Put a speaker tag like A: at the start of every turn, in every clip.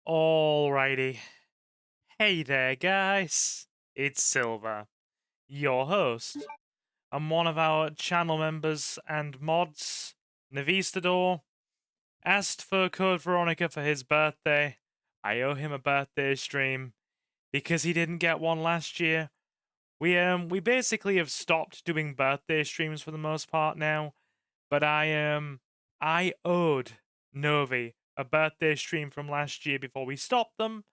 A: Alrighty. Hey there, guys. It's Silver, your host. I'm one of our channel members and mods, Navistador, asked for Code Veronica for his birthday. I owe him a birthday stream because he didn't get one last year. We basically have stopped doing birthday streams for the most part now, but I owed Novi a birthday stream from last year before we stopped them.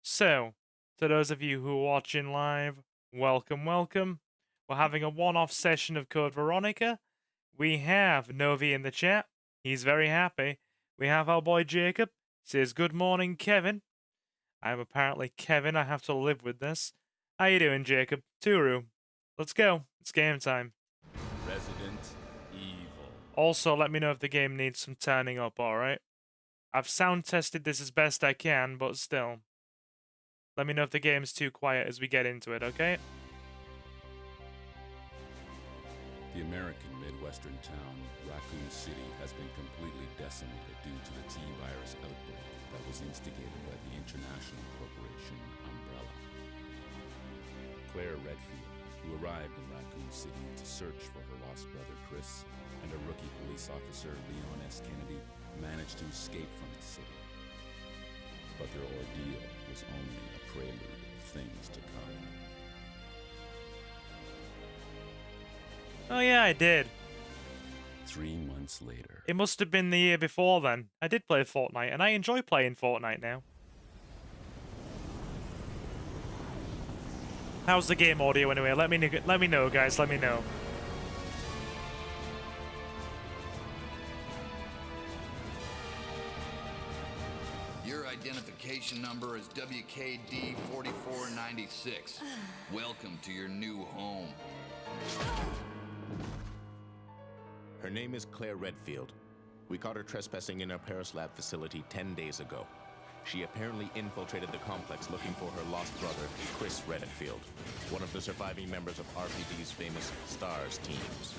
A: So, to those of you who are watching live, welcome, welcome. We're having a one-off session of Code Veronica. We have Novi in the chat. He's very happy. We have our boy Jacob. Says, good morning, Kevin. I'm apparently Kevin. I have to live with this. How you doing, Jacob? Turu. Let's go. It's game time.
B: Resident Evil.
A: Also, let me know if the game needs some turning up, alright? I've sound tested this as best I can, but still. Let me know if the game's too quiet as we get into it, okay?
B: The American Midwestern town, Raccoon City, has been completely decimated due to the T-virus outbreak that was instigated by the international corporation Umbrella. Claire Redfield, who arrived in Raccoon City to search for her lost brother Chris, and a rookie police officer, Leon S. Kennedy, managed to escape from the city. But their ordeal was only a prelude of things to come.
A: Oh yeah, I did.
B: 3 months later.
A: It must have been the year before then. I did play Fortnite, and I enjoy playing Fortnite now. How's the game audio anyway? Let me know, guys. Let me know.
C: Your identification number is WKD4496. Welcome to your new home.
D: Her name is Claire Redfield. We caught her trespassing in our Paris lab facility 10 days ago. She apparently infiltrated the complex looking for her lost brother, Chris Redfield, one of the surviving members of RPD's famous STARS teams.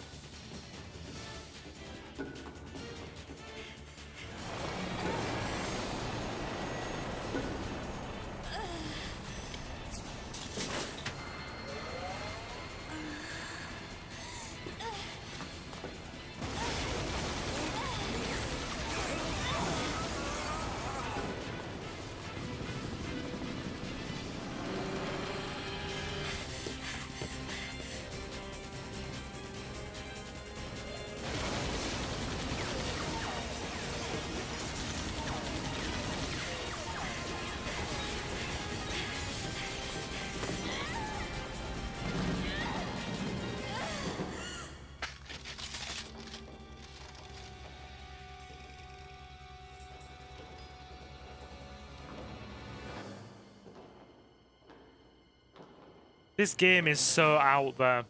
A: This game is so out there.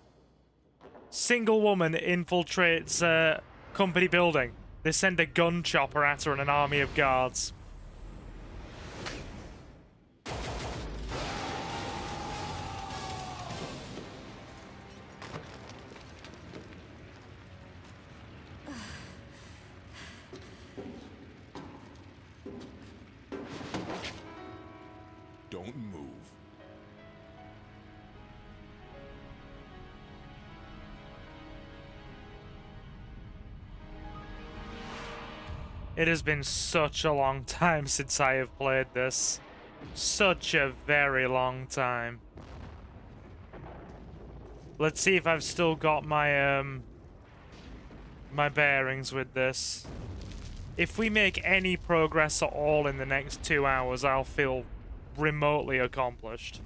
A: Single woman infiltrates a company building. They send a gun chopper at her and an army of guards.
B: Don't move.
A: It has been such a long time since I have played this. Such a very long time. Let's see if I've still got my my bearings with this. If we make any progress at all in the next 2 hours, I'll feel remotely accomplished.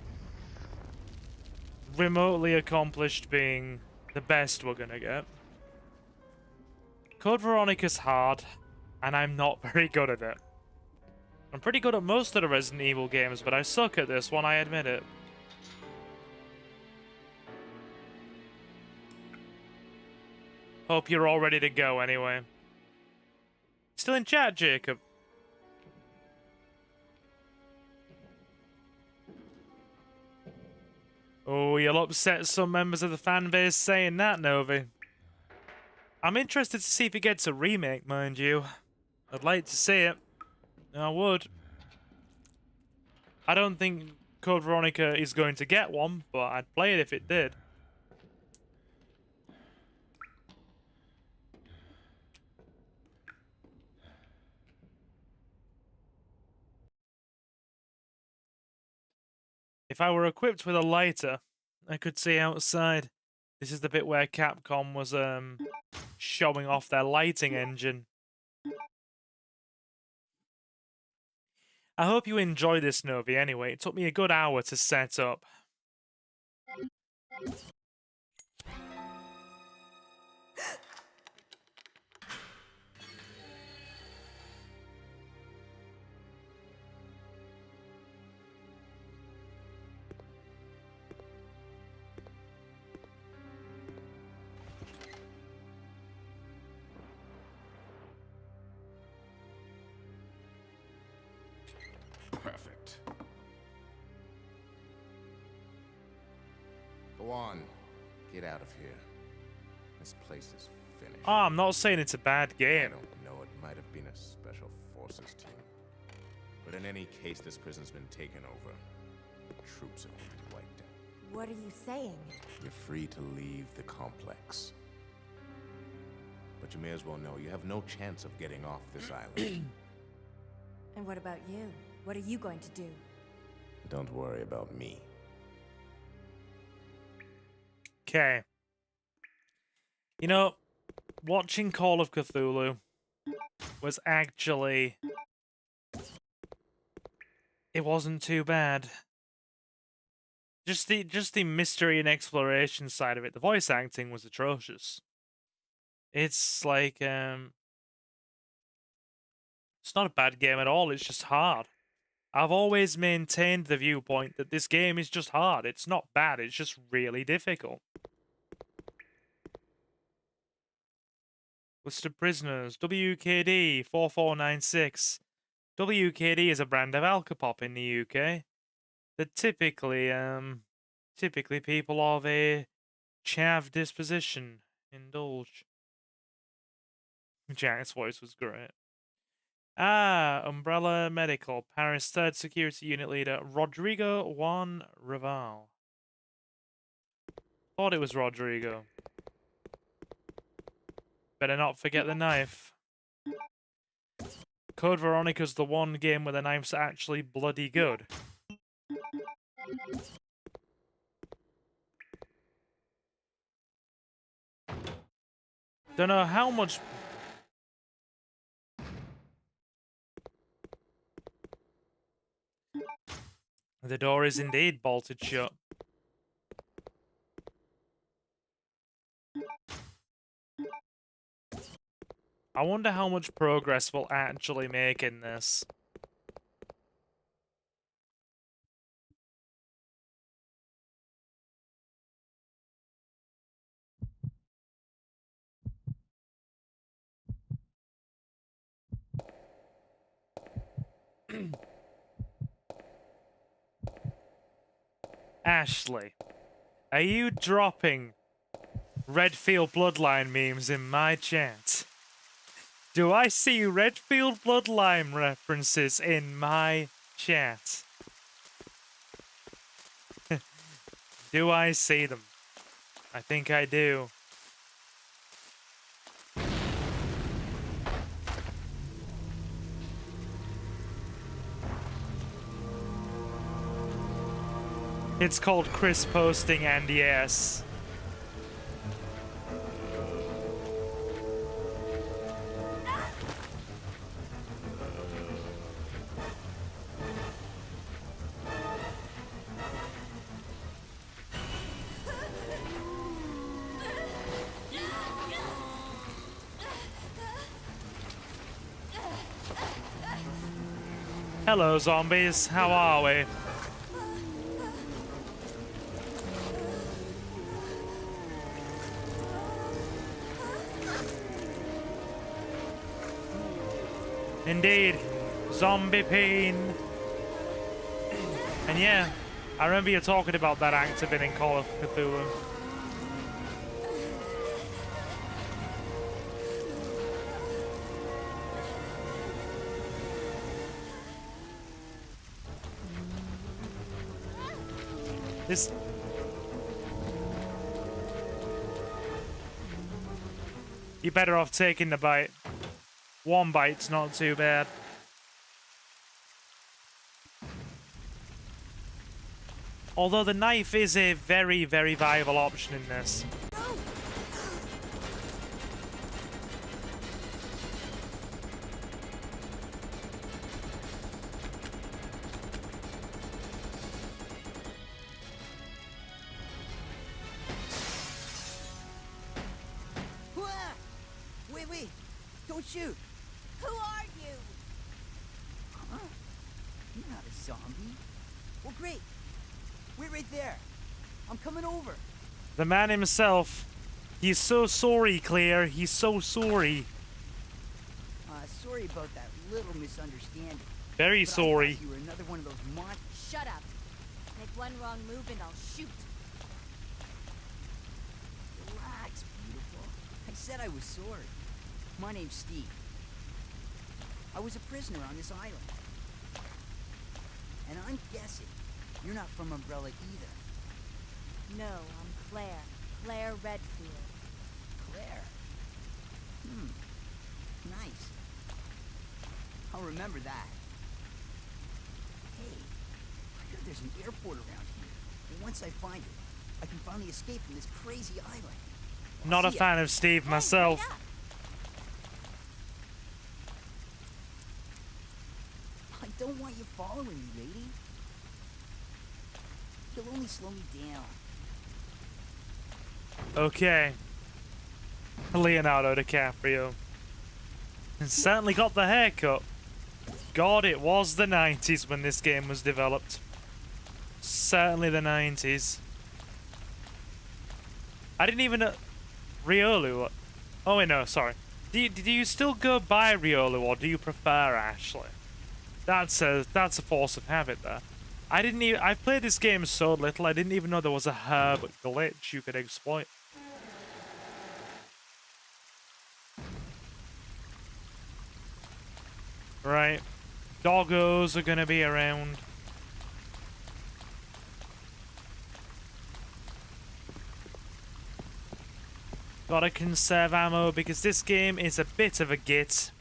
A: Remotely accomplished being the best we're gonna get. Code Veronica's hard, and I'm not very good at it. I'm pretty good at most of the Resident Evil games, but I suck at this one, I admit it. Hope you're all ready to go anyway. Still in chat, Jacob? Oh, you'll upset some members of the fan base saying that, Novi. I'm interested to see if it gets a remake, mind you. I'd like to see it. I would. I don't think Code Veronica is going to get one, but I'd play it if it did. If I were equipped with a lighter, I could see outside. This is the bit where Capcom was showing off their lighting engine. I hope you enjoy this, Novi, anyway. It took me a good hour to set up.
B: Perfect.
D: Go on. Get out of here. This place is finished.
A: Oh, I'm not saying it's a bad
D: I
A: game.
D: don't know. It might have been a special forces team. But in any case, this prison's been taken over. The troops have been wiped out.
E: What are you saying?
D: You're free to leave the complex. But you may as well know you have no chance of getting off this island.
E: And what about you? What are you going to do?
D: Don't worry about me.
A: Okay. You know, watching Call of Cthulhu was actually... It wasn't too bad. Just the mystery and exploration side of it. The voice acting was atrocious. It's like, it's not a bad game at all, it's just hard. I've always maintained the viewpoint that this game is just hard. It's not bad, it's just really difficult. List of prisoners. WKD 4496. WKD is a brand of alcopop in the UK. That typically people of a chav disposition indulge. Jack's voice was great. Umbrella Medical, Paris 3rd Security Unit Leader, Rodrigo Juan Raval. Thought it was Rodrigo. Better not forget the knife. Code Veronica's the one game where the knife's actually bloody good. Don't know how much... The door is indeed bolted shut. I wonder how much progress we'll actually make in this. Ashley, are you dropping Redfield Bloodline memes in my chat? Do I see Redfield Bloodline references in my chat? Do I see them? I think I do. It's called Chris posting, and yes. Hello, zombies. How are we? Indeed, zombie pain. And yeah, I remember you talking about that actor being in Call of Cthulhu. This... You're better off taking the bite. One bite's not too bad. Although the knife is a very, very viable option in this.
F: Wait, don't shoot.
E: Who are you?
F: Huh? You're not a zombie. Well, great. Wait right there. I'm coming over.
A: The man himself. He's so sorry, Claire. He's so sorry.
F: Sorry about that little misunderstanding.
A: Very
F: But I
A: sorry.
F: thought you were another one of those
E: Shut up. Make one wrong move and I'll shoot.
F: Relax, beautiful. I said I was sorry. My name's Steve. I was a prisoner on this island. And I'm guessing you're not from Umbrella either.
E: No, I'm Claire. Claire Redfield.
F: Claire? Nice. I'll remember that. Hey, I heard there's an airport around here. And once I find it, I can finally escape from this crazy island.
A: Not a
F: See ya.
A: fan of Steve myself.
E: Hey, wait up.
F: I don't want you following me, lady. You'll only slow me down.
A: Okay. Leonardo DiCaprio. And certainly got the haircut. God, it was the 90s when this game was developed. Certainly the 90s. I didn't even know... Riolu. Oh, wait, no, sorry. Do you still go by Riolu, or do you prefer Ashley? That's a force of habit there. I've played this game so little, I didn't even know there was a herb glitch you could exploit. Right. Doggos are gonna be around. Gotta conserve ammo because this game is a bit of a git.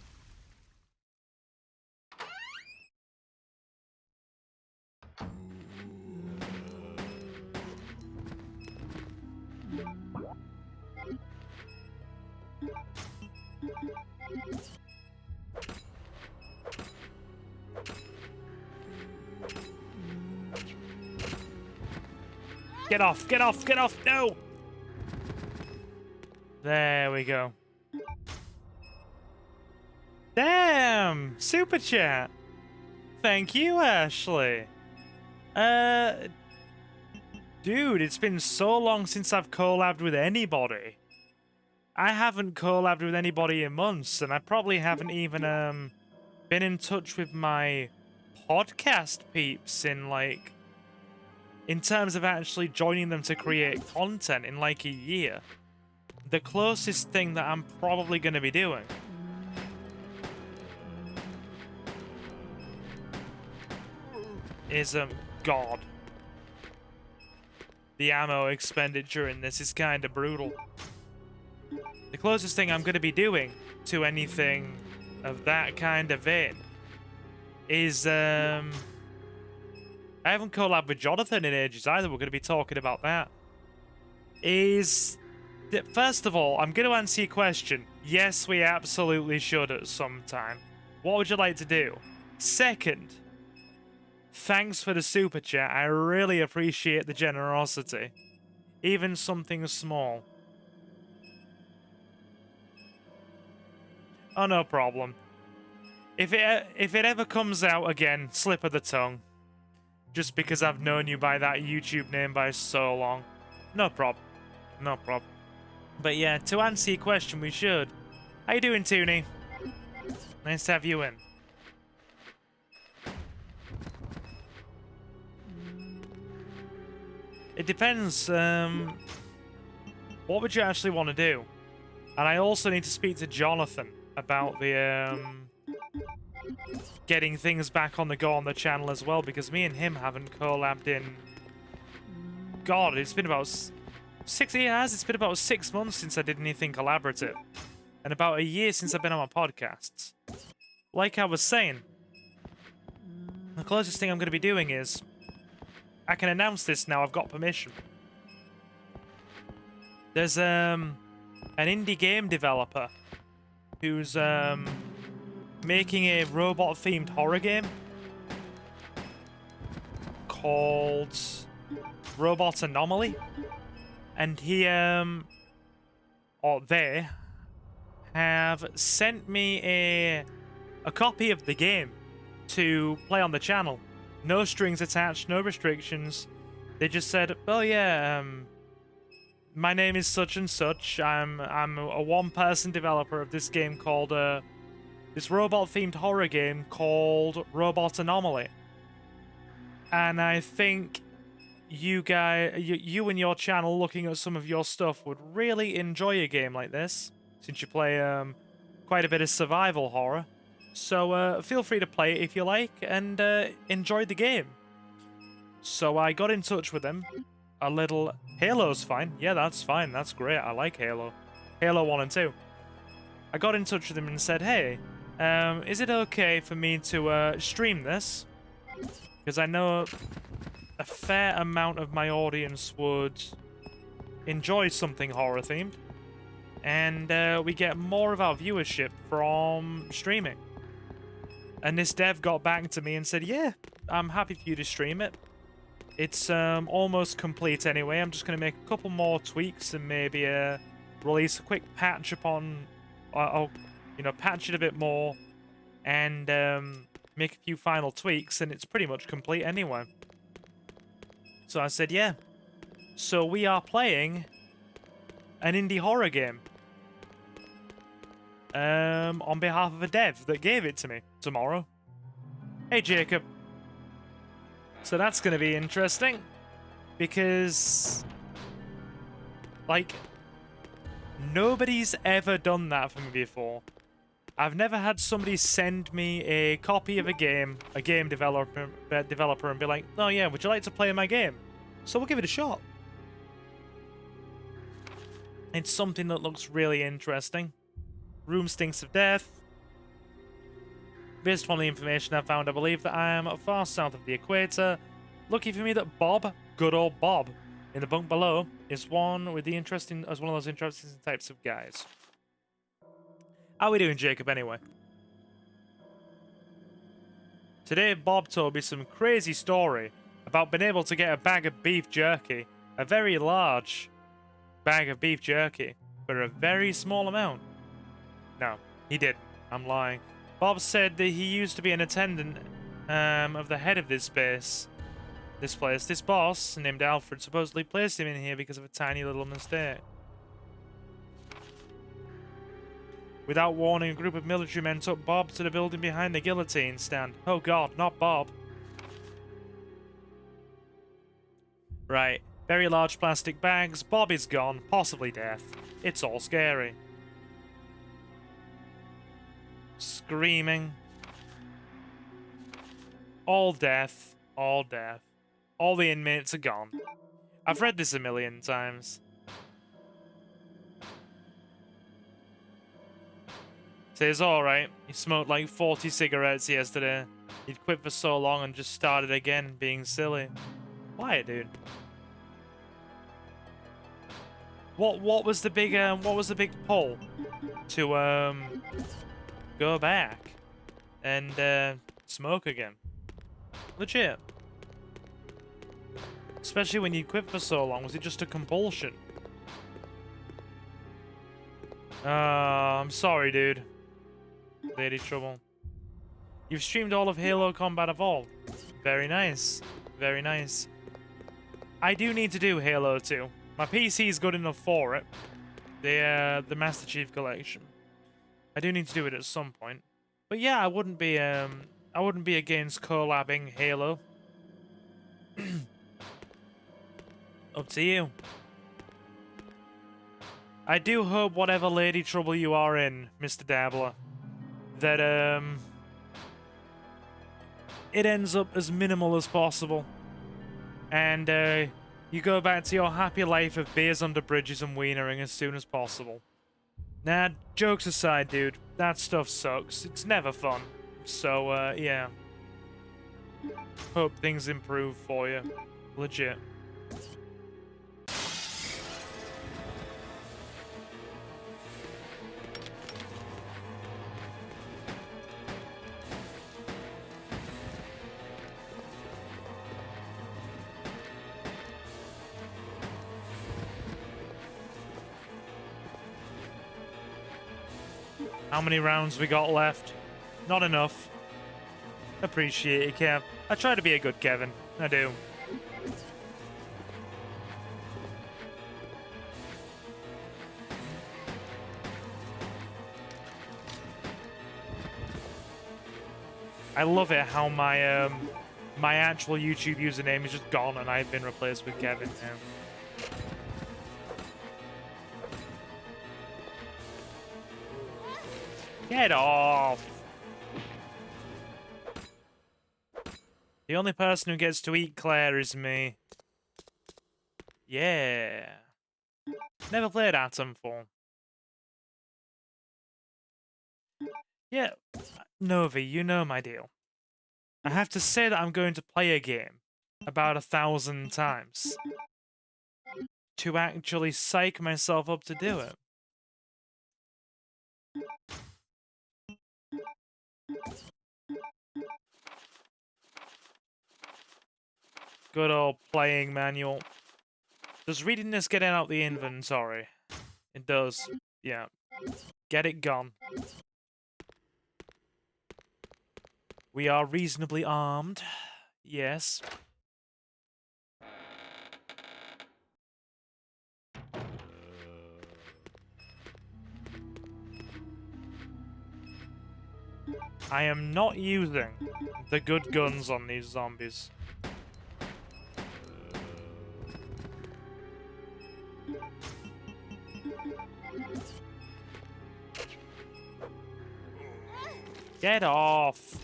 A: Get off, get off, get off, no! There we go. Damn! Super chat! Thank you, Ashley. Dude, it's been so long since I've collabed with anybody. I haven't collabed with anybody in months, and I probably haven't even, been in touch with my podcast peeps in, like... in terms of actually joining them to create content in, like, a year. The closest thing that I'm probably going to be doing is, God. The ammo expenditure in this is kind of brutal. The closest thing I'm going to be doing to anything of that kind of vein is, I haven't collabed with Jonathan in ages either, we're going to be talking about that. First of all, I'm going to answer your question. Yes, we absolutely should at some time. What would you like to do? Second, thanks for the super chat. I really appreciate the generosity. Even something small. Oh, no problem. If it ever comes out again, slip of the tongue. Just because I've known you by that YouTube name by so long. No problem. No problem. But yeah, to answer your question, we should. How you doing, Toonie? Nice to have you in. It depends, what would you actually want to do? And I also need to speak to Jonathan about the, getting things back on the go on the channel as well, because me and him haven't collabed in God, it's been about 6 years. It's been about 6 months since I did anything collaborative. And about a year since I've been on my podcasts. Like I was saying, the closest thing I'm going to be doing is, I can announce this now, I've got permission. There's an indie game developer who's making a robot-themed horror game called Robot Anomaly. And he, or they, have sent me a copy of the game to play on the channel. No strings attached, no restrictions. They just said, oh yeah, my name is such and such. I'm a one-person developer of this game called, this robot-themed horror game called Robot Anomaly. And I think you and your channel, looking at some of your stuff, would really enjoy a game like this, since you play quite a bit of survival horror. So feel free to play it if you like, and enjoy the game. So I got in touch with them. A little... Halo's fine. Yeah, that's fine. That's great. I like Halo. Halo 1 and 2. I got in touch with them and said, hey, is it okay for me to stream this? Because I know a fair amount of my audience would enjoy something horror-themed. And we get more of our viewership from streaming. And this dev got back to me and said, yeah, I'm happy for you to stream it. It's almost complete anyway. I'm just going to make a couple more tweaks and maybe release a quick patch upon... patch it a bit more and make a few final tweaks, and it's pretty much complete anyway. So I said, yeah. So we are playing an indie horror game. On behalf of a dev that gave it to me tomorrow. Hey, Jacob. So that's going to be interesting. Because, like, nobody's ever done that for me before. I've never had somebody send me a copy of a game developer, and be like, oh yeah, would you like to play my game? So we'll give it a shot. It's something that looks really interesting. Room stinks of death. Based on the information I found, I believe that I am far south of the equator. Lucky for me that Bob, good old Bob, in the bunk below, is one of those interesting types of guys. How are we doing, Jacob, anyway? Today, Bob told me some crazy story about being able to get a bag of beef jerky, a very large bag of beef jerky, for a very small amount. No, he didn't. I'm lying. Bob said that he used to be an attendant of the head of this place. This boss, named Alfred, supposedly placed him in here because of a tiny little mistake. Without warning, a group of military men took Bob to the building behind the guillotine stand. Oh god, not Bob. Right. Very large plastic bags. Bob is gone. Possibly death. It's all scary. Screaming. All death. All death. All the inmates are gone. I've read this a million times. Says, alright, he smoked like 40 cigarettes yesterday. He'd quit for so long and just started again, being silly. Why, dude? What was the big pull to go back and smoke again? Legit. Especially when you quit for so long. Was it just a compulsion? I'm sorry, dude. Lady Trouble. You've streamed all of Halo Combat Evolved. Very nice. Very nice. I do need to do Halo 2. My PC is good enough for it. The Master Chief Collection. I do need to do it at some point. But yeah, I wouldn't be against collabing Halo. Up to you. I do hope whatever Lady Trouble you are in, Mr. Dabbler, that it ends up as minimal as possible. And You go back to your happy life of beers under bridges and wienering as soon as possible. Nah, jokes aside, dude, that stuff sucks. It's never fun. So, yeah. Hope things improve for you. Legit. How many rounds we got left? Not enough. Appreciate it, Kev. I try to be a good Kevin. I do. I love it how my my actual YouTube username is just gone and I've been replaced with Kevin now. Get off! The only person who gets to eat Claire is me. Yeah. Never played Atomfall. Yeah, Novi, you know my deal. I have to say that I'm going to play a game about 1,000 times to actually psych myself up to do it. Good old playing manual. Does reading this get out the inventory? It does. Yeah. Get it gone. We are reasonably armed. Yes. I am not using the good guns on these zombies. Get off!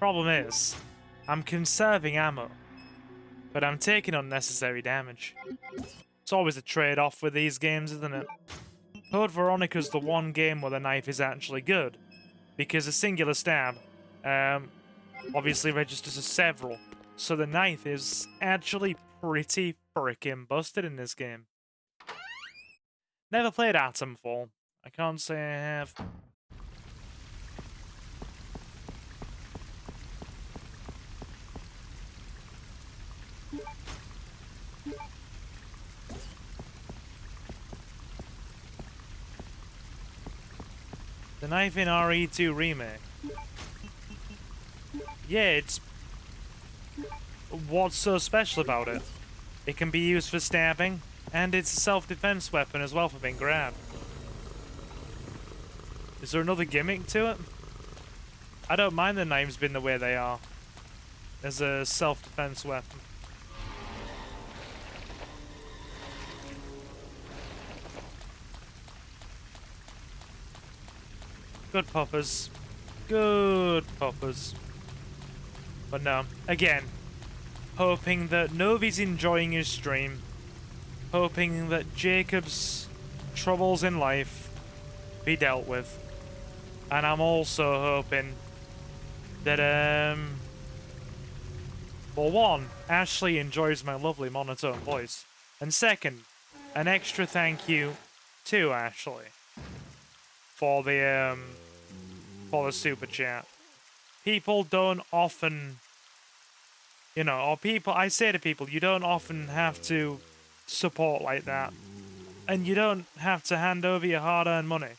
A: Problem is, I'm conserving ammo, but I'm taking unnecessary damage. It's always a trade-off with these games, isn't it? Code Veronica's the one game where the knife is actually good, because a singular stab obviously registers as several, so the knife is actually pretty frickin' busted in this game. Never played Atomfall. I can't say I have. The knife in RE2 Remake. Yeah, it's... What's so special about it? It can be used for stabbing, and it's a self-defense weapon as well for being grabbed. Is there another gimmick to it? I don't mind the knives being the way they are. As a self-defense weapon. Good poppers. Good poppers. But no, again, hoping that Novi's enjoying his stream. Hoping that Jacob's troubles in life be dealt with. And I'm also hoping that, well, one, Ashley enjoys my lovely monotone voice. And second, an extra thank you to Ashley for the super chat. People don't often, you know, or people, I say to people, you don't often have to support like that. And you don't have to hand over your hard-earned money.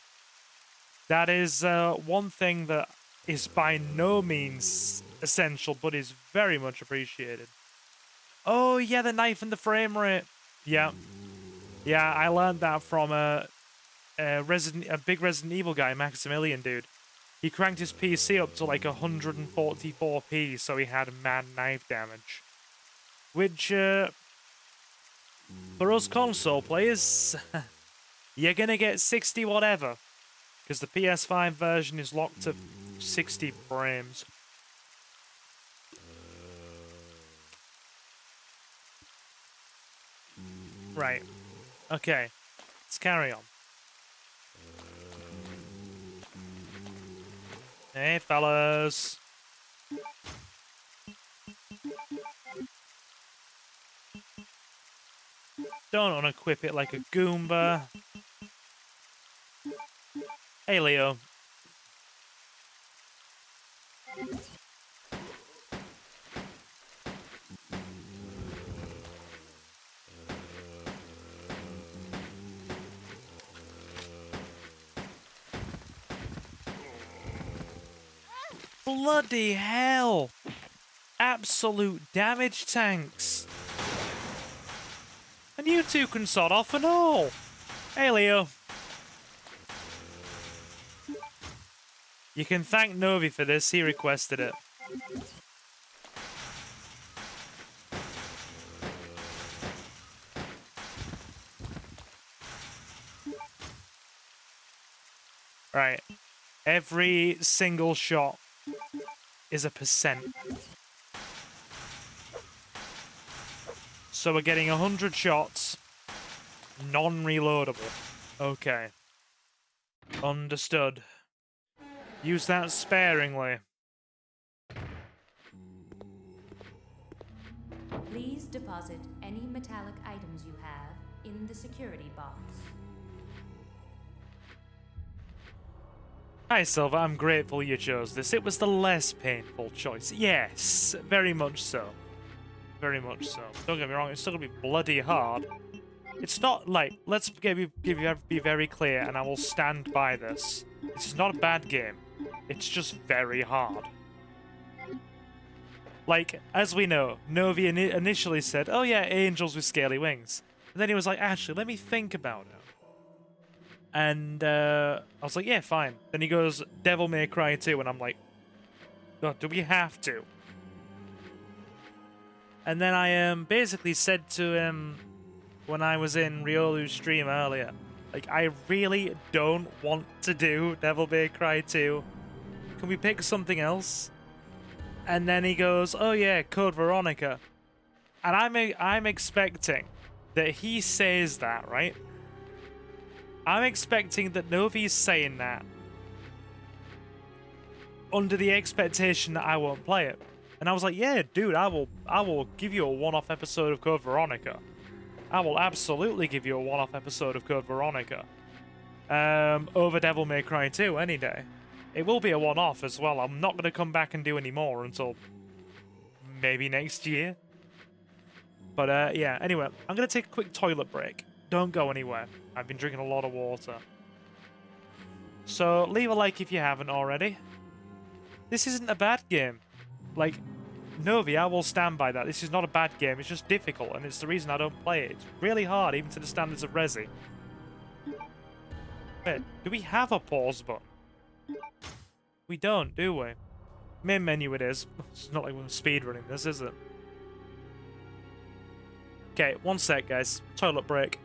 A: That is one thing that is by no means essential, but is very much appreciated. Oh, yeah, the knife and the frame rate. Yeah. Yeah, I learned that from a big Resident Evil guy, Maximilian dude. He cranked his PC up to like 144p, so he had mad knife damage. Which, for us console players, you're gonna get 60 whatever. because the PS5 version is locked to 60 frames. Right. Okay. Let's carry on. Hey, fellas. Don't unequip it like a Goomba. Hey, Leo. Bloody hell! Absolute damage tanks! And you two can sod off and all! Hey, Leo. You can thank Novi for this, he requested it. Right. Every single shot is a percent. So we're getting 100 shots, non-reloadable. Okay. Understood. Use that sparingly.
E: Please deposit any metallic items you have in the security box.
A: Hi, Silva. I'm grateful you chose this. It was the less painful choice. Yes, very much so. Very much so. Don't get me wrong, it's still gonna be bloody hard. It's not like, let's be very clear, and I will stand by this. This is not a bad game. It's just very hard. Like, as we know, Novi initially said, oh yeah, angels with scaly wings. And then he was like, actually, let me think about it. And I was like, yeah, fine. Then he goes, Devil May Cry 2, and I'm like, oh, do we have to? And then I basically said to him when I was in Riolu's stream earlier, like, I really don't want to do Devil May Cry 2. Can we pick something else? And then he goes, oh yeah, Code Veronica. And I'm expecting that he says that, right? I'm expecting that Novi's saying that under the expectation that I won't play it. And I was like, yeah, dude, I will give you a one-off episode of Code Veronica. I will absolutely give you a one-off episode of Code Veronica. Over Devil May Cry 2 any day. It will be a one-off as well. I'm not going to come back and do any more until maybe next year. But yeah, anyway, I'm going to take a quick toilet break. Don't go anywhere. I've been drinking a lot of water. So leave a like if you haven't already. This isn't a bad game. Like, Novi, I will stand by that. This is not a bad game. It's just difficult, and it's the reason I don't play it. It's really hard, even to the standards of Resi. Wait, do we have a pause button? We don't, do we? Main menu it is. It's not like we're speedrunning this, is it? Okay, one sec, guys. Toilet break.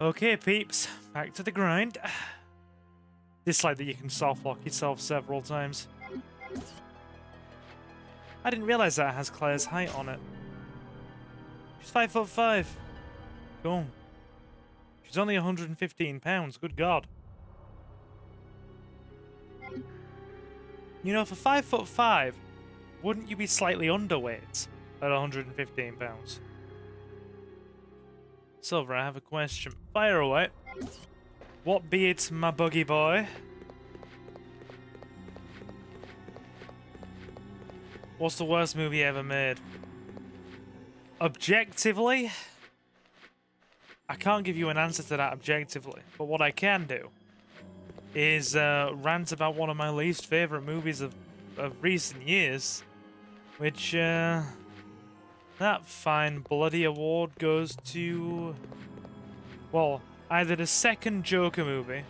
A: Okay, peeps, back to the grind. Dislike that you can soft lock yourself several times. I didn't realize that has Claire's height on it. She's 5'5". Cool. She's only 115 pounds. Good God. You know, for 5'5", wouldn't you be slightly underweight at 115 pounds? Silver, I have a question. Fire away. What be it, my buggy boy? What's the worst movie ever made? Objectively? I can't give you an answer to that objectively, but what I can do is rant about one of my least favourite movies of recent years, which, that fine bloody award goes to, well, either the second Joker movie,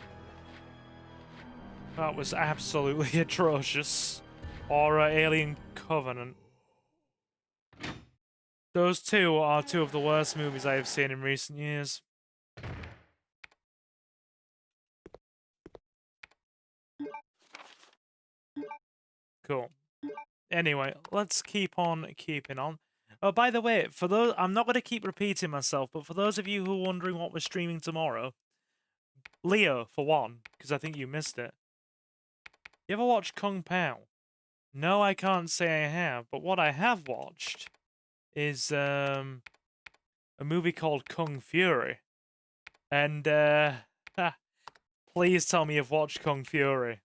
A: that was absolutely atrocious, or Alien Covenant. Those two are two of the worst movies I have seen in recent years. Cool. Anyway, let's keep on keeping on. Oh, by the way, for those, I'm not going to keep repeating myself, but for those of you who are wondering what we're streaming tomorrow, Leo, for one, because I think you missed it. You ever watched Kung Pao? No, I can't say I have, but what I have watched is a movie called Kung Fury. And please tell me you've watched Kung Fury.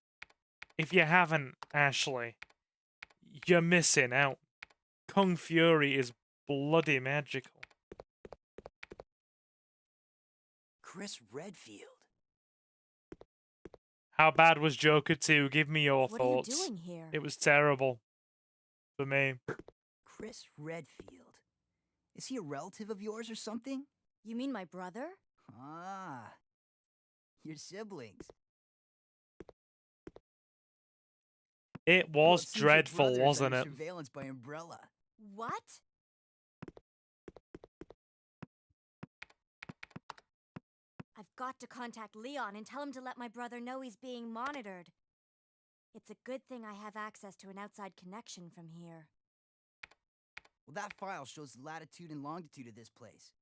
A: If you haven't, Ashley, you're missing out. Kung Fury is bloody magical.
F: Chris Redfield.
A: How bad was Joker 2? Give me your thoughts.
G: What are you doing here?
A: It was terrible. For me.
F: Chris Redfield. Is he a relative of yours or something?
G: You mean my brother?
F: Ah. Your siblings.
A: It
F: Well,
A: was
F: it seems your
A: dreadful,
F: brother is
A: wasn't
F: under
A: it?
F: Surveillance by Umbrella.
G: What? I've got to contact Leon and tell him to let my brother know he's being monitored. It's a good thing I have access to an outside connection from here.
F: Well, that file shows the latitude and longitude of this place.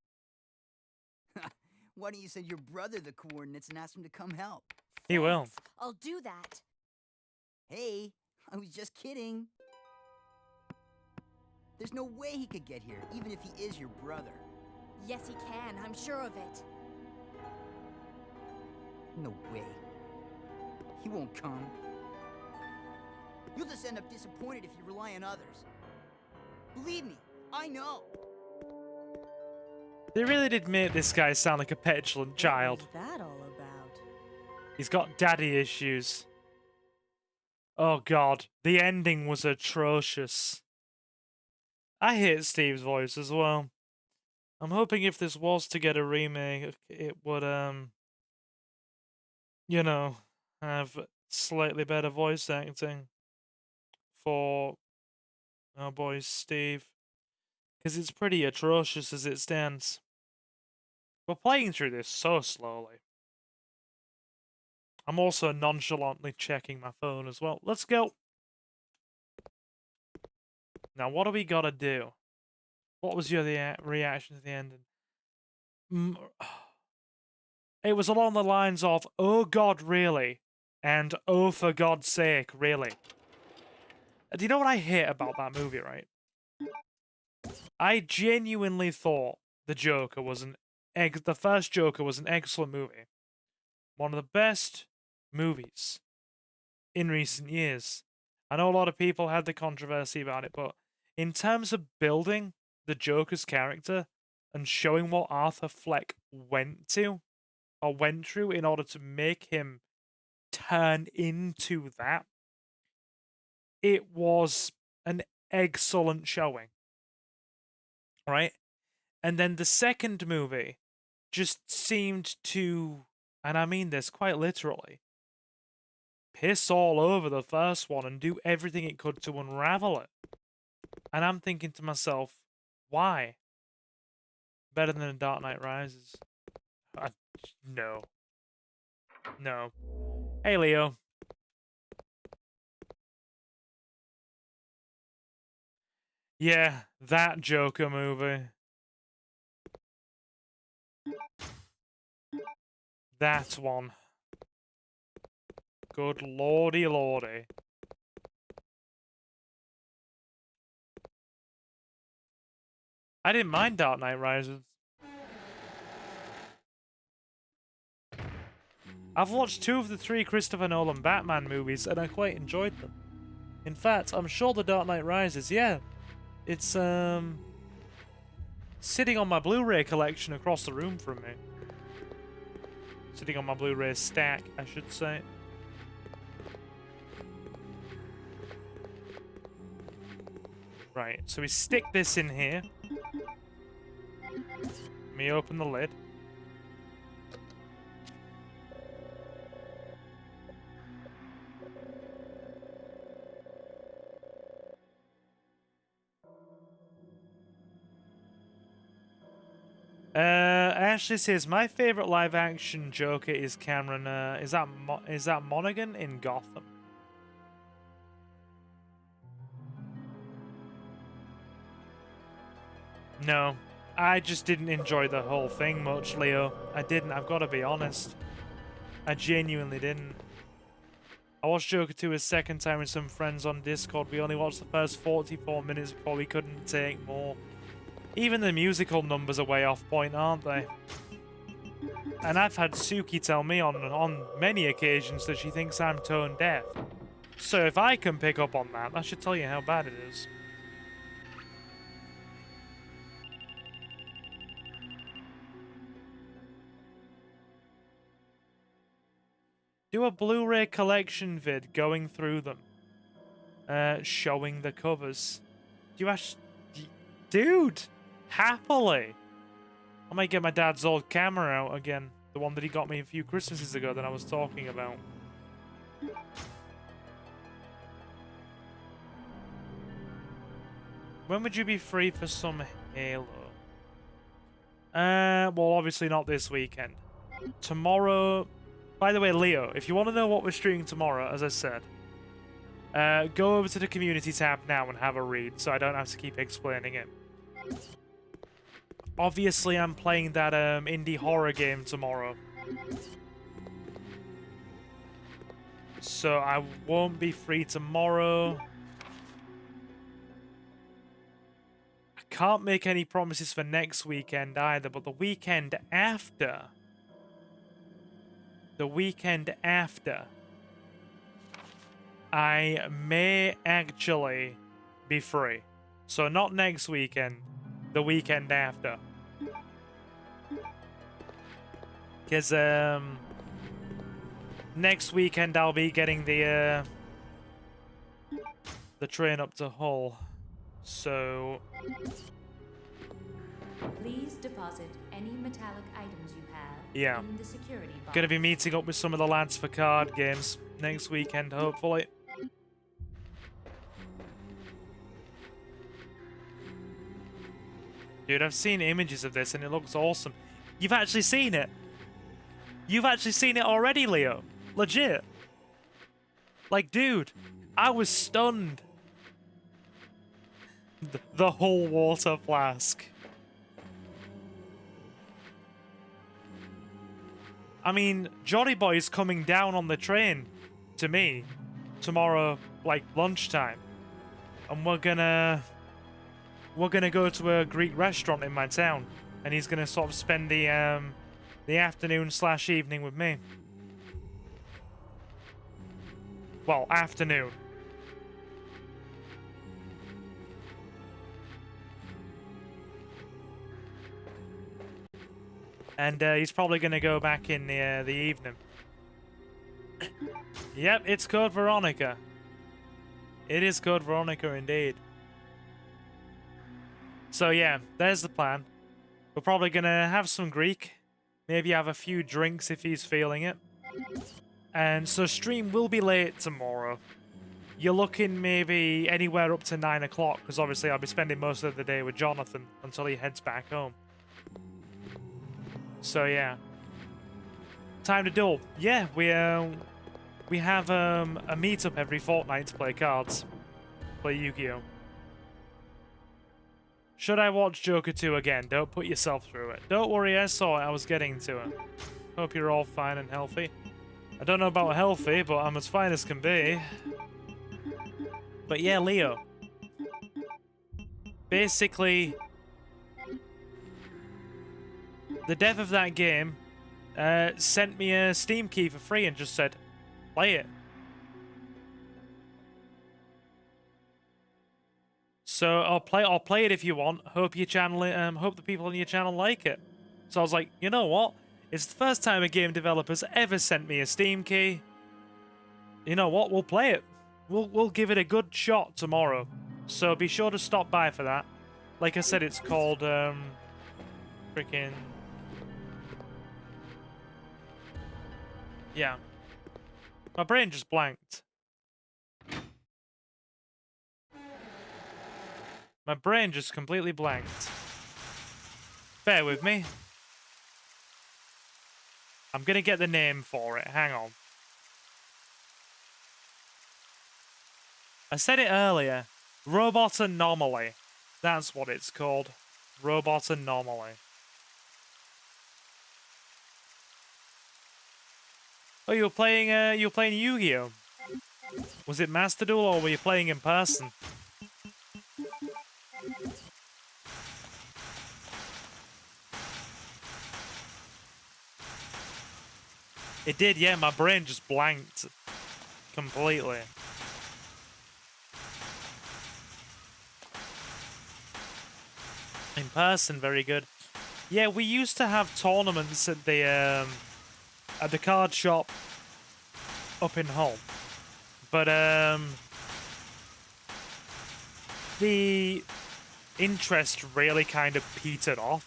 F: Why don't you send your brother the coordinates and ask him to come help?
A: He will.
G: Thanks. I'll do that.
F: Hey, I was just kidding. There's no way he could get here, even if he is your brother.
G: Yes, he can. I'm sure of it.
F: No way. He won't come. You'll just end up disappointed if you rely on others. Believe me, I know.
A: They really did make this guy sound like a petulant child.
G: What was that all about?
A: He's got daddy issues. Oh god, the ending was atrocious. I hate Steve's voice as well. I'm hoping if this was to get a remake, it would, you know, have slightly better voice acting for our boy Steve. Because it's pretty atrocious as it stands. We're playing through this so slowly. I'm also nonchalantly checking my phone as well. Let's go. Now, what do we gotta do? What was your reaction to the ending? It was along the lines of, oh god, really? And oh, for God's sake, really? Do you know what I hate about that movie, right? I genuinely thought the Joker was the first Joker was an excellent movie. One of the best movies in recent years. I know a lot of people had the controversy about it, but in terms of building the Joker's character and showing what Arthur Fleck went through in order to make him turn into that, it was an excellent showing. Right? And then the second movie just seemed to, and I mean this quite literally, piss all over the first one and do everything it could to unravel it. And I'm thinking to myself, why? Better than The Dark Knight Rises. No. No. Hey, Leo. Yeah, that Joker movie. That one. Good lordy lordy. I didn't mind Dark Knight Rises. I've watched 2 of the 3 Christopher Nolan Batman movies and I quite enjoyed them. In fact, I'm sure The Dark Knight Rises, yeah. It's, sitting on my Blu-ray collection across the room from me. Sitting on my Blu-ray stack, I should say. Right, so we stick this in here. Let me open the lid. Ashley says my favorite live-action Joker is Cameron. Is that Monaghan in Gotham? No, I just didn't enjoy the whole thing much, Leo. I didn't. I've got to be honest. I genuinely didn't. I watched Joker 2 a second time with some friends on Discord. We only watched the first 44 minutes before we couldn't take more. Even the musical numbers are way off point, aren't they? And I've had Suki tell me on many occasions that she thinks I'm tone deaf. So if I can pick up on that should tell you how bad it is. Do a Blu-ray collection vid going through them. Showing the covers. Do you actually... Dude! Happily! I might get my dad's old camera out again. The one that he got me a few Christmases ago that I was talking about. When would you be free for some Halo? Well, obviously not this weekend. Tomorrow... By the way, Leo, if you want to know what we're streaming tomorrow, as I said, go over to the community tab now and have a read, so I don't have to keep explaining it. Obviously, I'm playing that indie horror game tomorrow. So I won't be free tomorrow. I can't make any promises for next weekend either, but the weekend after... I may actually be free. So not next weekend, the weekend after. Because next weekend I'll be getting the train up to Hull. So
E: Please deposit any metallic items you have in the security box.
A: Gonna be meeting up with some of the lads for card games next weekend, hopefully. Dude, I've seen images of this and it looks awesome. You've actually seen it? You've actually seen it already, Leo? Legit? Like, dude, I was stunned. The whole water flask. I mean, Johnny Boy's coming down on the train to me tomorrow, like, lunchtime. And we're gonna go to a Greek restaurant in my town. And he's gonna sort of spend the afternoon/evening with me. Well, afternoon. And he's probably going to go back in the evening. Yep, it's Code Veronica. It is Code Veronica indeed. So yeah, there's the plan. We're probably going to have some Greek. Maybe have a few drinks if he's feeling it. And so stream will be late tomorrow. You're looking maybe anywhere up to 9 o'clock, because obviously I'll be spending most of the day with Jonathan until he heads back home. So yeah. time to duel. Yeah, we have a meetup every fortnight to play cards. Play Yu-Gi-Oh! Should I watch Joker 2 again? Don't put yourself through it. Don't worry, I saw it. I was getting to it. Hope you're all fine and healthy. I don't know about healthy, but I'm as fine as can be. But yeah, Leo. Basically, the dev of that game sent me a Steam key for free and just said, play it. So I'll play it if you want. Hope your channel, hope the people on your channel like it. So I was like, you know what? It's the first time a game developer's ever sent me a Steam key. You know what? We'll play it. We'll give it a good shot tomorrow. So be sure to stop by for that. Like I said, it's called freaking. Yeah. My brain just blanked. My brain just completely blanked. Bear with me. I'm gonna get the name for it. Hang on. I said it earlier. Robot Anomaly. That's what it's called. Robot Anomaly. Oh, you were playing Yu-Gi-Oh! Was it Master Duel or were you playing in person? It did, yeah, my brain just blanked completely. In person, very good. Yeah, we used to have tournaments at the card shop up in Hull. But the interest really kind of petered off.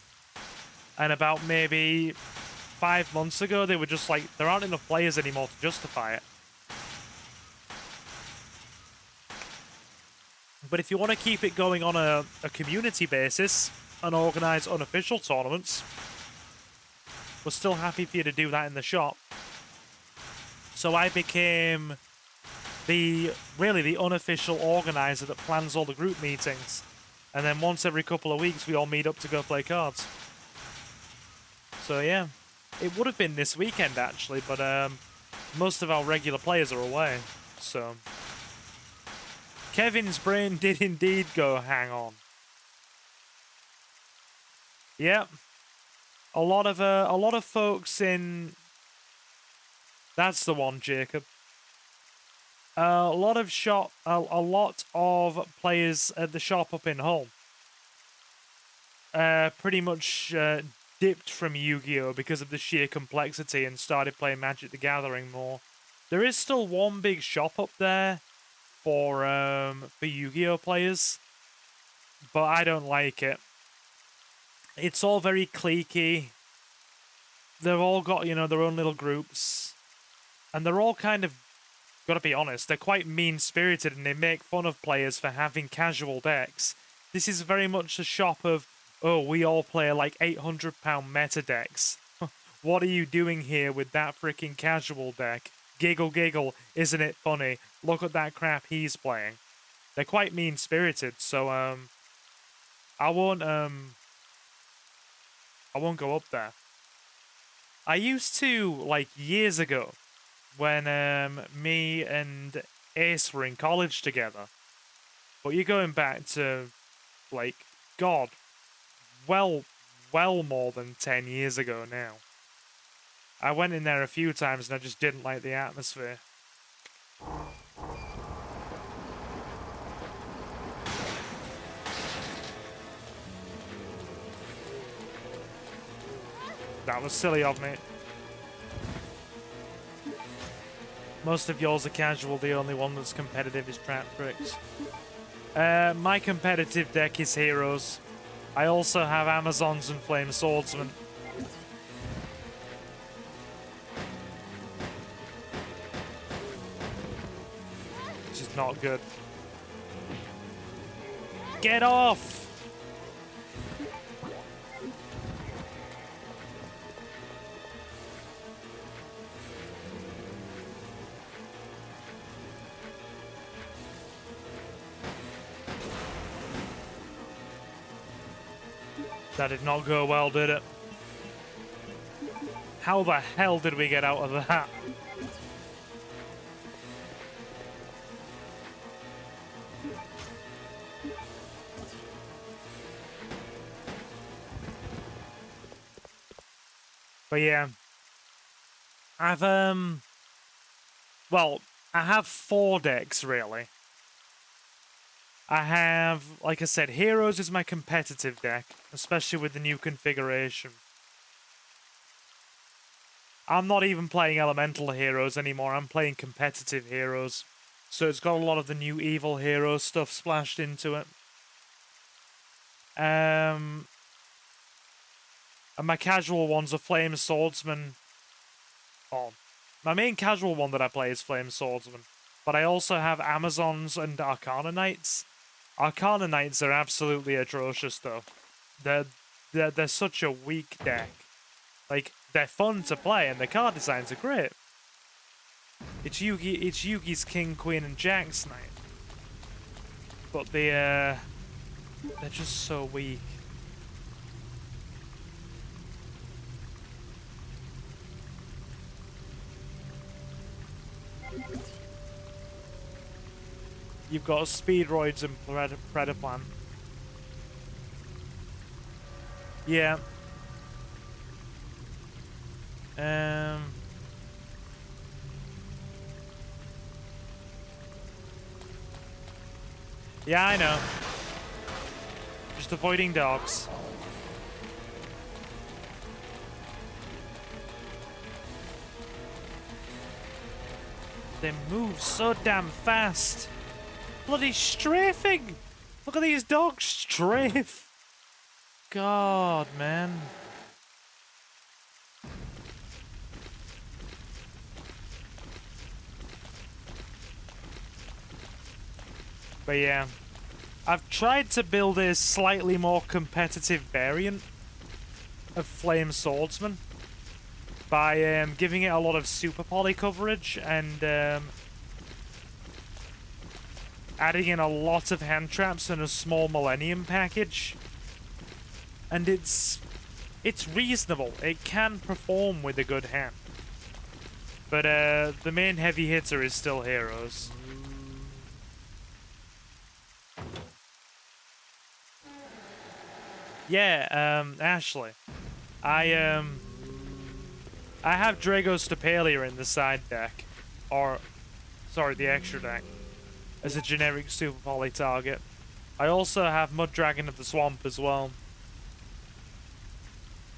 A: And about maybe 5 months ago, they were just like, there aren't enough players anymore to justify it. But if you want to keep it going on a community basis and organise unofficial tournaments, we're still happy for you to do that in the shop. So I became really the unofficial organiser that plans all the group meetings. And then once every couple of weeks, we all meet up to go play cards. So yeah. It would have been this weekend, actually, but most of our regular players are away, so... Kevin's brain did indeed go hang on. Yep. A lot of folks in... That's the one, Jacob. A lot of players at the shop up in Hull. Pretty much... dipped from Yu-Gi-Oh! Because of the sheer complexity and started playing Magic the Gathering more. There is still one big shop up there for Yu-Gi-Oh! Players, but I don't like it. It's all very cliquey. They've all got, you know, their own little groups, and they're all kind of, gotta be honest, they're quite mean-spirited and they make fun of players for having casual decks. This is very much a shop of, oh, we all play like £800 meta decks. What are you doing here with that freaking casual deck? Giggle, giggle, isn't it funny? Look at that crap he's playing. They're quite mean-spirited, so I won't go up there. I used to, like, years ago, when me and Ace were in college together. But you're going back to, like, God, well more than 10 years ago now. I went in there a few times and I just didn't like the atmosphere. That was silly of me. Most of yours are casual, the only one that's competitive is Trap Tricks. My competitive deck is Heroes. I also have Amazons and Flame Swordsmen. Which is not good. Get off! That did not go well, did it? How the hell did we get out of that? But yeah, well, I have 4 decks, really. I have, like I said, Heroes is my competitive deck, especially with the new configuration. I'm not even playing Elemental Heroes anymore, I'm playing competitive Heroes. So it's got a lot of the new Evil Hero stuff splashed into it. And my casual one's a Flame Swordsman. Oh, my main casual one that I play is Flame Swordsman. But I also have Amazons and Arcana Knights. Arcana Knights are absolutely atrocious, though. They're such a weak deck. Like, they're fun to play, and the card designs are great. It's Yugi's King, Queen, and Jack's Knight. But they're just so weak. You've got Speedroids and Predaplan. Yeah. Yeah, I know. Just avoiding dogs. They move so damn fast. Bloody strafing! Look at these dogs strafe. God, man. But yeah, I've tried to build a slightly more competitive variant of Flame Swordsman by giving it a lot of super poly coverage and adding in a lot of hand traps and a small Millennium package. And it's reasonable. It can perform with a good hand. But the main heavy hitter is still Heroes. Yeah, Ashley. I have Dragostapalia in the side deck. Or, sorry, the extra deck. As a generic super poly target. I also have Mud Dragon of the Swamp as well.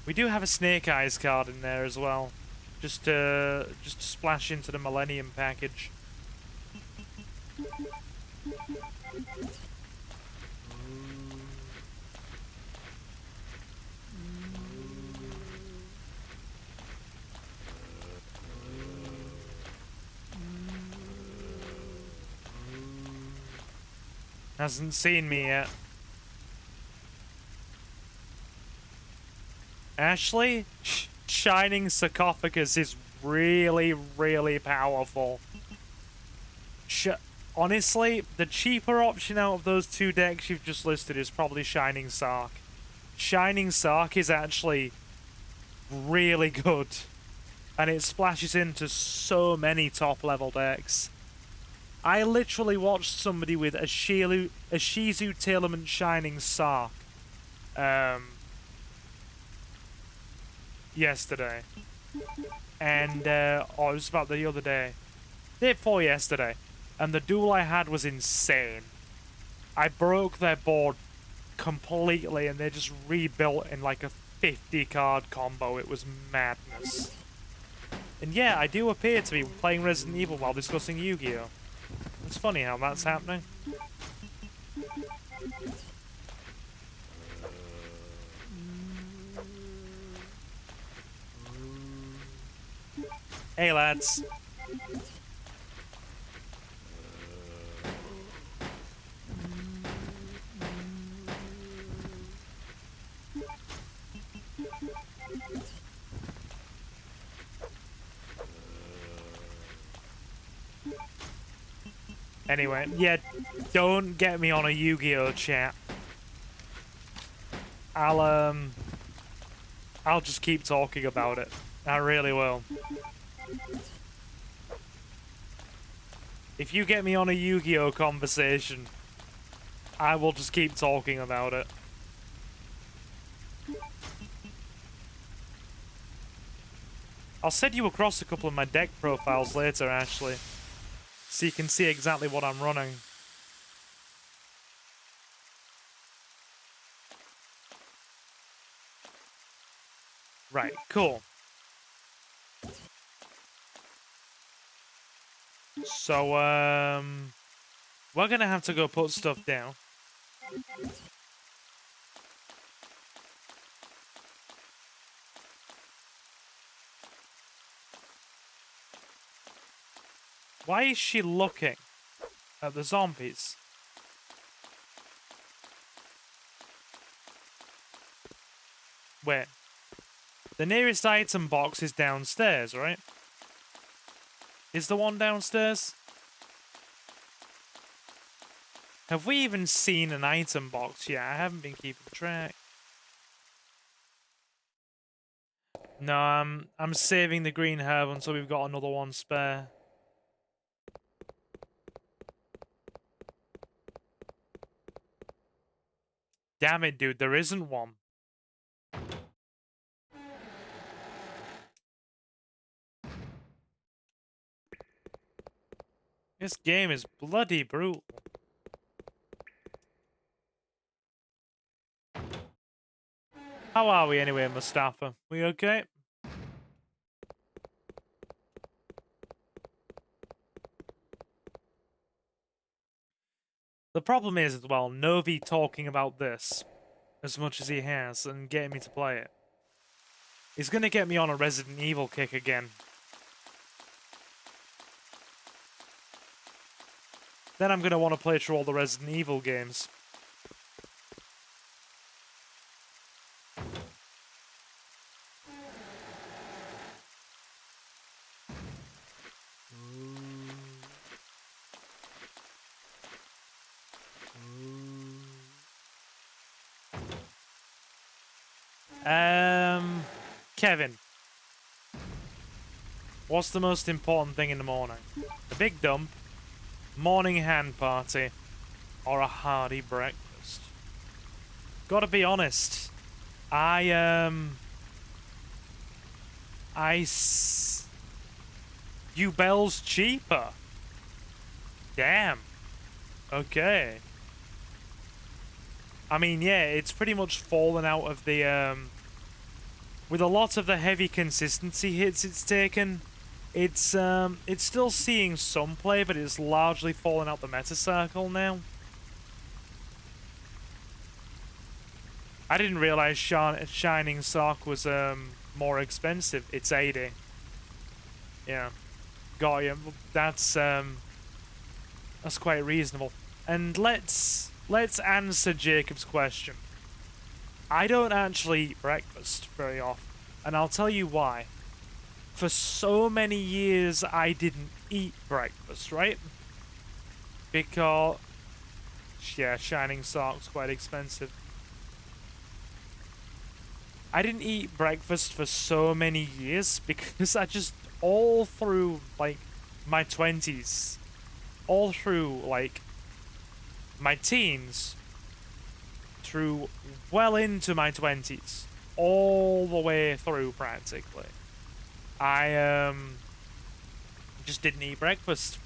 A: We do have a Snake Eyes card in there as well. Just to splash into the Millennium package. Hasn't seen me yet. Ashley, Shining Sarcophagus is really, really powerful. Honestly, the cheaper option out of those 2 decks you've just listed is probably Shining Sark. Shining Sark is actually really good. And it splashes into so many top-level decks. I literally watched somebody with a Shizu Tailament Shining Sark yesterday. And, it was about the other day. Day before yesterday. And the duel I had was insane. I broke their board completely and they just rebuilt in like a 50-card combo. It was madness. And yeah, I do appear to be playing Resident Evil while discussing Yu-Gi-Oh! It's funny how that's happening. Hey lads. Anyway, yeah, don't get me on a Yu-Gi-Oh chat. I'll just keep talking about it. I really will. If you get me on a Yu-Gi-Oh conversation, I will just keep talking about it. I'll send you across a couple of my deck profiles later, actually, so you can see exactly what I'm running. Right, cool. So, we're gonna have to go put stuff down. Why is she looking at the zombies? Wait. The nearest item box is downstairs, right? Is the one downstairs? Have we even seen an item box yet? I haven't been keeping track. No, I'm saving the green herb until we've got another one spare. Damn it, dude, there isn't one. This game is bloody brutal. How are we anyway, Mustafa? We okay? The problem is, as well, Novi talking about this as much as he has and getting me to play it. He's gonna get me on a Resident Evil kick again. Then I'm gonna want to play through all the Resident Evil games. Kevin, what's the most important thing in the morning? A big dump, morning hand party, or a hearty breakfast? Gotta be honest, you Bell's cheaper. Damn. Okay. I mean, yeah, it's pretty much fallen out of the, with a lot of the heavy consistency hits it's taken, it's still seeing some play, but it's largely fallen out the meta circle now. I didn't realize Shining Sock was more expensive. It's 80. Yeah, got you. That's quite reasonable. And let's answer Jacob's question. I don't actually eat breakfast very often, and I'll tell you why. For so many years, I didn't eat breakfast, right? Because, yeah, Shining Sock's quite expensive. I didn't eat breakfast for so many years because I just, all through, like, my 20s, all through, like, my teens, through well into my 20s, all the way through practically, I just didn't eat breakfast.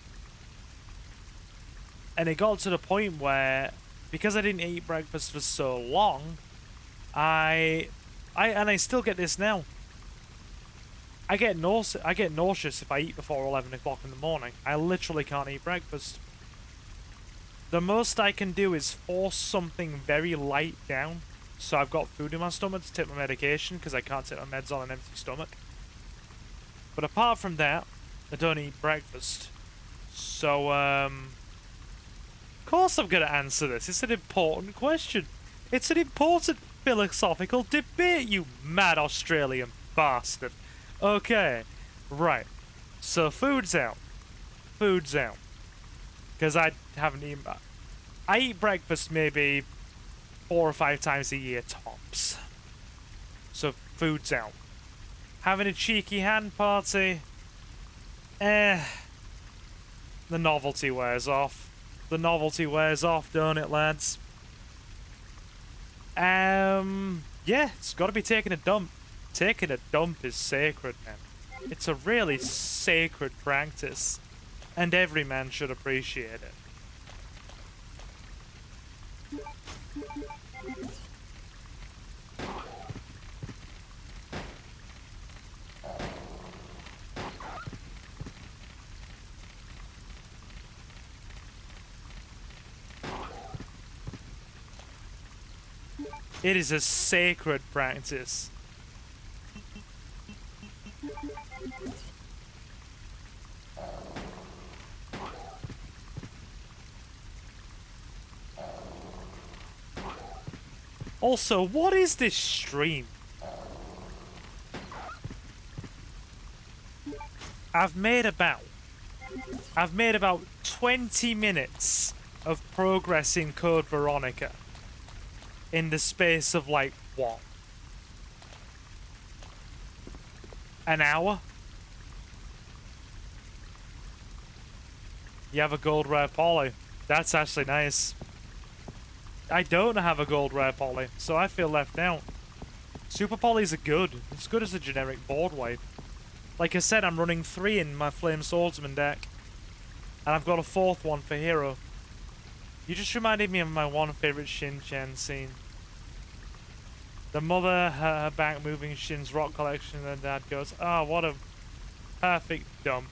A: And it got to the point where, because I didn't eat breakfast for so long, and I still get this now. I get nauseous if I eat before 11 o'clock in the morning. I literally can't eat breakfast. The most I can do is force something very light down, so I've got food in my stomach to take my medication, because I can't take my meds on an empty stomach. But apart from that, I don't eat breakfast. So, of course I'm going to answer this. It's an important question. It's an important philosophical debate, you mad Australian bastard. Okay, right. So food's out. Food's out. Because I haven't eaten... I eat breakfast maybe 4 or 5 times a year tops. So food's out. Having a cheeky hand party, the novelty wears off. The novelty wears off, don't it, lads? Yeah, it's got to be taking a dump. Taking a dump is sacred, man. It's a really sacred practice, and every man should appreciate it. It is a sacred practice. Also, what is this stream? I've made about 20 minutes of progress in Code Veronica in the space of, like, what? An hour? You have a gold rare poly. That's actually nice. I don't have a gold rare poly, so I feel left out. Super polys are good. It's good as a generic board wipe. Like I said, I'm running 3 in my Flame Swordsman deck. And I've got a 4th one for Hero. You just reminded me of my one favorite Shin-chan scene. The mother, her back moving Shin's rock collection, and dad goes, "Oh, what a perfect dump.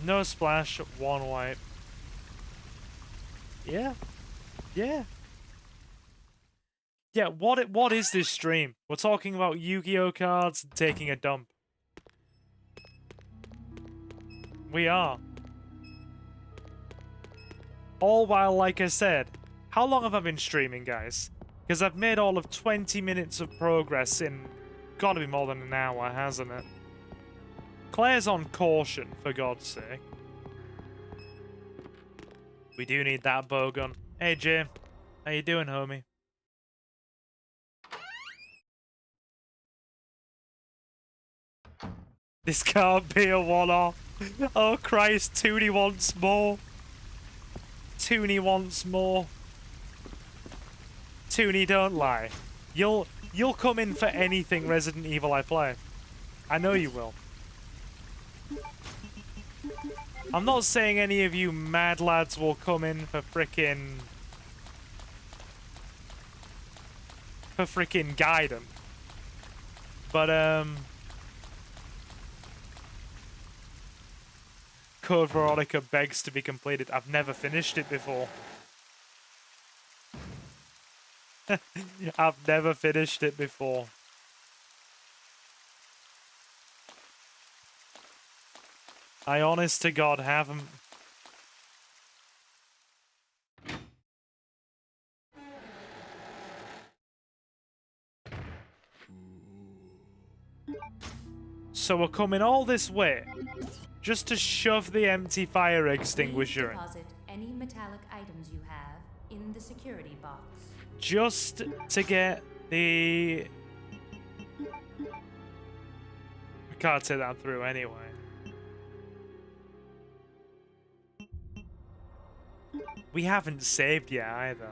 A: No splash, 1 wipe." Yeah. Yeah. Yeah, what is this stream? We're talking about Yu-Gi-Oh cards and taking a dump. We are. All while, like I said, how long have I been streaming, guys? Because I've made all of 20 minutes of progress in... Gotta be more than an hour, hasn't it? Claire's on caution, for God's sake. We do need that bow gun. Hey, Jay. How you doing, homie? This can't be a one-off. Oh, Christ. Toonie wants more. Toonie wants more. Toonie, don't lie. You'll come in for anything Resident Evil I play. I know you will. I'm not saying any of you mad lads will come in for frickin' Gaiden. But, Code Veronica begs to be completed. I've never finished it before. I've never finished it before. I honest to God haven't. So we're coming all this way just to shove the empty fire extinguisher in.
E: Deposit any metallic items you have in the security box.
A: Just to get the... I can't take that through anyway. We haven't saved yet either.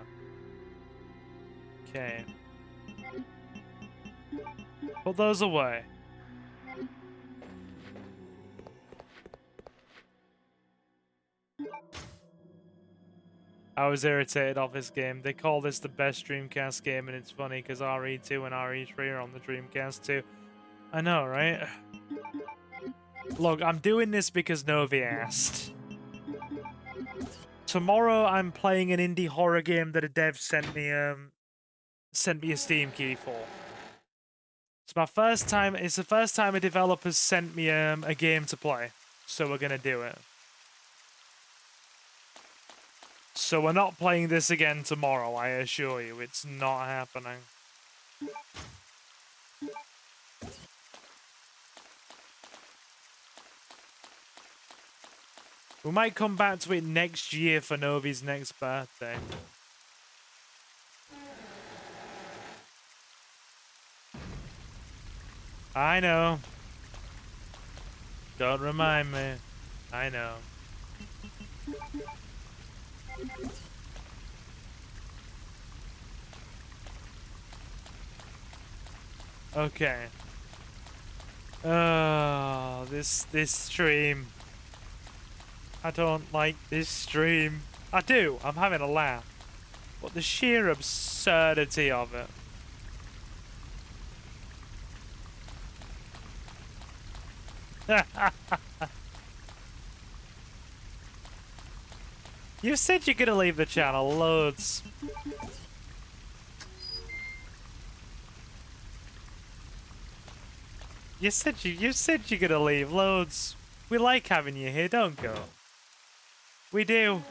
A: Okay. Put those away. I was irritated off this game. They call this the best Dreamcast game, and it's funny because RE2 and RE3 are on the Dreamcast too. I know, right? Look, I'm doing this because Novi asked. Tomorrow I'm playing an indie horror game that a dev sent me a Steam key for. It's my first time. It's the first time a developer's sent me a game to play, so we're gonna do it. So we're not playing this again tomorrow, I assure you. It's not happening. We might come back to it next year for Novi's next birthday. I know. Don't remind me. I know. Okay. Oh, this stream. I don't like this stream. I do. I'm having a laugh. But the sheer absurdity of it. You said you're gonna leave the channel loads. You said you're gonna leave loads. We like having you here, don't go. We do.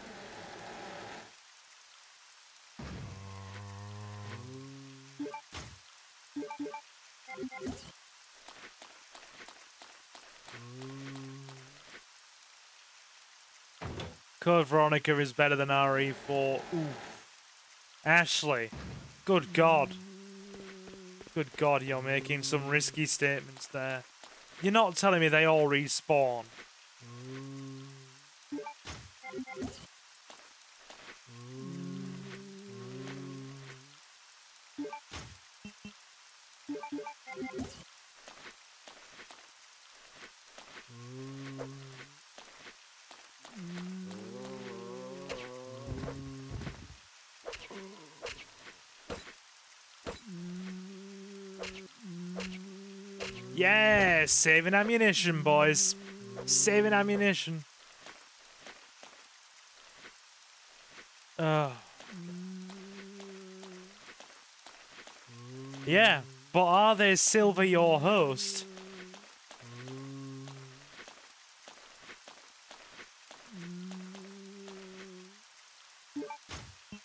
A: Code Veronica is better than RE4. Ooh. Ashley. Good God. Good God, you're making some risky statements there. You're not telling me they all respawn. Yeah, saving ammunition, boys. Saving ammunition. Yeah, but are they Silver your host?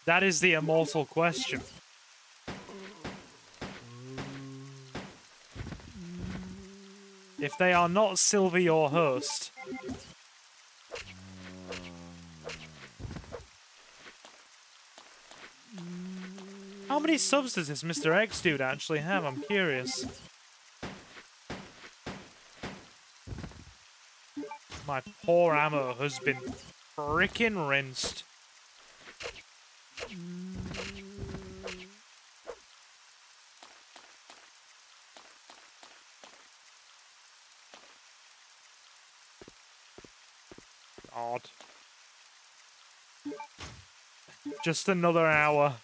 A: That is the immortal question. If they are not Silver your host, how many subs does this Mr. X dude actually have? I'm curious. My poor ammo has been frickin' rinsed. God. Just another hour.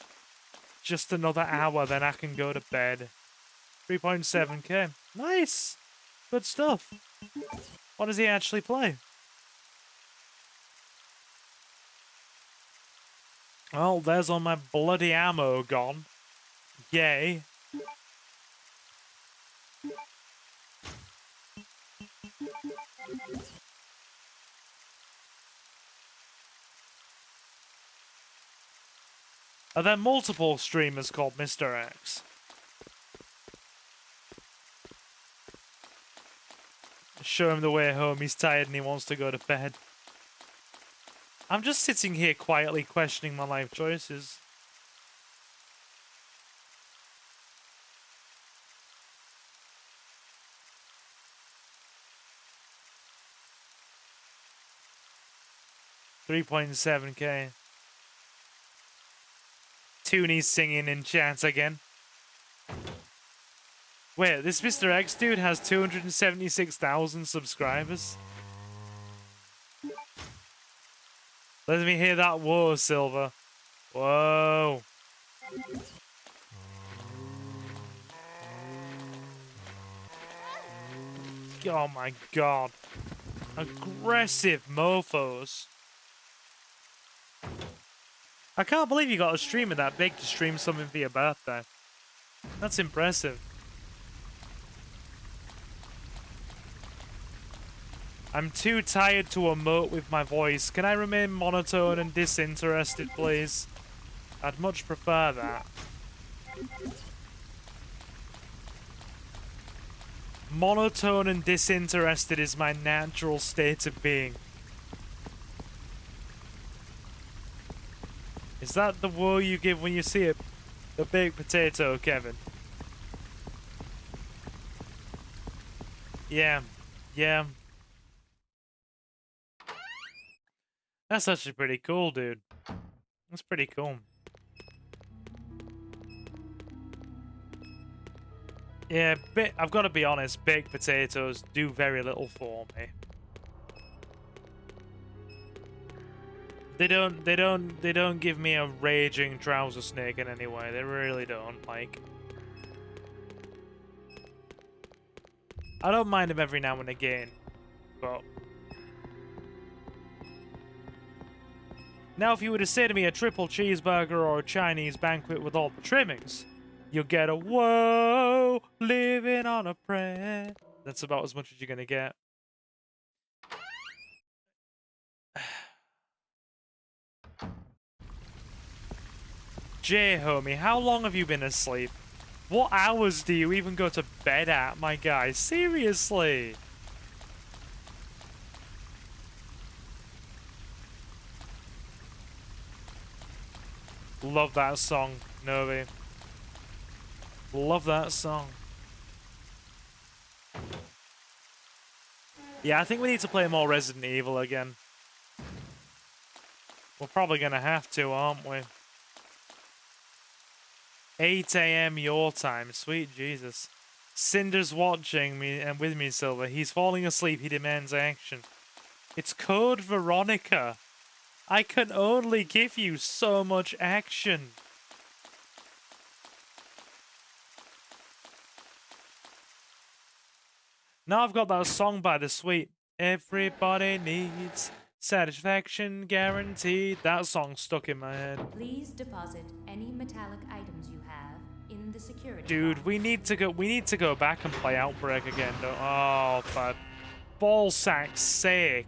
A: Just another hour, then I can go to bed. 3.7k. Nice! Good stuff. What does he actually play? Well, there's all my bloody ammo gone. Yay. Are there multiple streamers called Mr. X? Show him the way home, he's tired and he wants to go to bed. I'm just sitting here quietly questioning my life choices. $3.7k. Toonie's singing in chat again. Wait, this Mr. X dude has 276,000 subscribers? Let me hear that whoa, Silver. Whoa. Oh my God. Aggressive mofos. I can't believe you got a streamer that big to stream something for your birthday. That's impressive. I'm too tired to emote with my voice. Can I remain monotone and disinterested, please? I'd much prefer that. Monotone and disinterested is my natural state of being. Is that the whoa you give when you see a baked potato, Kevin? Yeah. Yeah. That's actually pretty cool, dude. That's pretty cool. Yeah, I've got to be honest, baked potatoes do very little for me. They don't give me a raging trouser snake in any way. They really don't. Like, I don't mind them every now and again, but now if you were to say to me a triple cheeseburger or a Chinese banquet with all the trimmings, you'll get a whoa, living on a prayer. That's about as much as you're gonna get. Jay, homie, how long have you been asleep? What hours do you even go to bed at, my guy? Seriously? Love that song, Novi. Love that song. Yeah, I think we need to play more Resident Evil again. We're probably gonna have to, aren't we? 8 AM your time, sweet Jesus. Cinder's watching me and with me, Silver. He's falling asleep, he demands action. It's Code Veronica. I can only give you so much action. Now I've got that song by The Sweet. Everybody needs satisfaction guaranteed. That song stuck in my head.
E: Please deposit any metallic items you have in the security
A: Dude,
E: box.
A: we need to go back and play Outbreak again. Oh, for ballsack's sake.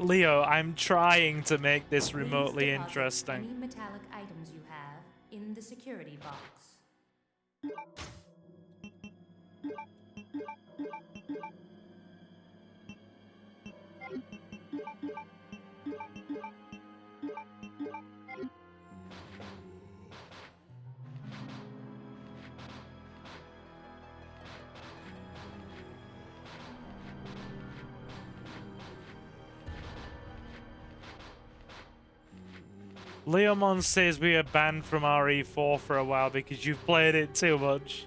A: Leo, I'm trying to make this remotely
E: Please deposit
A: interesting.
E: any metallic items you have in the security box.
A: Leomon says we are banned from RE4 for a while because you've played it too much.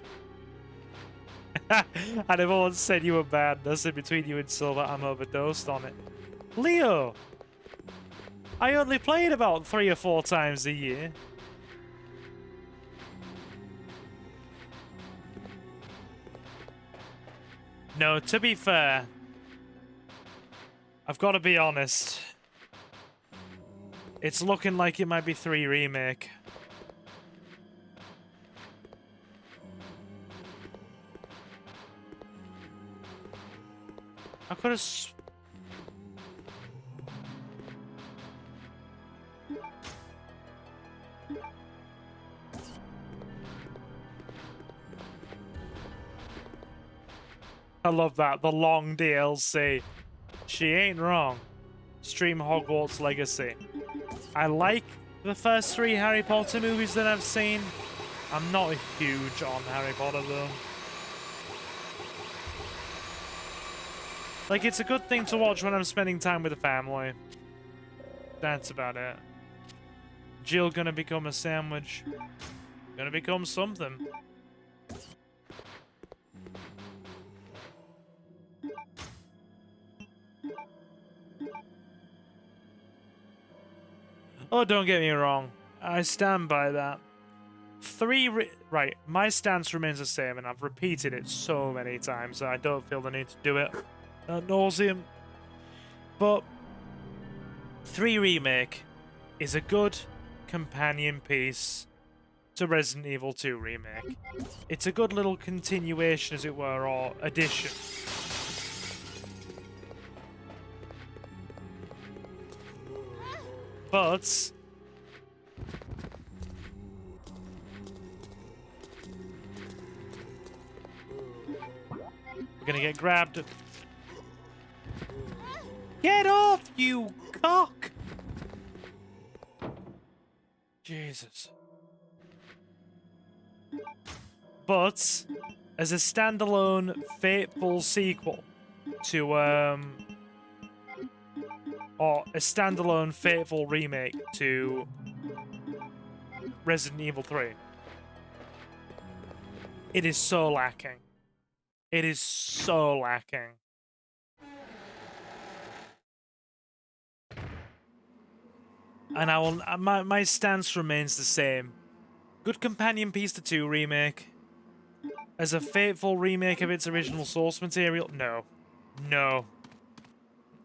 A: And everyone said you were banned. That's in between you and Silver. I'm overdosed on it. Leo! I only play it about 3 or 4 times a year. No, to be fair, I've got to be honest. It's looking like it might be 3 remake. I could have. I love that. The long DLC. She ain't wrong. Stream Hogwarts Legacy. I like the first 3 Harry Potter movies that I've seen. I'm not huge on Harry Potter though. Like, it's a good thing to watch when I'm spending time with the family. That's about it. Jill gonna become a sandwich. Gonna become something. Oh, don't get me wrong. I stand by that. Right, my stance remains the same, and I've repeated it so many times that I don't feel the need to do it ad nauseum. But 3 Remake is a good companion piece to Resident Evil 2 Remake. It's a good little continuation, as it were, or addition. But We're gonna get grabbed. Get off, you cock! Jesus. But as a standalone fateful sequel to or a standalone fateful remake to Resident Evil 3, it is so lacking. It is so lacking. And I will. My stance remains the same. Good companion piece to 2 remake. As a faithful remake of its original source material, no, no.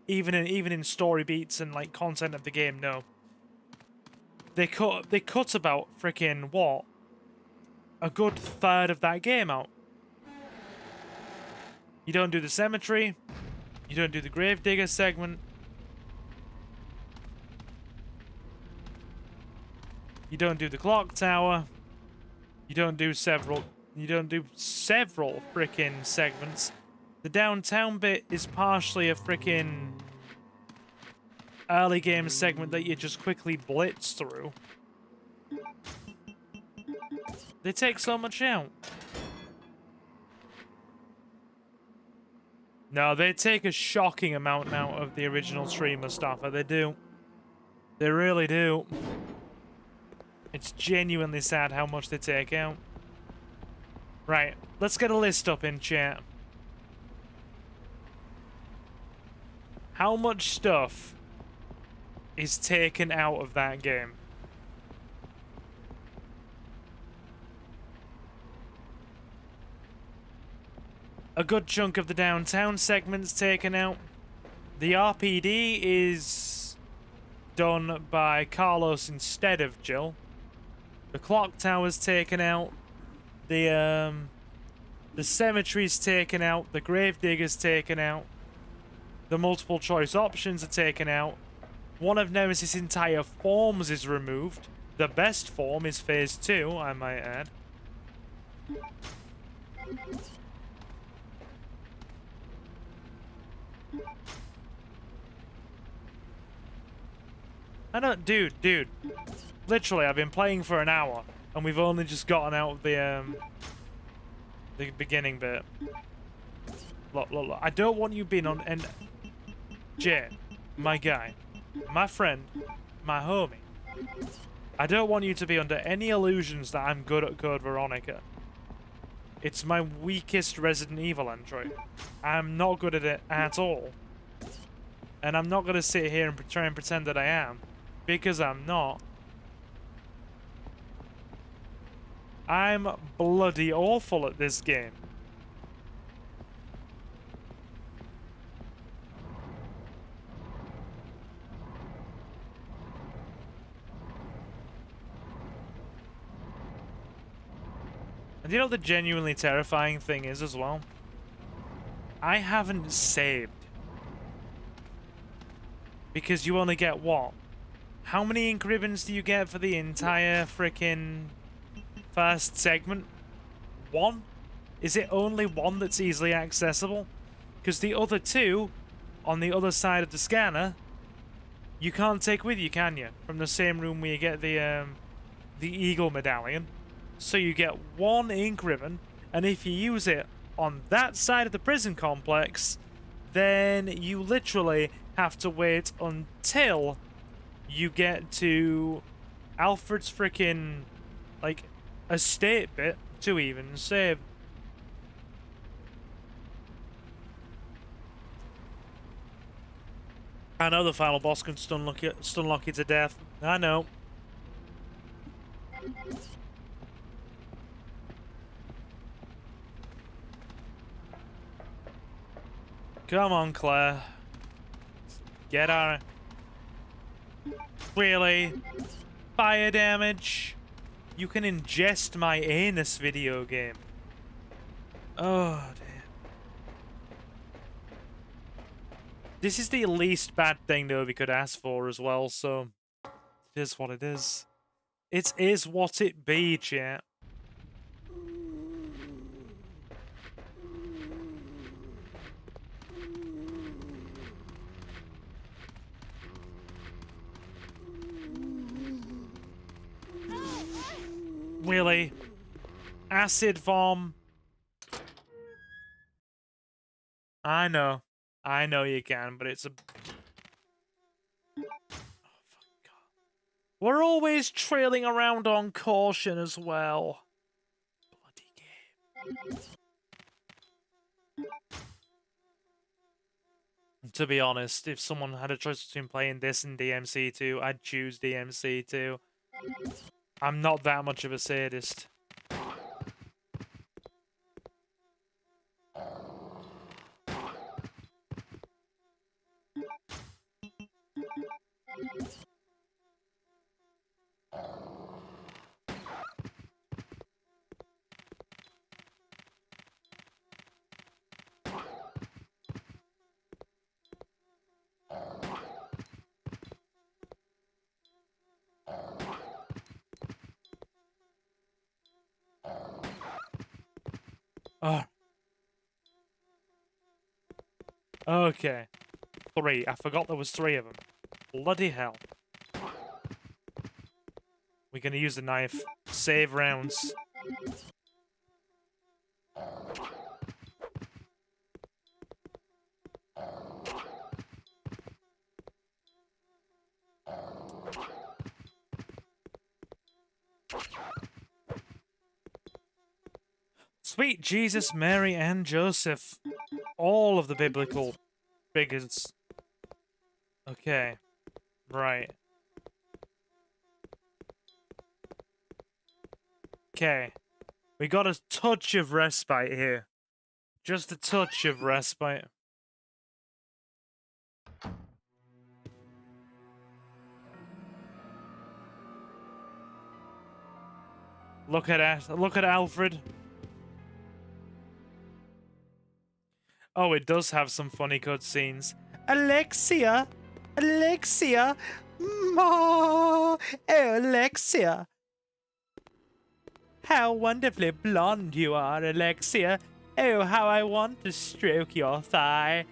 A: Even in story beats and like content of the game, no. They cut about freaking what? A good third of that game out. You don't do the cemetery. You don't do the gravedigger segment. You don't do the clock tower. You don't do several freaking segments. The downtown bit is partially a freaking early game segment that you just quickly blitz through. They take so much out. No, they take a shocking amount out of the original stream, Mustafa. They do. They really do. It's genuinely sad how much they take out. Right, let's get a list up in chat. How much stuff is taken out of that game? A good chunk of the downtown segment's taken out. The RPD is done by Carlos instead of Jill. The clock tower's taken out. The cemetery's taken out. The gravedigger's taken out. The multiple choice options are taken out. One of Nemesis' entire forms is removed. The best form is phase 2, I might add. I don't, dude. Literally, I've been playing for an hour, and we've only just gotten out of the beginning bit. Look. I don't want you being on, and Jay, my guy, my friend, my homie. I don't want you to be under any illusions that I'm good at Code Veronica. It's my weakest Resident Evil entry. I'm not good at it at all. And I'm not going to sit here and try and pretend that I am, because I'm not. I'm bloody awful at this game. And you know what the genuinely terrifying thing is as well? I haven't saved. Because you only get what? How many ink ribbons do you get for the entire frickin' first segment? 1? Is it only 1 that's easily accessible? Because the other 2, on the other side of the scanner, you can't take with you, can you? From the same room where you get the Eagle Medallion. So you get 1 ink ribbon, and if you use it on that side of the prison complex, then you literally have to wait until you get to Alfred's frickin' like estate bit to even save. I know the final boss can stun lock you to death. I know. Come on, Claire. Get on it. Really? Fire damage? You can ingest my anus, video game. Oh, damn. This is the least bad thing, though, we could ask for as well, so... It is what it is. It is what it be, chat. Really? Acid bomb? I know you can, but it's a... Oh, fuck God. We're always trailing around on caution as well. Bloody game. To be honest, if someone had a choice between playing this and DMC2, I'd choose DMC2. I'm not that much of a sadist. Oh. Okay. 3. I forgot there was 3 of them. Bloody hell. We're gonna use the knife. Save rounds. Sweet Jesus, Mary, and Joseph. All of the biblical figures. Okay. Right. Okay. We got a touch of respite here. Just a touch of respite. Look at Alfred. Oh, it does have some funny cutscenes. Alexia! Alexia! Oh, Alexia! How wonderfully blonde you are, Alexia. Oh, how I want to stroke your thigh.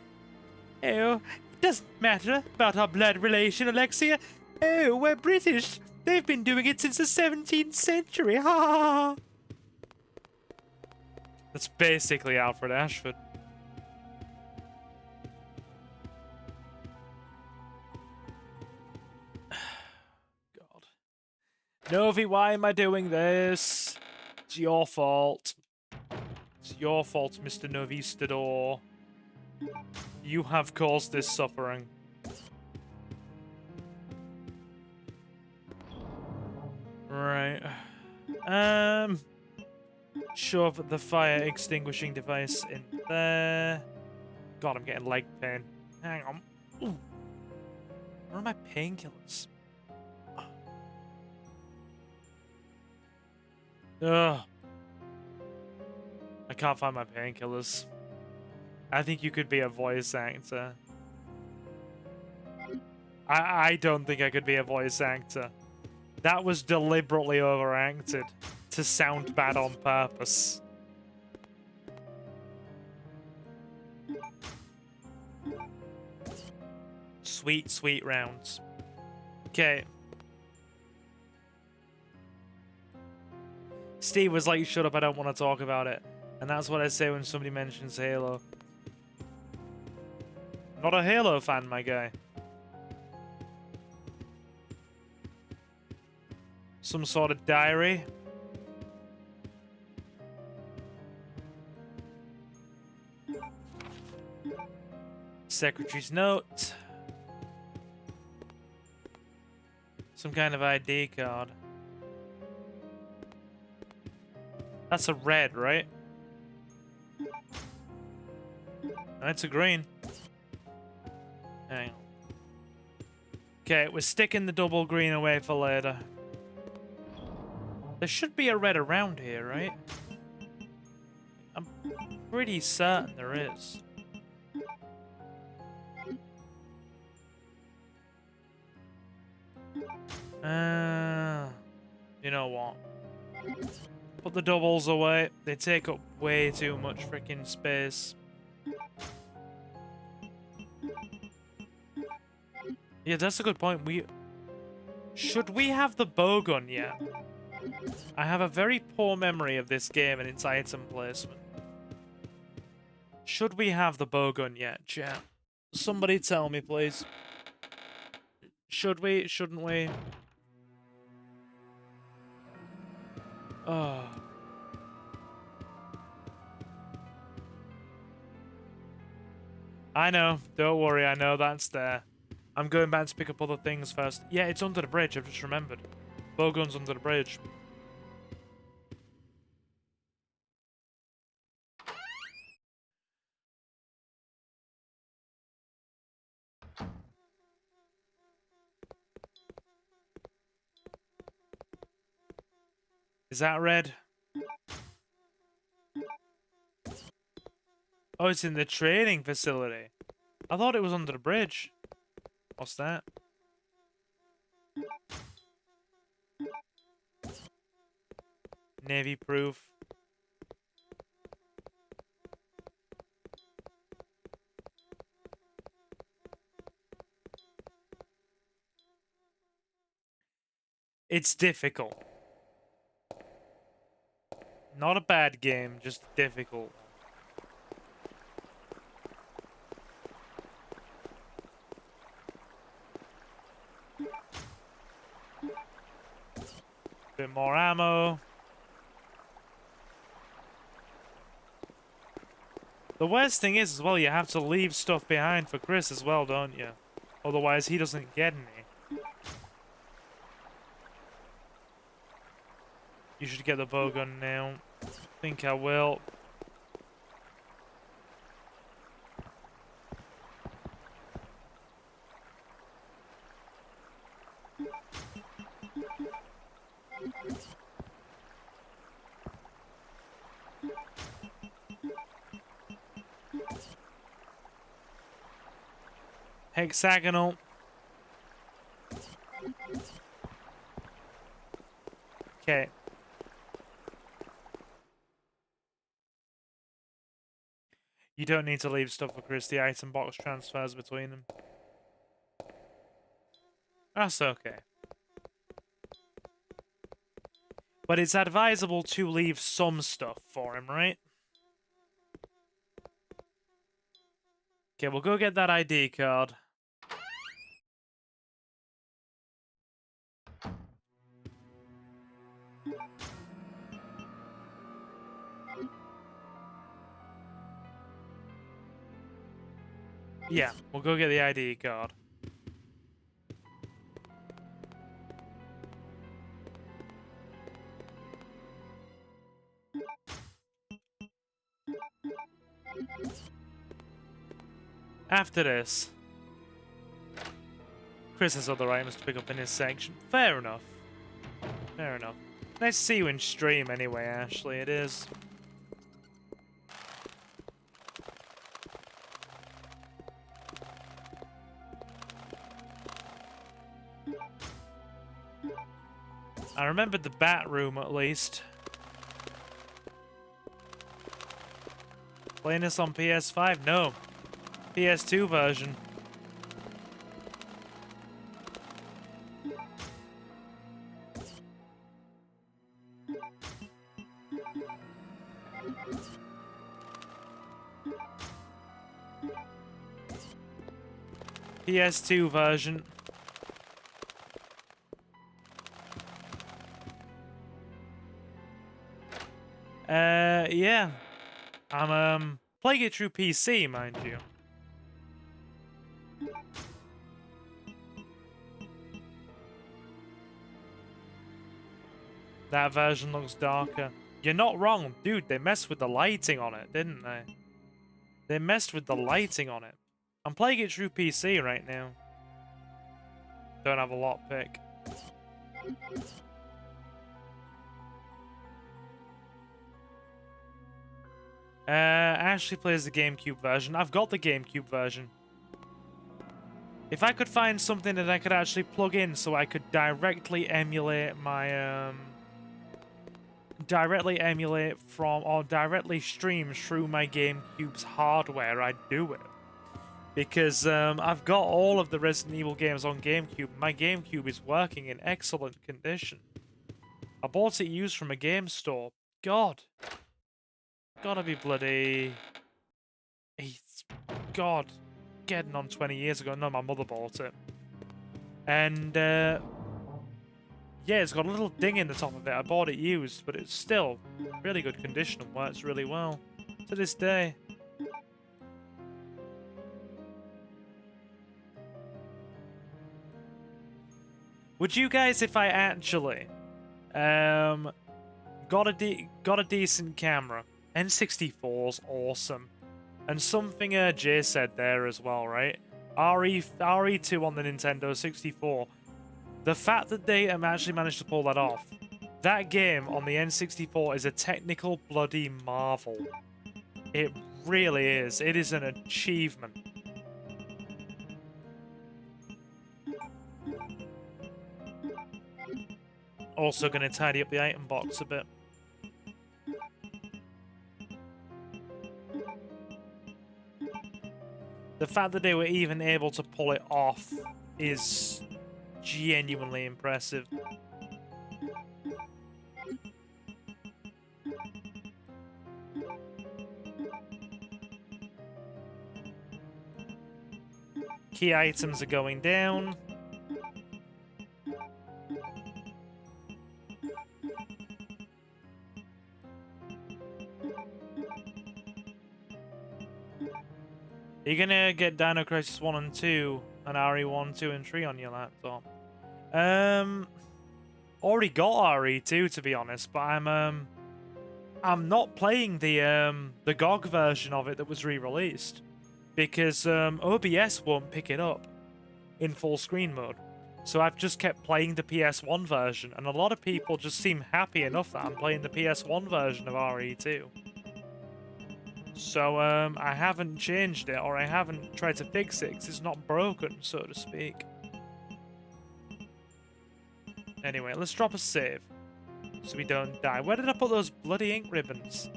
A: Oh, it doesn't matter about our blood relation, Alexia. Oh, we're British. They've been doing it since the 17th century. Ha! That's basically Alfred Ashford. God. Novi, why am I doing this? It's your fault. It's your fault, Mr. Novistador. You have caused this suffering. Right. Shove the fire extinguishing device in there. God, I'm getting leg pain. Hang on. Ooh. Where are my painkillers? Ugh. I can't find my painkillers. I think you could be a voice actor. I don't think I could be a voice actor. That was deliberately overacted to sound bad on purpose. Sweet, sweet rounds. Okay. Steve was like, shut up, I don't want to talk about it. And that's what I say when somebody mentions Halo. Not a Halo fan, my guy. Some sort of diary. Secretary's note. Some kind of ID card. That's a red, right? That's a green. Hang on. Okay, we're sticking the double green away for later. There should be a red around here, right? I'm pretty certain there is. You know what? Put the doubles away. They take up way too much freaking space. Yeah, that's a good point. Should we have the bow gun yet? I have a very poor memory of this game and its item placement. Should we have the bowgun yet, chat? Somebody tell me, please. Should we? Shouldn't we? Oh. I know. Don't worry. I know that's there. I'm going back to pick up other things first. Yeah, it's under the bridge. I've just remembered. Bowgun's under the bridge. Is that red? Oh, it's in the training facility. I thought it was under the bridge. What's that? Navy proof. It's difficult. Not a bad game, just difficult. Bit more ammo. The worst thing is as well, you have to leave stuff behind for Chris as well, don't you? Otherwise he doesn't get any. You should get the bowgun now. I think I will. Hexagonal. Okay. You don't need to leave stuff for Chris. The item box transfers between them. That's okay. But it's advisable to leave some stuff for him, right? Okay, we'll go get that ID card. Yeah, we'll go get the ID card. After this, Chris has other items to pick up in his section. Fair enough. Fair enough. Nice to see you in stream anyway, Ashley. It is. I remembered the bat room at least. Playing this on PS5? No. PS2 version. PS2 version. Yeah. I'm playing it through PC, mind you. That version looks darker. You're not wrong, dude. They messed with the lighting on it, didn't they? They messed with the lighting on it. I'm playing it through PC right now. Don't have a lockpick. Ashley plays the GameCube version. I've got the GameCube version. If I could find something that I could actually plug in so I could directly emulate my, directly stream through my GameCube's hardware, I'd do it. Because, I've got all of the Resident Evil games on GameCube. My GameCube is working in excellent condition. I bought it used from a game store. God. Gotta be bloody... God. Getting on 20 years ago. No, my mother bought it. And, yeah, it's got a little ding in the top of it. I bought it used, but it's still really good condition and works really well. To this day. Would you guys, if I actually got a decent camera, N64's awesome, and something Jay said there as well, right? RE2 on the Nintendo 64. The fact that they actually managed to pull that off, that game on the N64 is a technical bloody marvel. It really is. It is an achievement. Also going to tidy up the item box a bit. The fact that they were even able to pull it off is genuinely impressive. Key items are going down. You're gonna get Dino Crisis 1 and 2 and RE1, 2 and 3 on your laptop. Already got RE2 to be honest, but I'm not playing the GOG version of it that was re-released because OBS won't pick it up in full screen mode. So I've just kept playing the PS1 version, and a lot of people just seem happy enough that I'm playing the PS1 version of RE2. So, I haven't changed it, or I haven't tried to fix it, because it's not broken, so to speak. Anyway, let's drop a save, so we don't die. Where did I put those bloody ink ribbons?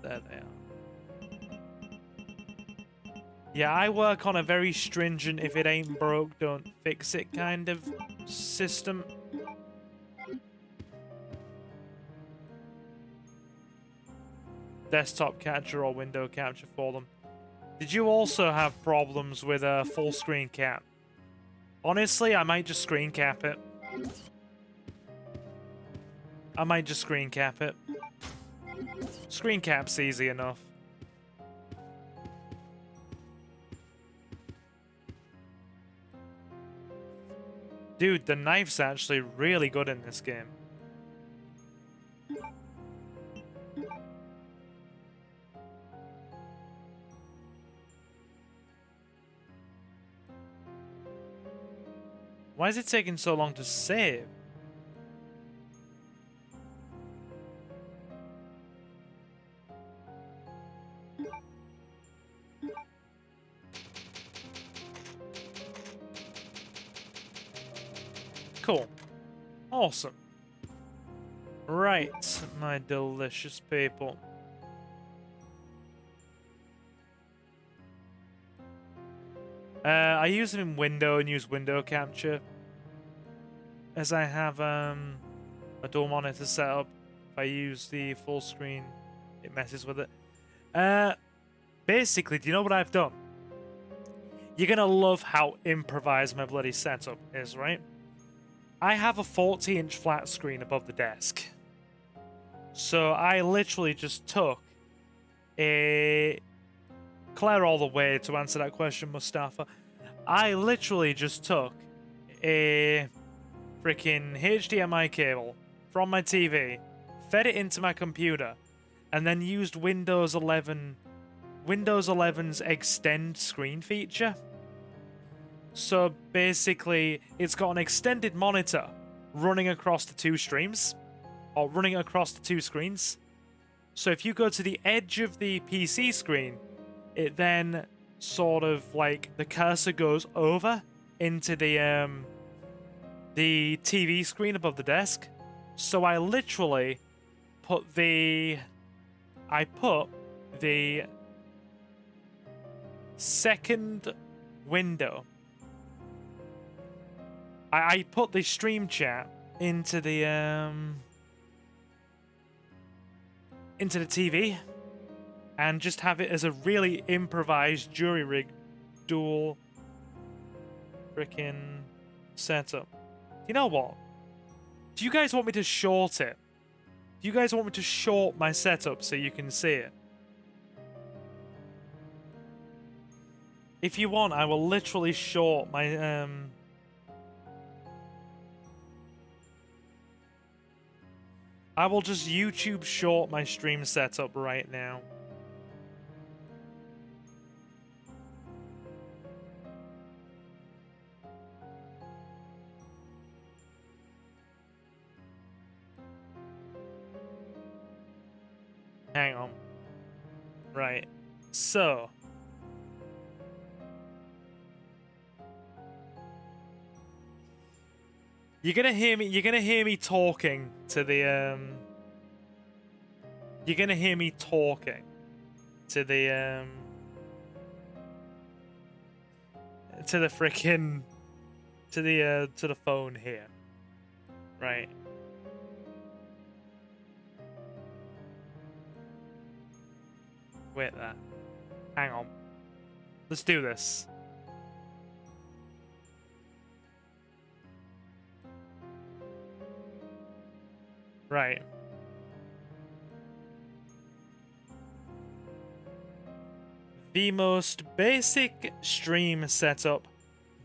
A: There they are. Yeah, I work on a very stringent, if it ain't broke, don't fix it kind of system. Desktop capture or window capture for them. Did you also have problems with a full screen cap? Honestly, I might just screen cap it. Screen cap's easy enough. Dude, the knife's actually really good in this game. Why is it taking so long to save? Cool. Awesome. Right, my delicious people. I use them in window and use window capture, as I have a dual monitor set up. If I use the full screen, it messes with it. Basically, do you know what I've done? You're gonna love how improvised my bloody setup is, right? I have a 40-inch flat screen above the desk. So I literally just took a... Claire all the way to answer that question, Mustafa. I literally just took a freaking HDMI cable from my TV, fed it into my computer, and then used Windows 11's extend screen feature. So basically, it's got an extended monitor running across the two streams, or running across the two screens. So if you go to the edge of the PC screen, it then sort of like the cursor goes over into the TV screen above the desk. So I literally put the second window. I put the stream chat into the TV and just have it as a really improvised jury rig dual freaking setup. You know what? Do you guys want me to short it? Do you guys want me to short my setup so you can see it? If you want, I will literally short my I will just YouTube short my stream setup right now. Hang on. Right. So. You're gonna hear me talking to the You're gonna hear me talking to the frickin' to the phone here. Right. Wait there. Hang on. Let's do this. Right. The most basic stream setup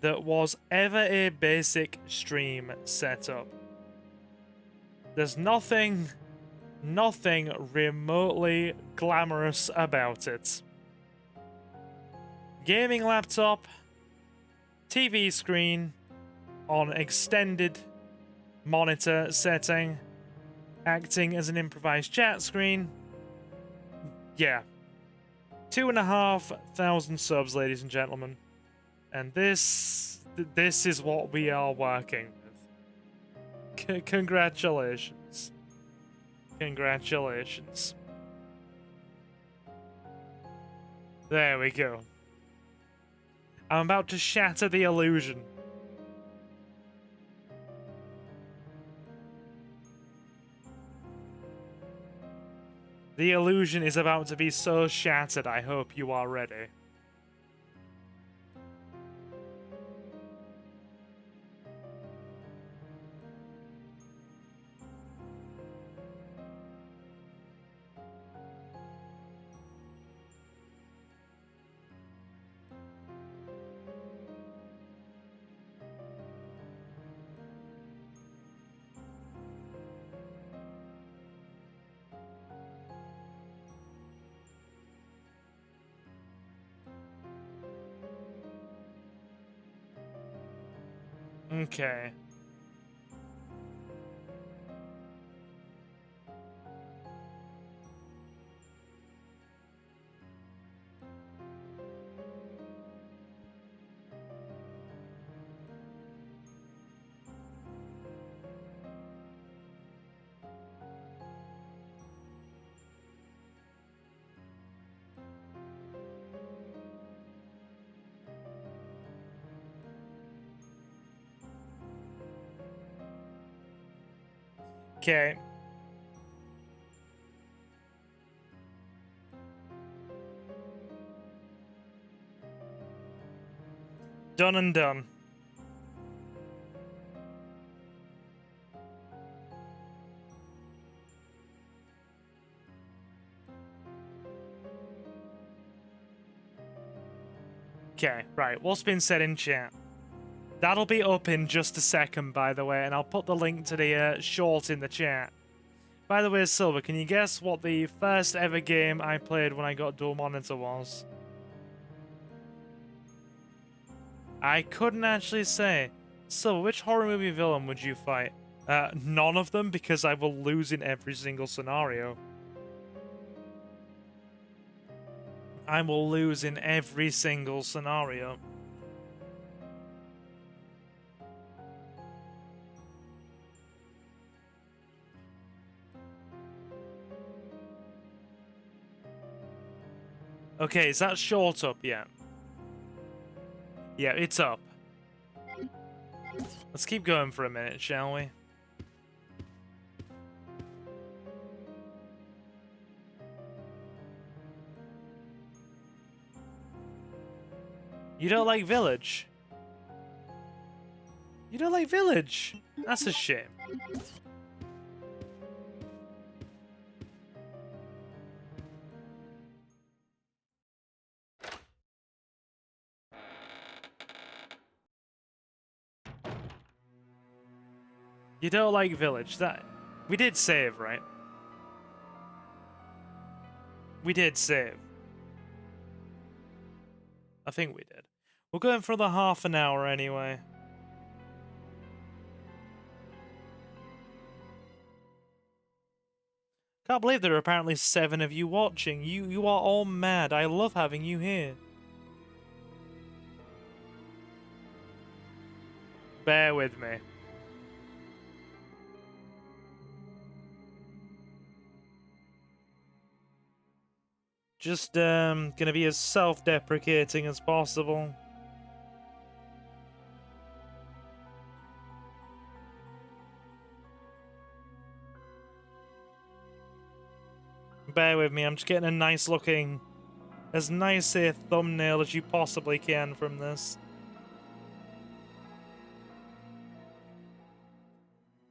A: that was ever a basic stream setup. There's nothing remotely glamorous about it. Gaming laptop, TV screen on extended monitor setting, acting as an improvised chat screen. Yeah. 2,500 subs, ladies and gentlemen. And this is what we are working with. Congratulations. Congratulations. There we go. I'm about to shatter the illusion. The illusion is about to be so shattered, I hope you are ready. Okay. Okay. Done and done. Okay, right. What's been said in chat? That'll be up in just a second, by the way, and I'll put the link to the short in the chat. By the way, Silver, can you guess what the first ever game I played when I got dual monitor was? I couldn't actually say. Silver, which horror movie villain would you fight? None of them, because I will lose in every single scenario. I will lose in every single scenario. Okay, is that short up yet? Yeah, it's up. Let's keep going for a minute, shall we? You don't like Village? You don't like Village? That's a shame. You don't like Village. That we did save, right? We did save. I think we did. We're going for the half an hour anyway. Can't believe there are apparently 7 of you watching. You are all mad. I love having you here. Bear with me. Just gonna be as self-deprecating as possible. Bear with me, I'm just getting a nice looking, as nice a thumbnail as you possibly can from this.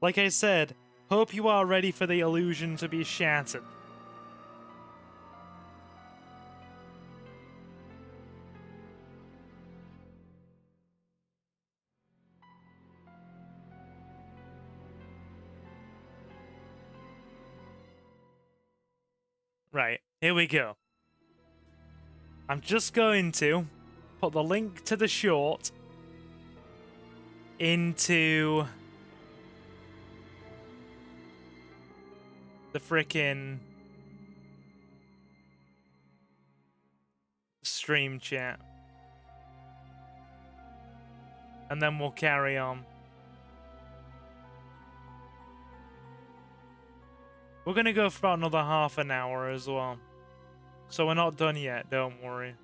A: Like I said, hope you are ready for the illusion to be shattered. Right, here we go. I'm just going to put the link to the short into the frickin' stream chat. And then we'll carry on. We're gonna go for about another half an hour as well. So we're not done yet, don't worry.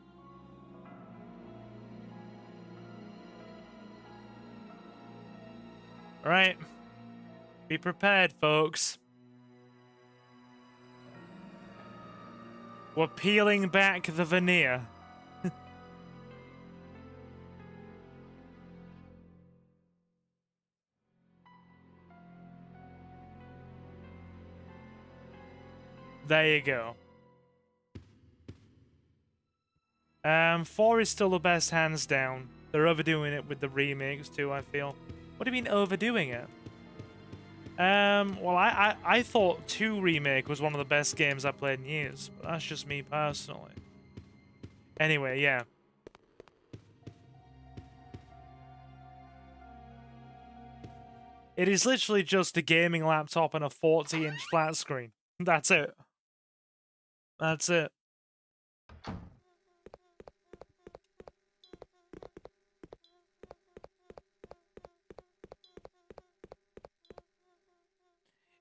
A: Alright. Be prepared, folks. We're peeling back the veneer. There you go. 4 is still the best, hands down. They're overdoing it with the remakes too, I feel. What do you mean overdoing it? Well, I thought 2 Remake was one of the best games I played in years, but that's just me personally. Anyway, yeah. It is literally just a gaming laptop and a 40-inch flat screen. That's it. That's it.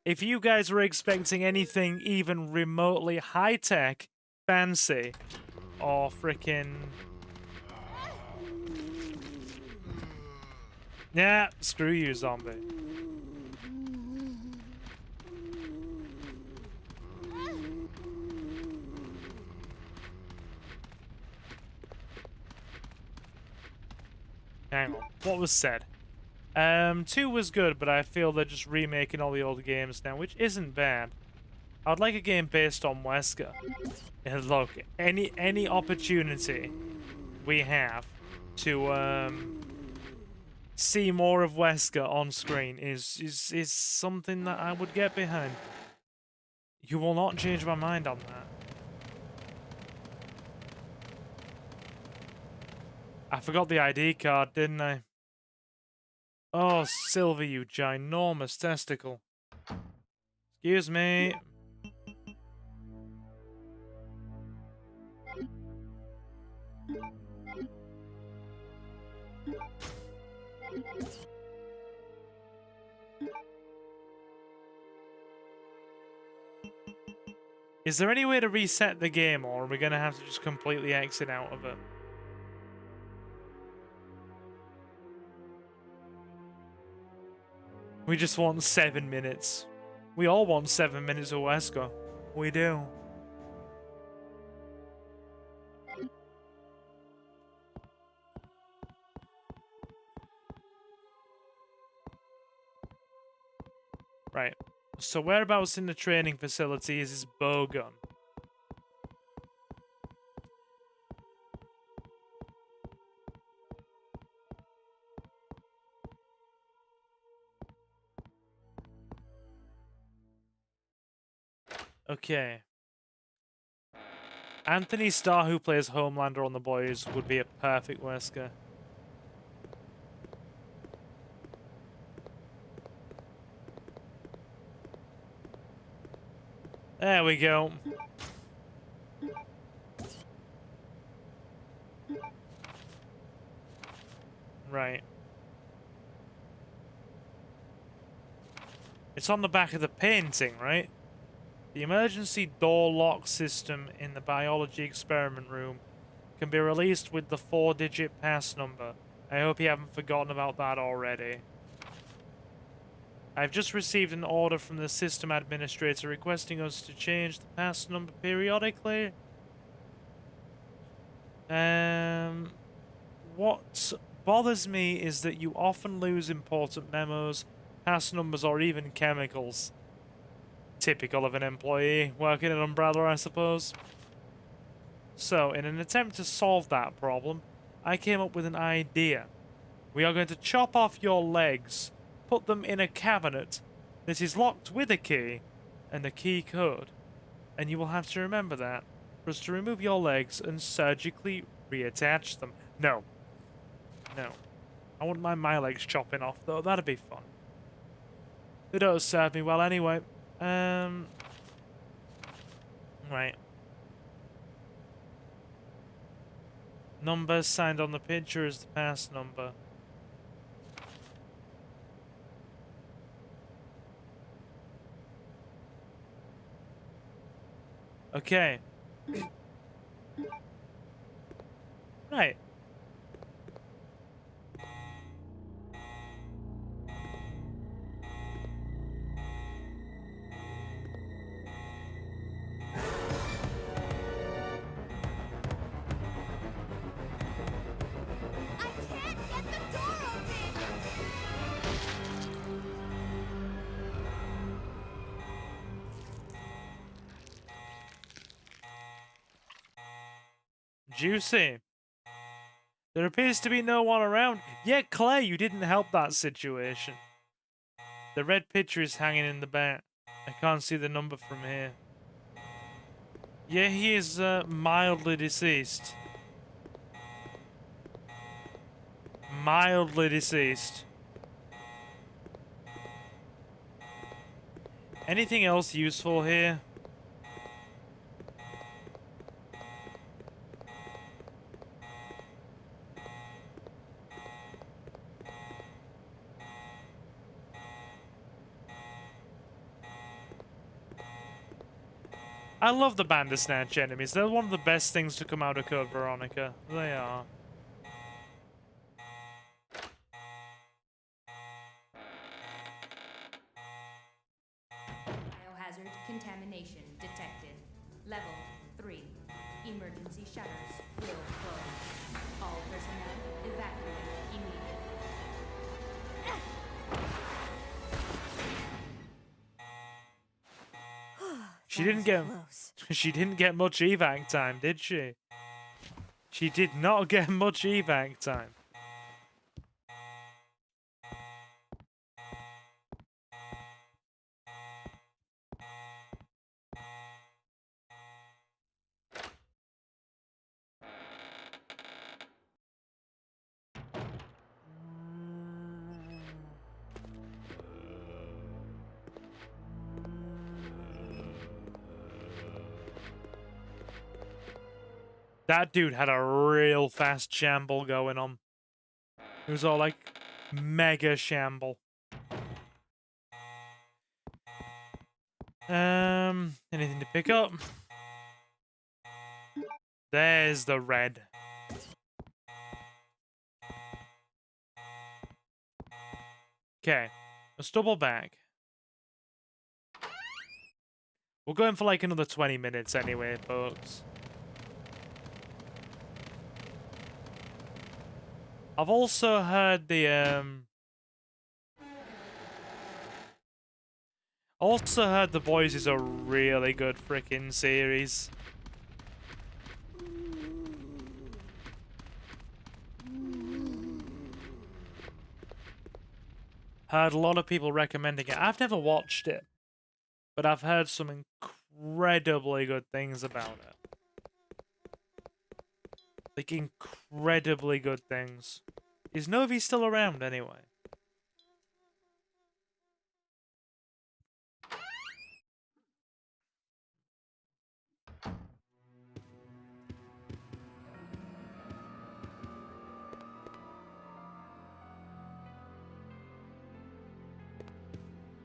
A: If you guys were expecting anything even remotely high-tech, fancy, or frickin'... Yeah, screw you, zombie. Hang on, what was said? 2 was good, but I feel they're just remaking all the old games now, which isn't bad. I'd like a game based on Wesker. And look, any opportunity we have to see more of Wesker on screen is something that I would get behind. You will not change my mind on that. I forgot the ID card, didn't I? Oh, Silver, you ginormous testicle. Excuse me. Is there any way to reset the game, or are we going to have to just completely exit out of it? We just want 7 minutes. We all want 7 minutes of Wesker. We do. Right. So whereabouts in the training facility is his bow gun? Okay. Anthony Starr, who plays Homelander on The Boys, would be a perfect Wesker. There we go. Right. It's on the back of the painting, right? The emergency door lock system in the biology experiment room can be released with the 4-digit pass number. I hope you haven't forgotten about that already. I've just received an order from the system administrator requesting us to change the pass number periodically. What bothers me is that you often lose important memos, pass numbers, or even chemicals. Typical of an employee working at Umbrella, I suppose. So, in an attempt to solve that problem, I came up with an idea. We are going to chop off your legs, put them in a cabinet that is locked with a key and a key code. And you will have to remember that for us to remove your legs and surgically reattach them. No. No. I wouldn't mind my legs chopping off, though. That'd be fun. They don't serve me well anyway. Right. Number signed on the picture is the pass number. Okay. Right. Juicy. There appears to be no one around. Yeah, Claire, you didn't help that situation. The red picture is hanging in the back. I can't see the number from here. Yeah, he is mildly deceased. Mildly deceased. Anything else useful here? I love the Bandersnatch enemies. They're one of the best things to come out of Code Veronica. They are.
E: Biohazard contamination detected. Level 3. Emergency shutters will close. All personnel evacuate immediately.
A: She didn't get much evac time, did she? She did not get much evac time. That dude had a real fast shamble going on. It was all like mega shamble. Anything to pick up? There's the red. Okay. Let's double back. We're going for like another 20 minutes anyway, folks. I've also heard the Boys is a really good freaking series. Heard a lot of people recommending it. I've never watched it, but I've heard some incredibly good things about it. Like, incredibly good things. Is Novi still around anyway?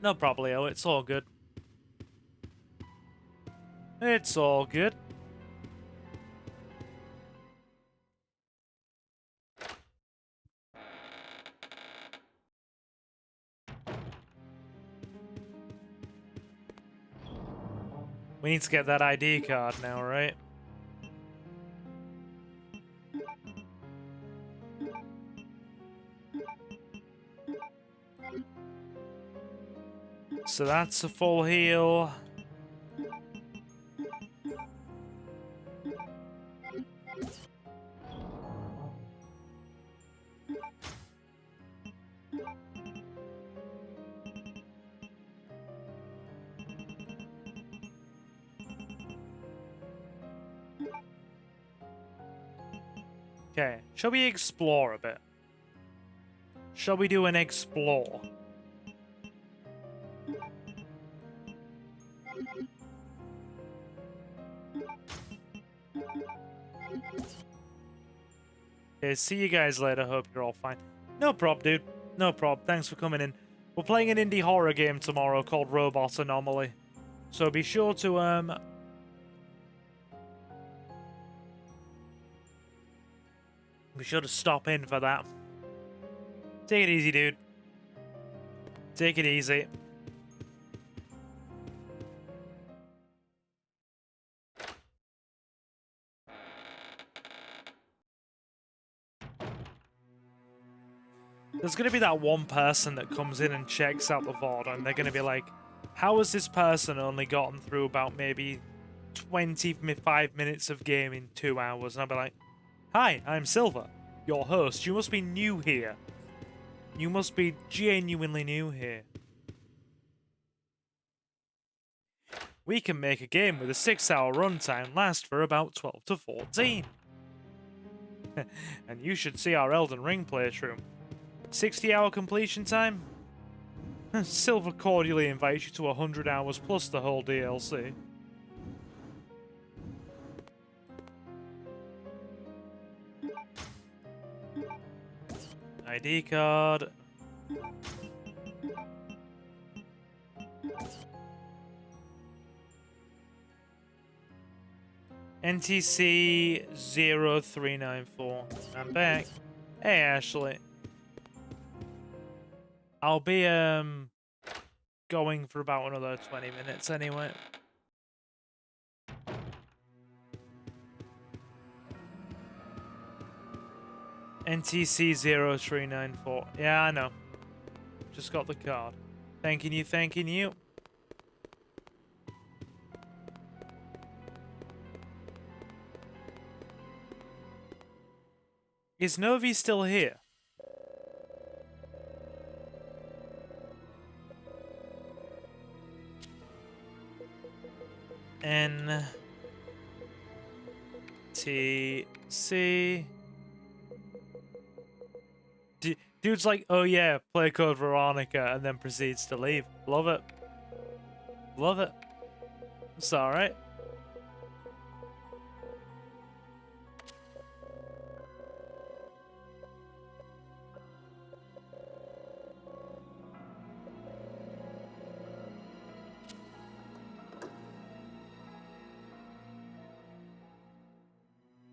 A: No, probably. Oh, it's all good. It's all good. We need to get that ID card now, right? So that's a full heal. Okay, shall we explore a bit? Shall we do an explore? Okay, see you guys later. Hope you're all fine. No prob, dude. No prob. Thanks for coming in. We're playing an indie horror game tomorrow called Robot Anomaly. So be sure to, be sure to stop in for that. Take it easy, dude. Take it easy. There's going to be that one person that comes in and checks out the VOD, and they're going to be like, how has this person only gotten through about maybe 25 minutes of game in 2 hours? And I'll be like, hi, I'm Silver, your host. You must be new here. You must be genuinely new here. We can make a game with a 6-hour runtime last for about 12 to 14. And you should see our Elden Ring playthrough. 60-hour completion time? Silver cordially invites you to 100 hours plus the whole DLC. ID card. NTC 0394. I'm back. Hey, Ashley. I'll be going for about another 20 minutes anyway. NTC 0394. Yeah, I know. Just got the card. Thanking you, thanking you. Is Novi still here? NTC. Dude's like, oh yeah, play code Veronica, and then proceeds to leave. Love it. Love it. It's alright.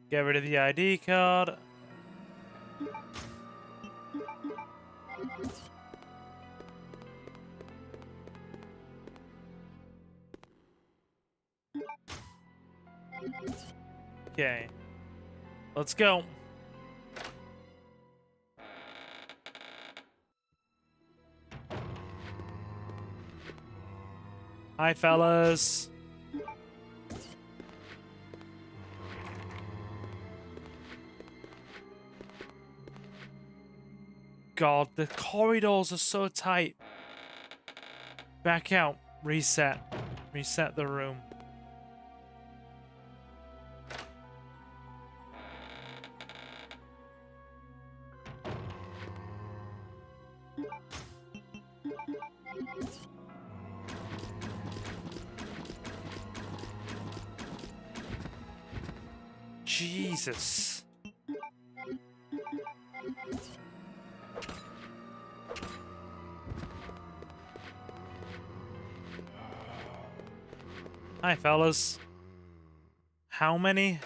A: Get rid of the ID card. Okay. Let's go. Hi, fellas. God, the corridors are so tight. Back out. Reset. Reset the room. Jesus. Hi, fellas. How many?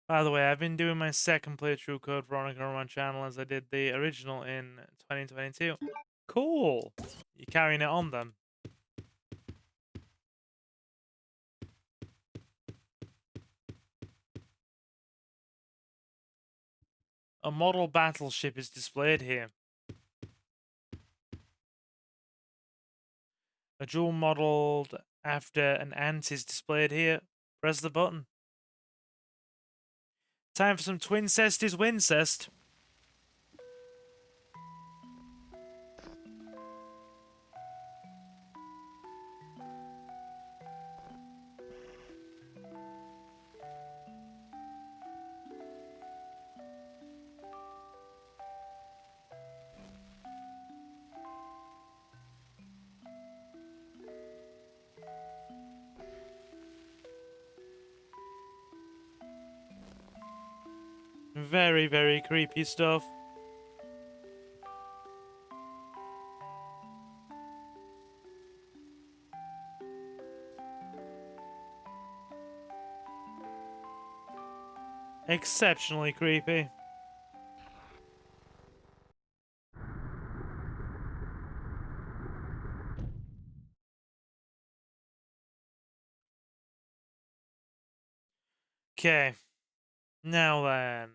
A: By the way, I've been doing my second playthrough Code Veronica on my channel as I did the original in 2022. Cool. You carrying it on then? A model battleship is displayed here. A jewel modeled after an ant is displayed here. Press the button. Time for some Twincest is Wincest. Very, very creepy stuff. Exceptionally creepy. Okay. Now then.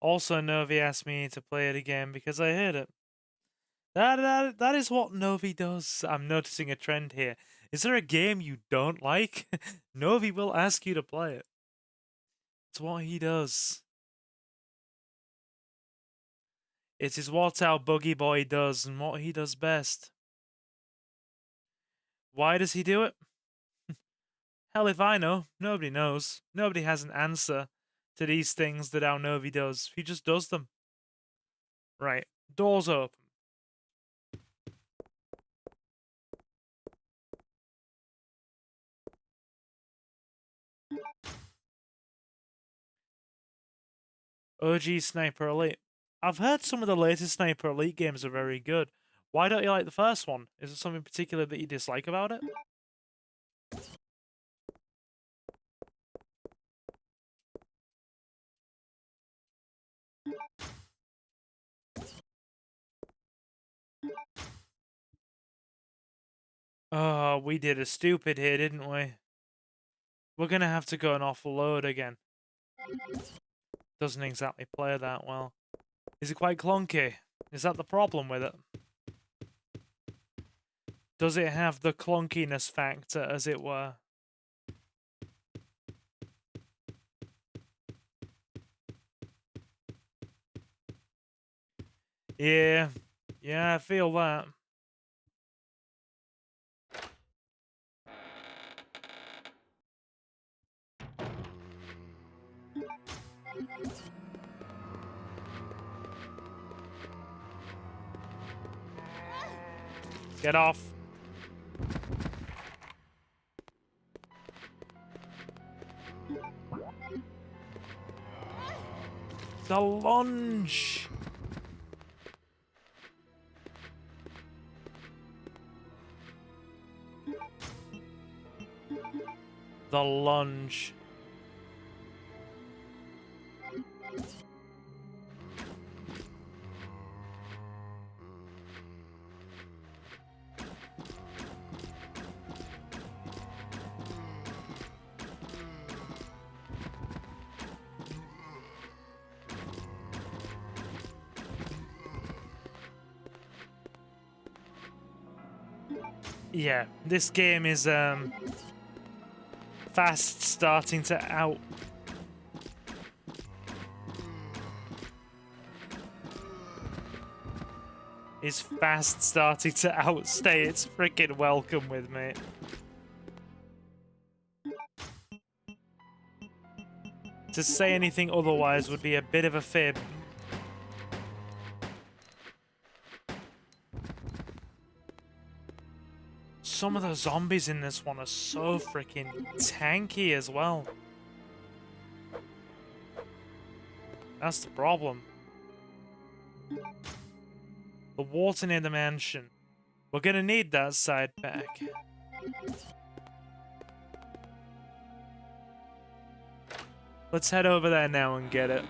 A: Also, Novi asked me to play it again because I heard it. That is what Novi does. I'm noticing a trend here. Is there a game you don't like? Novi will ask you to play it. It's what he does. It is what our buggy boy does and what he does best. Why does he do it? Hell if I know. Nobody knows. Nobody has an answer to these things that our Novi does. He just does them. Right. Doors open. OG Sniper Elite. I've heard some of the latest Sniper Elite games are very good. Why don't you like the first one? Is there something particular that you dislike about it? Oh, we did a stupid here, didn't we? We're gonna have to go and offload again. Doesn't exactly play that well. Is it quite clunky? Is that the problem with it? Does it have the clunkiness factor, as it were? Yeah. Yeah, I feel that. Get off. The lunge. The lunge. Yeah, this game is fast starting to outstay its freaking welcome with me. To say anything otherwise would be a bit of a fib. Some of the zombies in this one are so freaking tanky as well. That's the problem. The water near the mansion. We're gonna need that side pack. Let's head over there now and get it.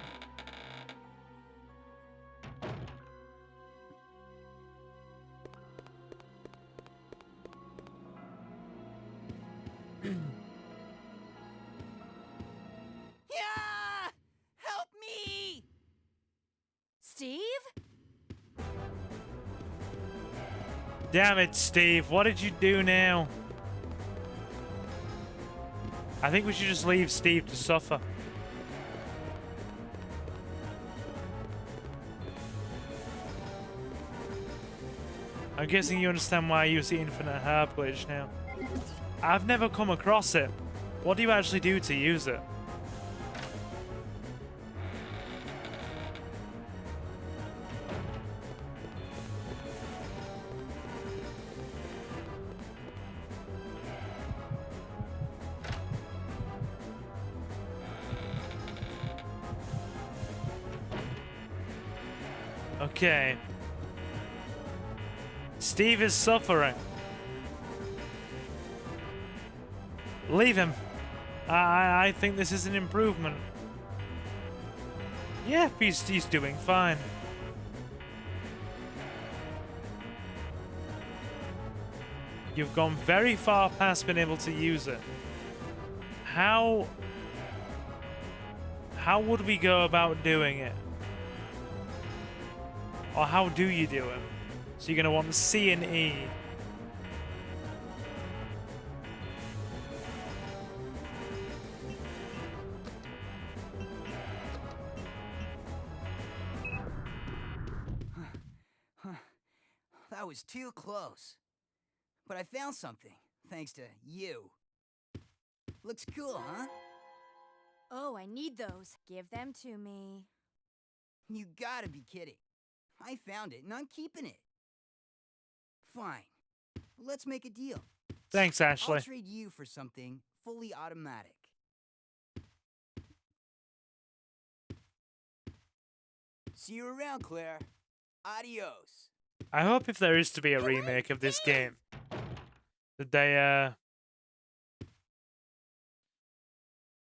F: Yeah! Help me!
G: Steve?
A: Damn it, Steve. What did you do now? I think we should just leave Steve to suffer. I'm guessing you understand why I use the infinite herb glitch now. I've never come across it. What do you actually do to use it? Okay. Steve is suffering. Leave him. I think this is an improvement. Yeah, he's doing fine. You've gone very far past being able to use it. How would we go about doing it? Or how do you do it? So you're going to want C and E.
F: That was too close. But I found something, thanks to you. Looks cool, huh?
G: Oh, I need those. Give them to me.
F: You gotta be kidding. I found it, and I'm keeping it. Fine. Let's make a deal.
A: Thanks, Ashley.
F: I'll trade you for something fully automatic. See you around, Claire. Adios.
A: I hope if there is to be a remake of this game, that they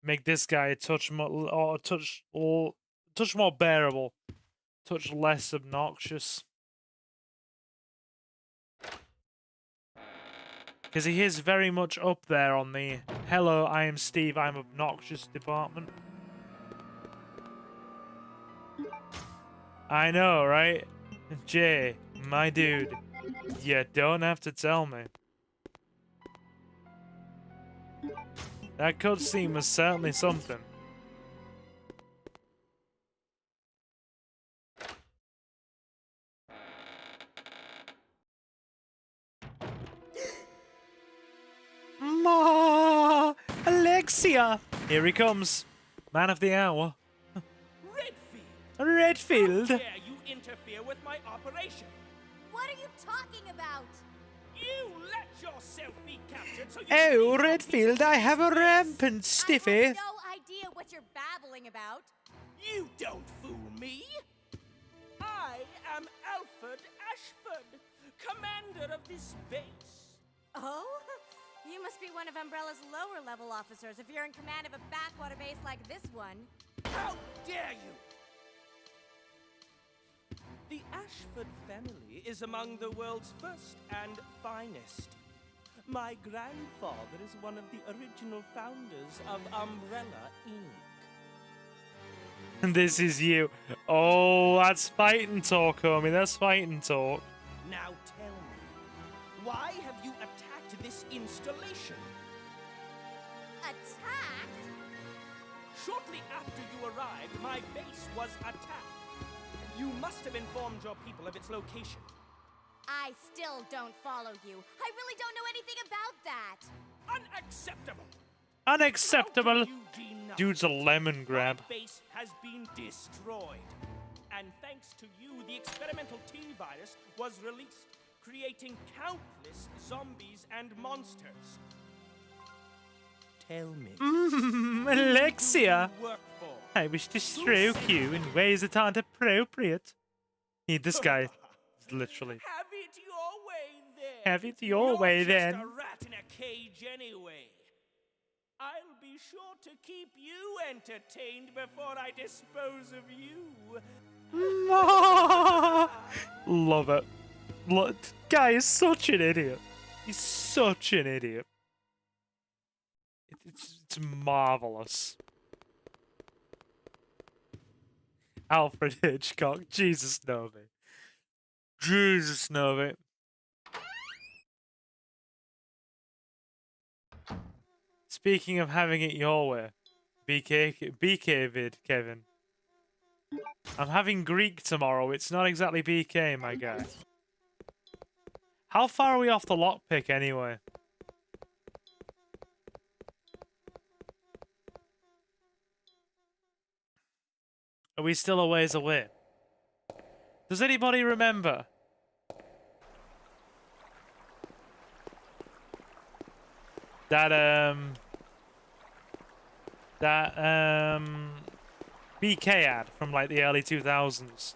A: make this guy a touch more, or touch more bearable, touch less obnoxious. Because he is very much up there on the "Hello, I am Steve, I'm obnoxious" department. I know, right? Jay, my dude, you don't have to tell me. That cutscene was certainly something. Ma, Alexia! Here he comes. Man of the hour. Redfield!
H: How dare you interfere with my operation?
G: What are you talking about?
H: You let yourself be captured so you
A: Oh,
H: can
A: Redfield, I have a rampant stiffy.
G: I have no idea what you're babbling about.
H: You don't fool me. I am Alfred Ashford, commander of this base.
G: Oh? You must be one of Umbrella's lower level officers if you're in command of a backwater base like this one.
H: How dare you! The Ashford family is among the world's first and finest. My grandfather is one of the original founders of Umbrella, Inc.
A: And this is you. Oh, that's fighting talk, homie. That's fighting talk.
H: Now tell me, why have you attacked this installation.
G: Attacked?
H: Shortly after you arrived, my base was attacked. You must have informed your people of its location.
G: I still don't follow you. I really don't know anything about that.
H: Unacceptable!
A: Unacceptable!
H: How can you deny?
A: Dude's a lemon grab.
H: My base has been destroyed. And thanks to you, the experimental T-virus was released, creating countless zombies and monsters. Tell me.
A: Alexia!
H: who you work for?
A: I wish to stroke you in ways that aren't appropriate. This guy is literally...
H: Have it your way then.
A: Have it your
H: You're
A: way
H: just
A: then.
H: a rat in a cage anyway. I'll be sure to keep you entertained before I dispose of you.
A: Love it. Look, guy is such an idiot. He's such an idiot. It's marvelous. Alfred Hitchcock. Jesus, Novi. Jesus, Novi. Speaking of having it your way, BK vid, Kevin. I'm having Greek tomorrow. It's not exactly BK, my guy. How far are we off the lockpick anyway? Are we still a ways away? Does anybody remember? That BK ad from like the early 2000s.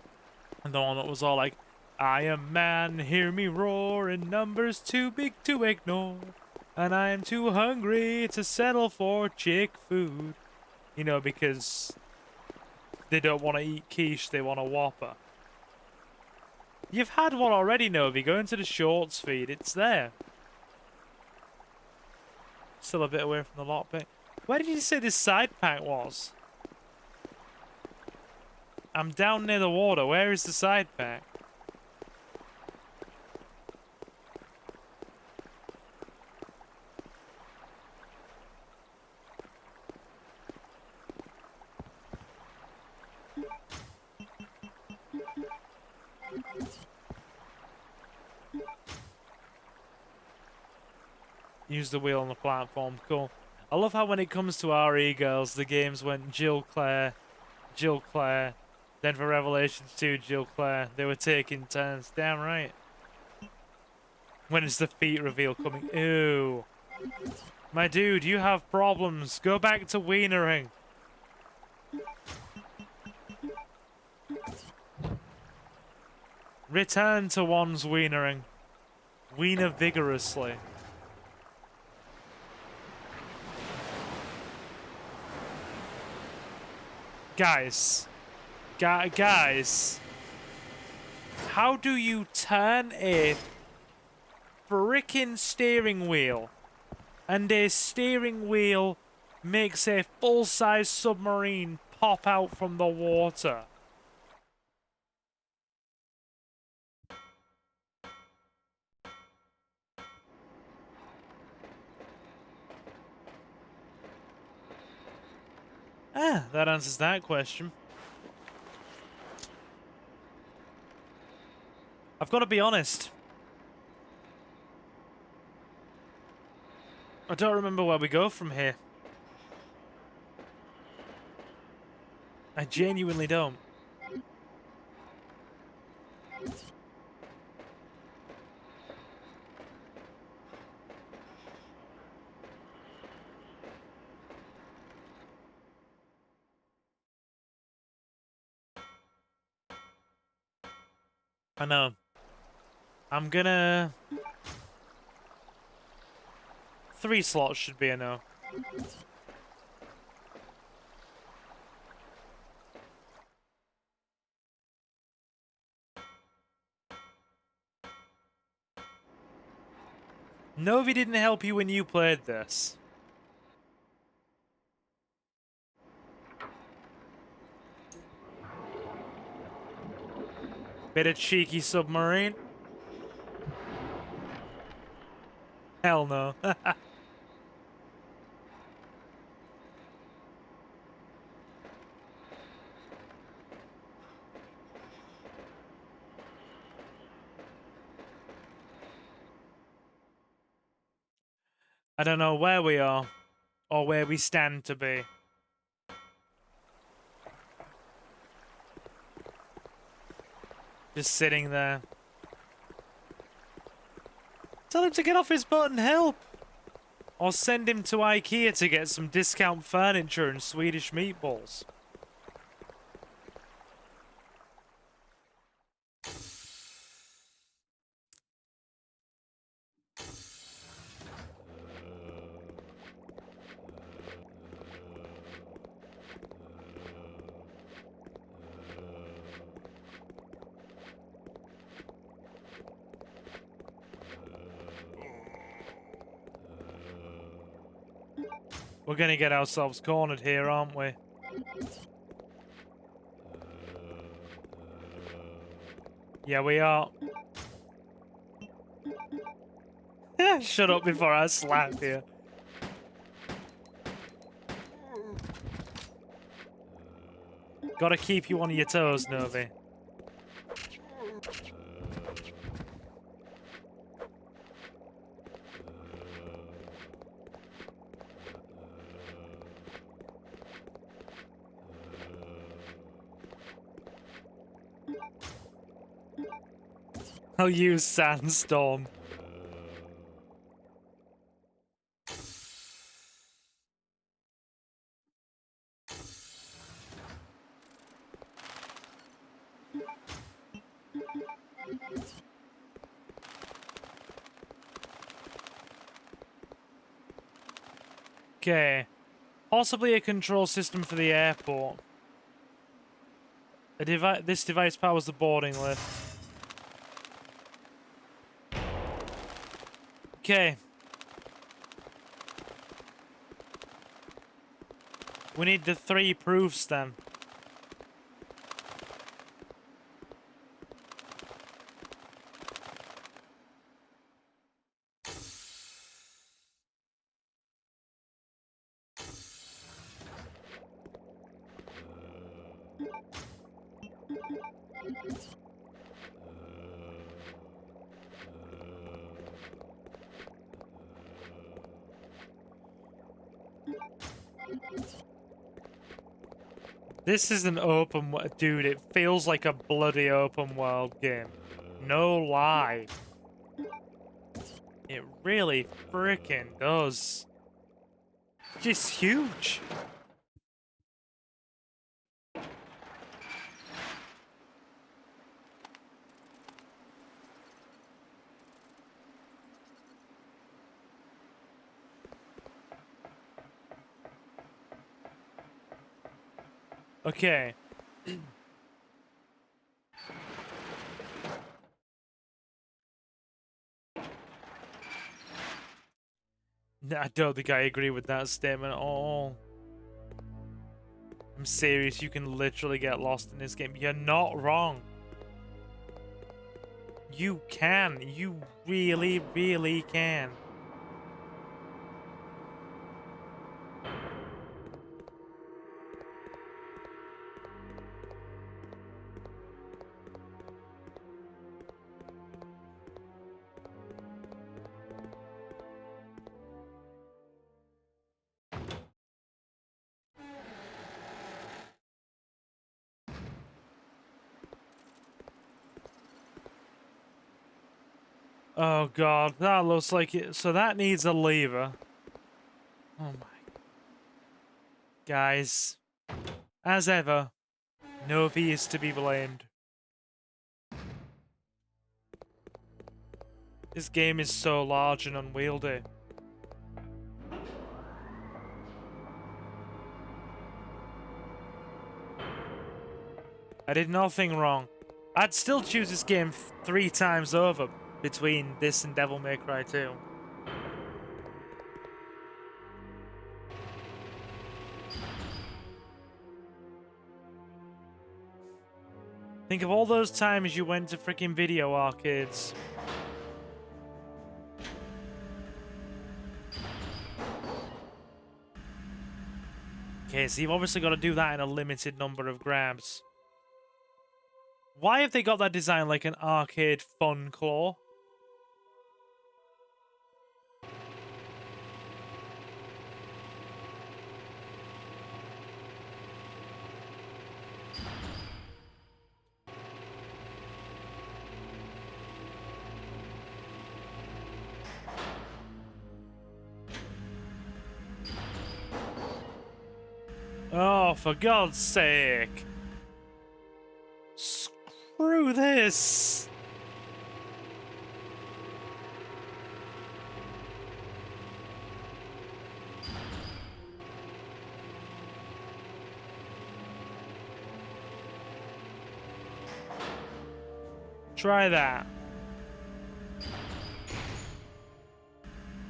A: And the one that was all like, I am man, hear me roar, in numbers too big to ignore. And I am too hungry to settle for chick food. You know, because they don't want to eat quiche, they want a Whopper. You've had one already, Novi. Go into the shorts feed, it's there. Still a bit away from the lockpick. Where did you say this side pack was? I'm down near the water. Where is the side pack? Use the wheel on the platform. Cool. I love how when it comes to RE girls, the games went Jill Claire, then for Revelations 2, Jill Claire. They were taking turns. Damn right. When is the feet reveal coming? Ew. My dude, you have problems. Go back to wienering. Return to one's wienering. Wiener vigorously. Guys, how do you turn a frickin' steering wheel and a steering wheel makes a full-size submarine pop out from the water? Ah, that answers that question. I've got to be honest. I don't remember where we go from here. I genuinely don't. I know. I'm gonna... 3 slots should be a no. Novi didn't help you when you played this. Bit of cheeky submarine. Hell hell no. I don't know where we are, or where we stand to be. Just sitting there. Tell him to get off his butt and help! Or send him to IKEA to get some discount furniture and Swedish meatballs. We're gonna get ourselves cornered here, aren't we? Yeah, we are. Shut up before I slap you. Gotta keep you on your toes, Novi. I'll use Sandstorm. Okay. Possibly a control system for the airport. This device powers the boarding lift. Okay. We need the 3 proofs then. This is an open world. Dude, it feels like a bloody open world game. No lie. It really freaking does. Just huge. Okay. I don't think I agree with that statement at all. I'm serious, you can literally get lost in this game. You're not wrong. You can. You really, really can. Oh god, that looks like it. So that needs a lever. Oh my. Guys, as ever, Novi is to be blamed. This game is so large and unwieldy. I did nothing wrong. I'd still choose this game 3 times over between this and Devil May Cry 2. Think of all those times you went to freaking video arcades. Okay, so you've obviously got to do that in a limited number of grabs. Why have they got that design like an arcade fun claw? Oh, for God's sake. Screw this. Try that.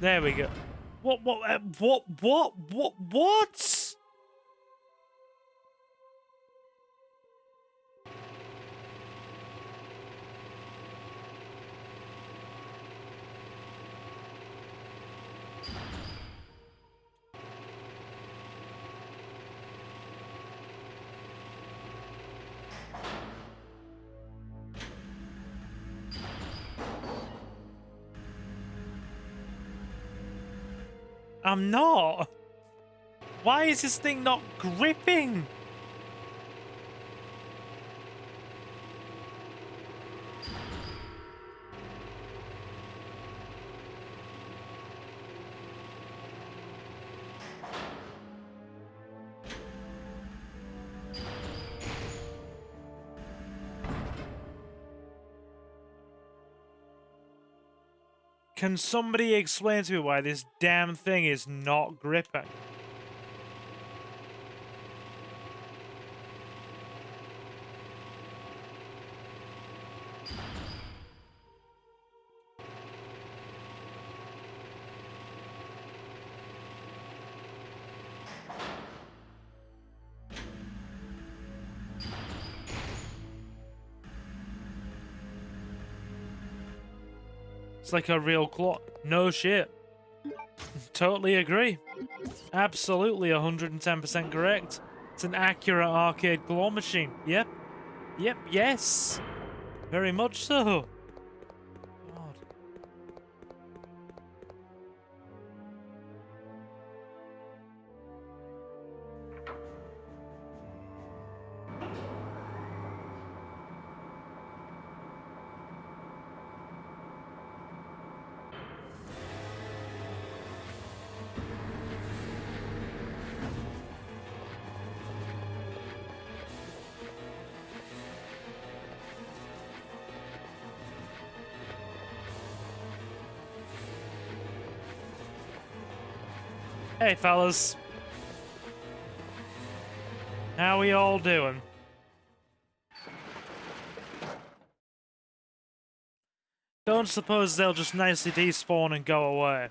A: There we go. What? I'm not. Why is this thing not gripping? Can somebody explain to me why this damn thing is not gripping? It's like a real claw. No shit. Totally agree. Absolutely 110% correct. It's an accurate arcade claw machine. Yep. Yep, yes. Very much so. God. Hey, fellas. How we all doing? Don't suppose they'll just nicely despawn and go away.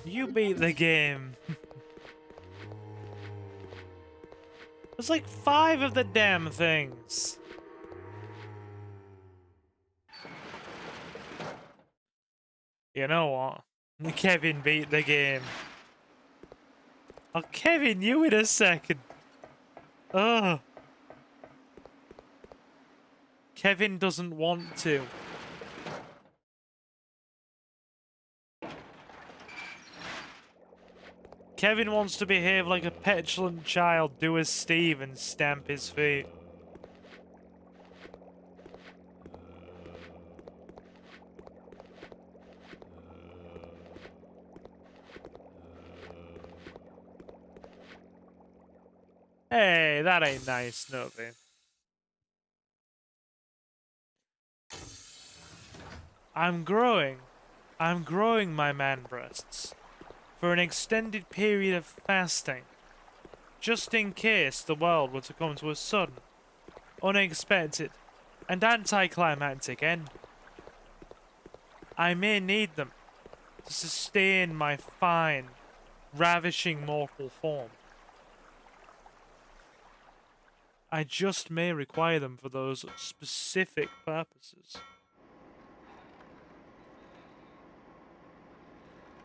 A: You beat the game. There's like 5 of the damn things. You know what? Kevin beat the game. Oh, Kevin, you in a second. Ugh. Kevin doesn't want to. Kevin wants to behave like a petulant child, do as Steve, and stamp his feet. Hey, that ain't nice, Novi. I'm growing my man breasts for an extended period of fasting, just in case the world were to come to a sudden, unexpected, and anticlimactic end. I may need them to sustain my fine, ravishing mortal form. I just may require them for those specific purposes.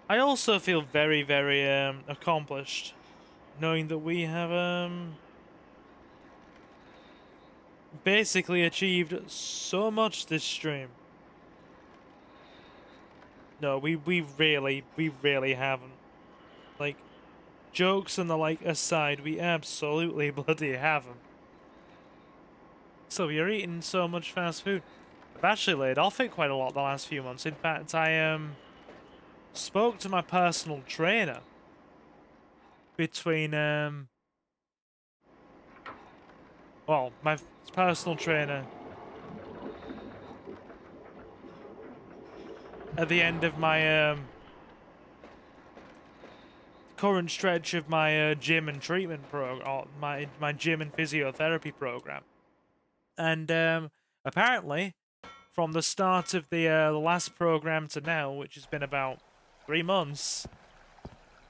A: I also feel very, very accomplished, knowing that we have basically achieved so much this stream. No, we really haven't. Like, jokes and the like aside, we absolutely bloody haven't. So you're eating so much fast food. I've actually laid off it quite a lot the last few months. In fact, I spoke to my personal trainer between well, my personal trainer at the end of my current stretch of my gym and treatment program, or my gym and physiotherapy program. And apparently, from the start of the last program to now, which has been about 3 months,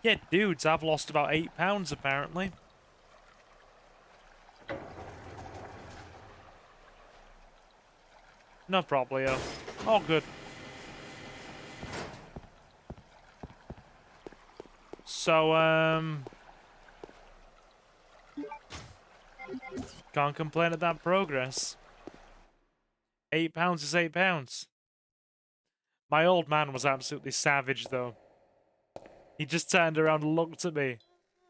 A: yeah, dudes, I've lost about 8 pounds apparently. No problemo. All good. So, can't complain at that progress. 8 pounds is 8 pounds. My old man was absolutely savage, though. He just turned around and looked at me,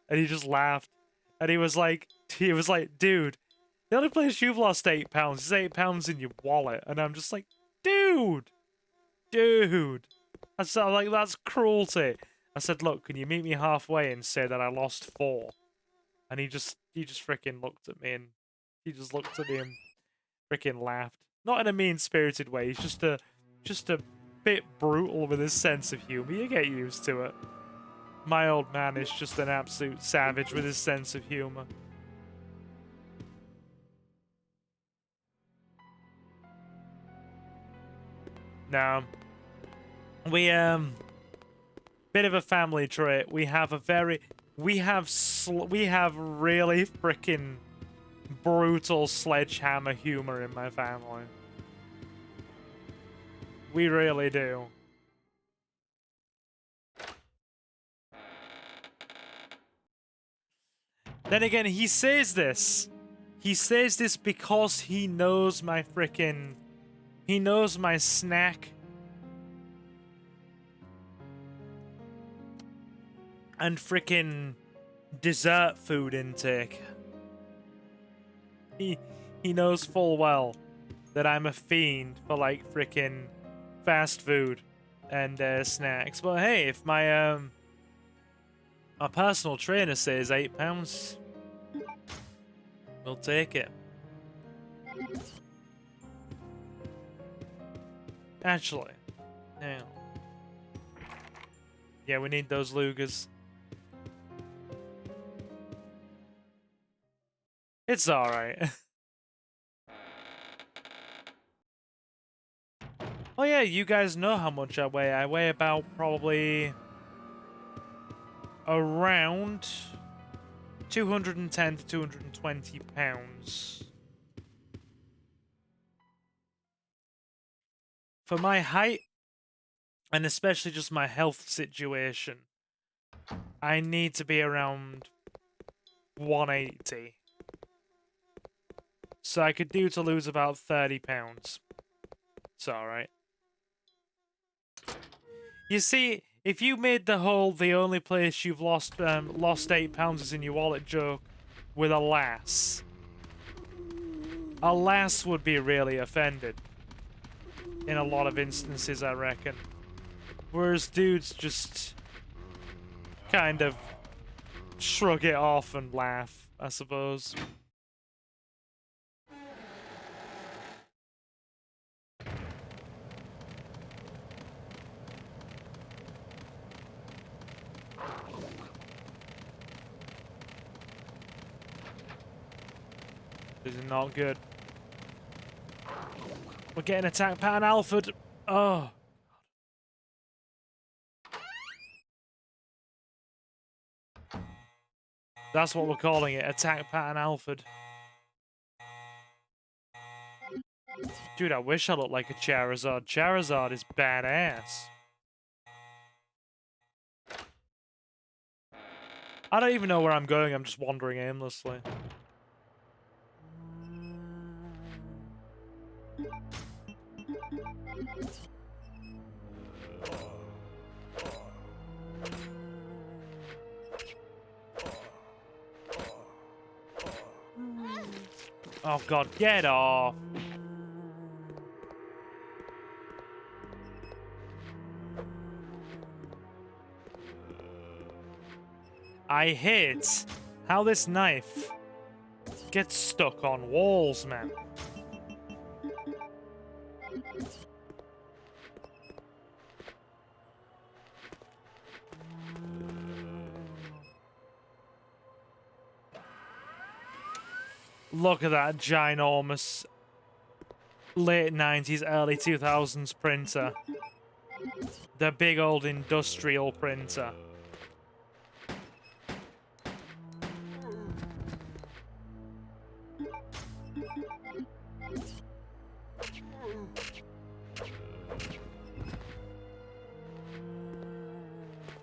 A: and he just laughed. And he was like, dude, the only place you've lost 8 pounds is 8 pounds in your wallet. And I'm just like, dude. I said, like, that's cruelty. I said, look, can you meet me halfway and say that I lost 4? And he just freaking looked at me, and he just looked at me and freaking laughed. Not in a mean-spirited way. He's just a bit brutal with his sense of humor. You get used to it. My old man is just an absolute savage with his sense of humor. Now, we bit of a family trait. We have really freaking brutal sledgehammer humor in my family. We really do. Then again, he says this. He says this because he knows my freaking... He knows my snack and freaking dessert food intake. He knows full well that I'm a fiend for, like, freaking fast food and snacks. But hey, if my my personal trainer says 8 pounds, we'll take it. Actually, now, yeah, we need those Lugers. It's alright. Oh yeah, you guys know how much I weigh. I weigh about probably around 210 to 220 pounds. For my height, and especially just my health situation, I need to be around 180. So I could do to lose about 30 pounds. It's alright. You see, if you made the only place you've lost 8 pounds is in your wallet joke with a lass would be really offended. In a lot of instances, I reckon. Whereas dudes just kind of shrug it off and laugh, I suppose. This is not good. We're getting attacked by an Alfred. Oh. That's what we're calling it. Attack Pattern Alfred. Dude, I wish I looked like a Charizard. Charizard is badass. I don't even know where I'm going. I'm just wandering aimlessly. Oh god, get off! I hate how this knife gets stuck on walls, man. Look at that ginormous late 90s, early 2000s printer. The big old industrial printer.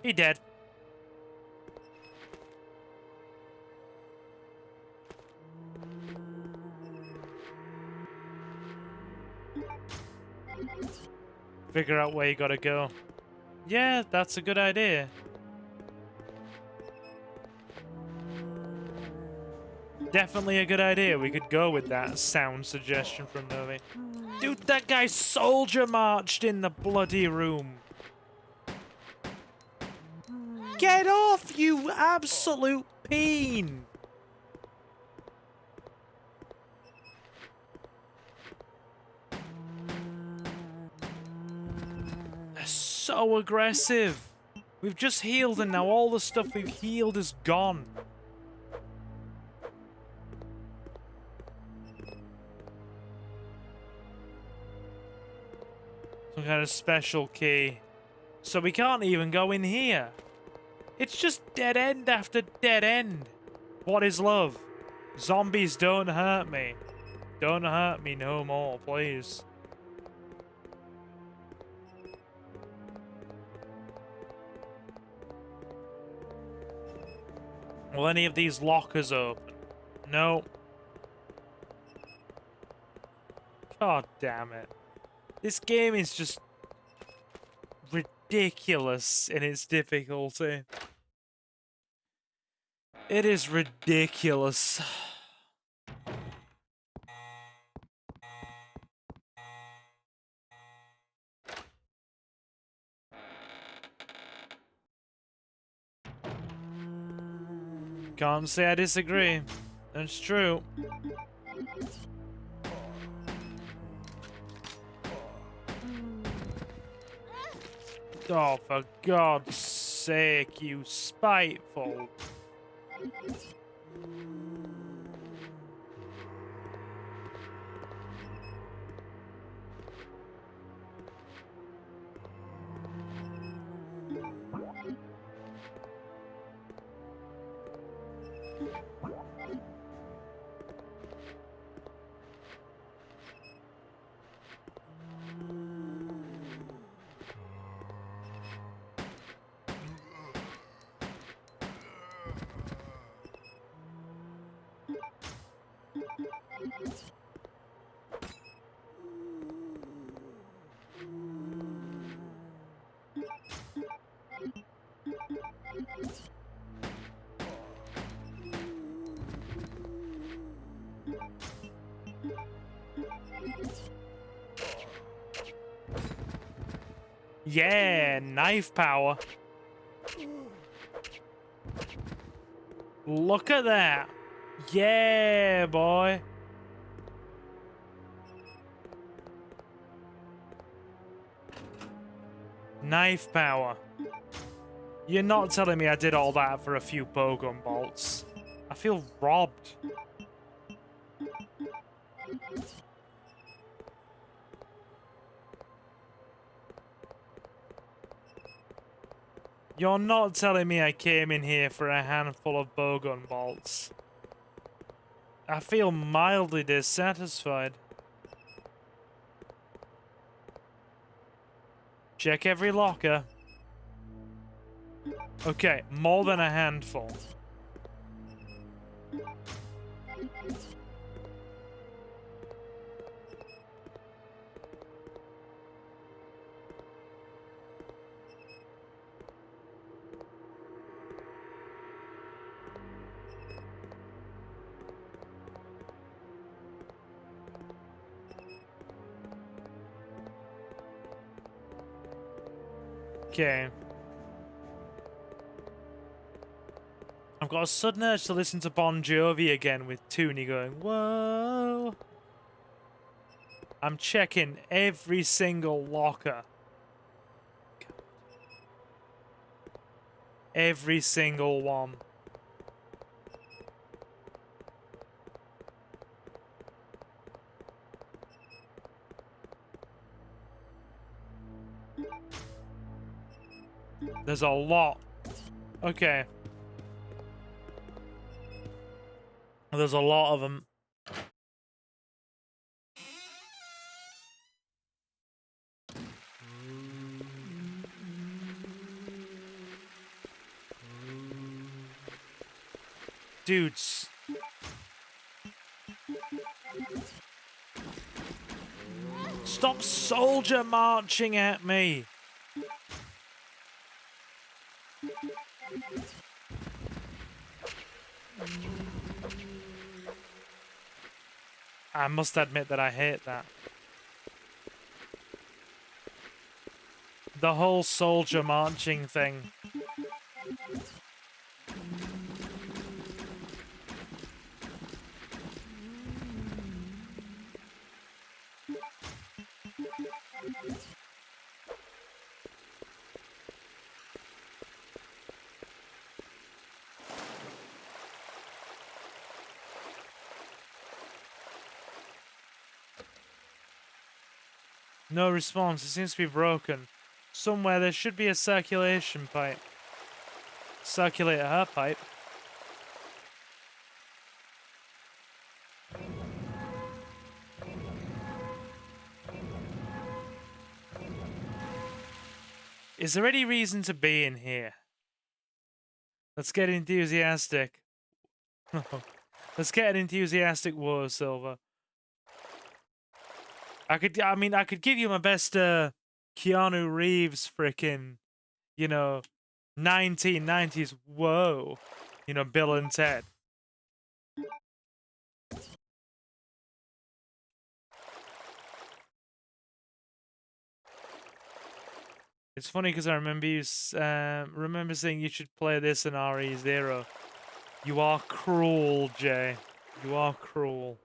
A: He dead. Figure out where you gotta go. Yeah, that's a good idea. Definitely a good idea. We could go with that sound suggestion from Novi. Dude, that guy soldier marched in the bloody room. Get off, you absolute peen! They're so aggressive. We've just healed and now all the stuff we've healed is gone. Some kind of special key. So we can't even go in here. It's just dead end after dead end. What is love? Zombies don't hurt me. Don't hurt me no more, please. Will any of these lockers open? No. God damn it. This game is just ridiculous in its difficulty. It is ridiculous. Can't say I disagree. That's true. Oh, for God's sake, you spiteful. Yeah, knife power. Look at that. Yeah, boy. Knife power. You're not telling me I did all that for a few bowgun bolts. I feel robbed. You're not telling me I came in here for a handful of bowgun bolts. I feel mildly dissatisfied. Check every locker. Okay, more than a handful. Okay. I've got a sudden urge to listen to Bon Jovi again with Tooney going, whoa. I'm checking every single locker. Every single one. There's a lot. Okay. There's a lot of them. Dudes. Stop soldier marching at me. I must admit that I hate that. The whole soldier marching thing. No response. It seems to be broken. Somewhere there should be a circulation pipe. Circulator her pipe. Is there any reason to be in here? Let's get enthusiastic. Let's get an enthusiastic whoa, Silver. I could give you my best Keanu Reeves frickin', 1990s whoa. Bill and Ted. It's funny because I remember you remember saying you should play this in RE0. You are cruel, Jay. You are cruel.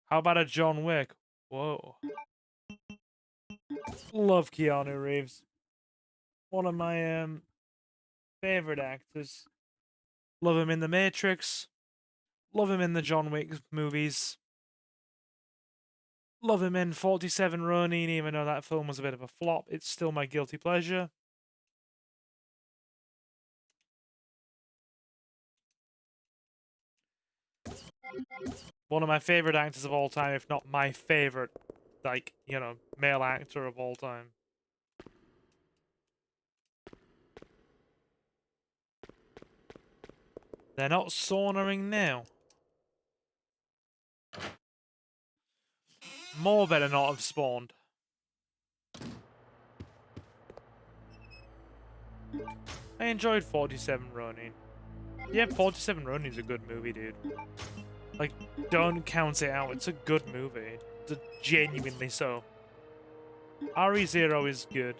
A: How about a John Wick? Whoa. Love Keanu Reeves. One of my favorite actors. Love him in The Matrix. Love him in the John Wick movies. Love him in 47 Ronin, even though that film was a bit of a flop. It's still my guilty pleasure. One of my favorite actors of all time, if not my favorite, male actor of all time. They're not sauntering now. More better not have spawned. I enjoyed 47 Ronin. Yeah, 47 Ronin's a good movie, dude. Like, don't count it out. It's a good movie. Genuinely so. RE0 is good.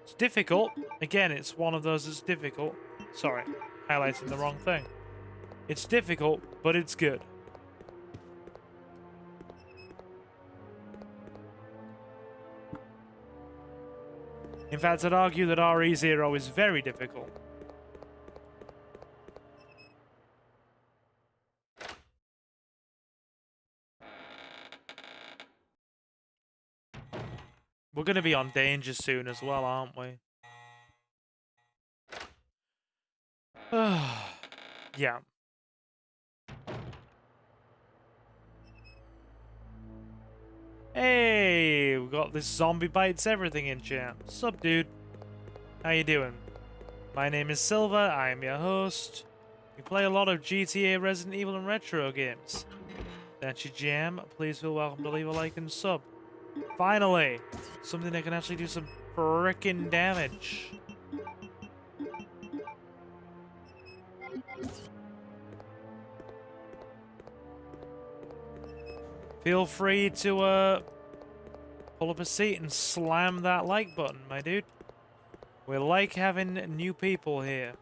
A: It's difficult. Again, it's one of those that's difficult. Sorry, highlighting the wrong thing. It's difficult, but it's good. In fact, I'd argue that RE0 is very difficult. We're gonna be on danger soon as well, aren't we? Yeah. Hey, we got this zombie bites everything in chat. Sup, dude? How you doing? My name is Silver. I am your host. We play a lot of GTA, Resident Evil, and retro games. That's your jam. Please feel welcome to leave a like and sub. Finally, something that can actually do some frickin' damage. Feel free to pull up a seat and slam that like button, my dude. We like having new people here.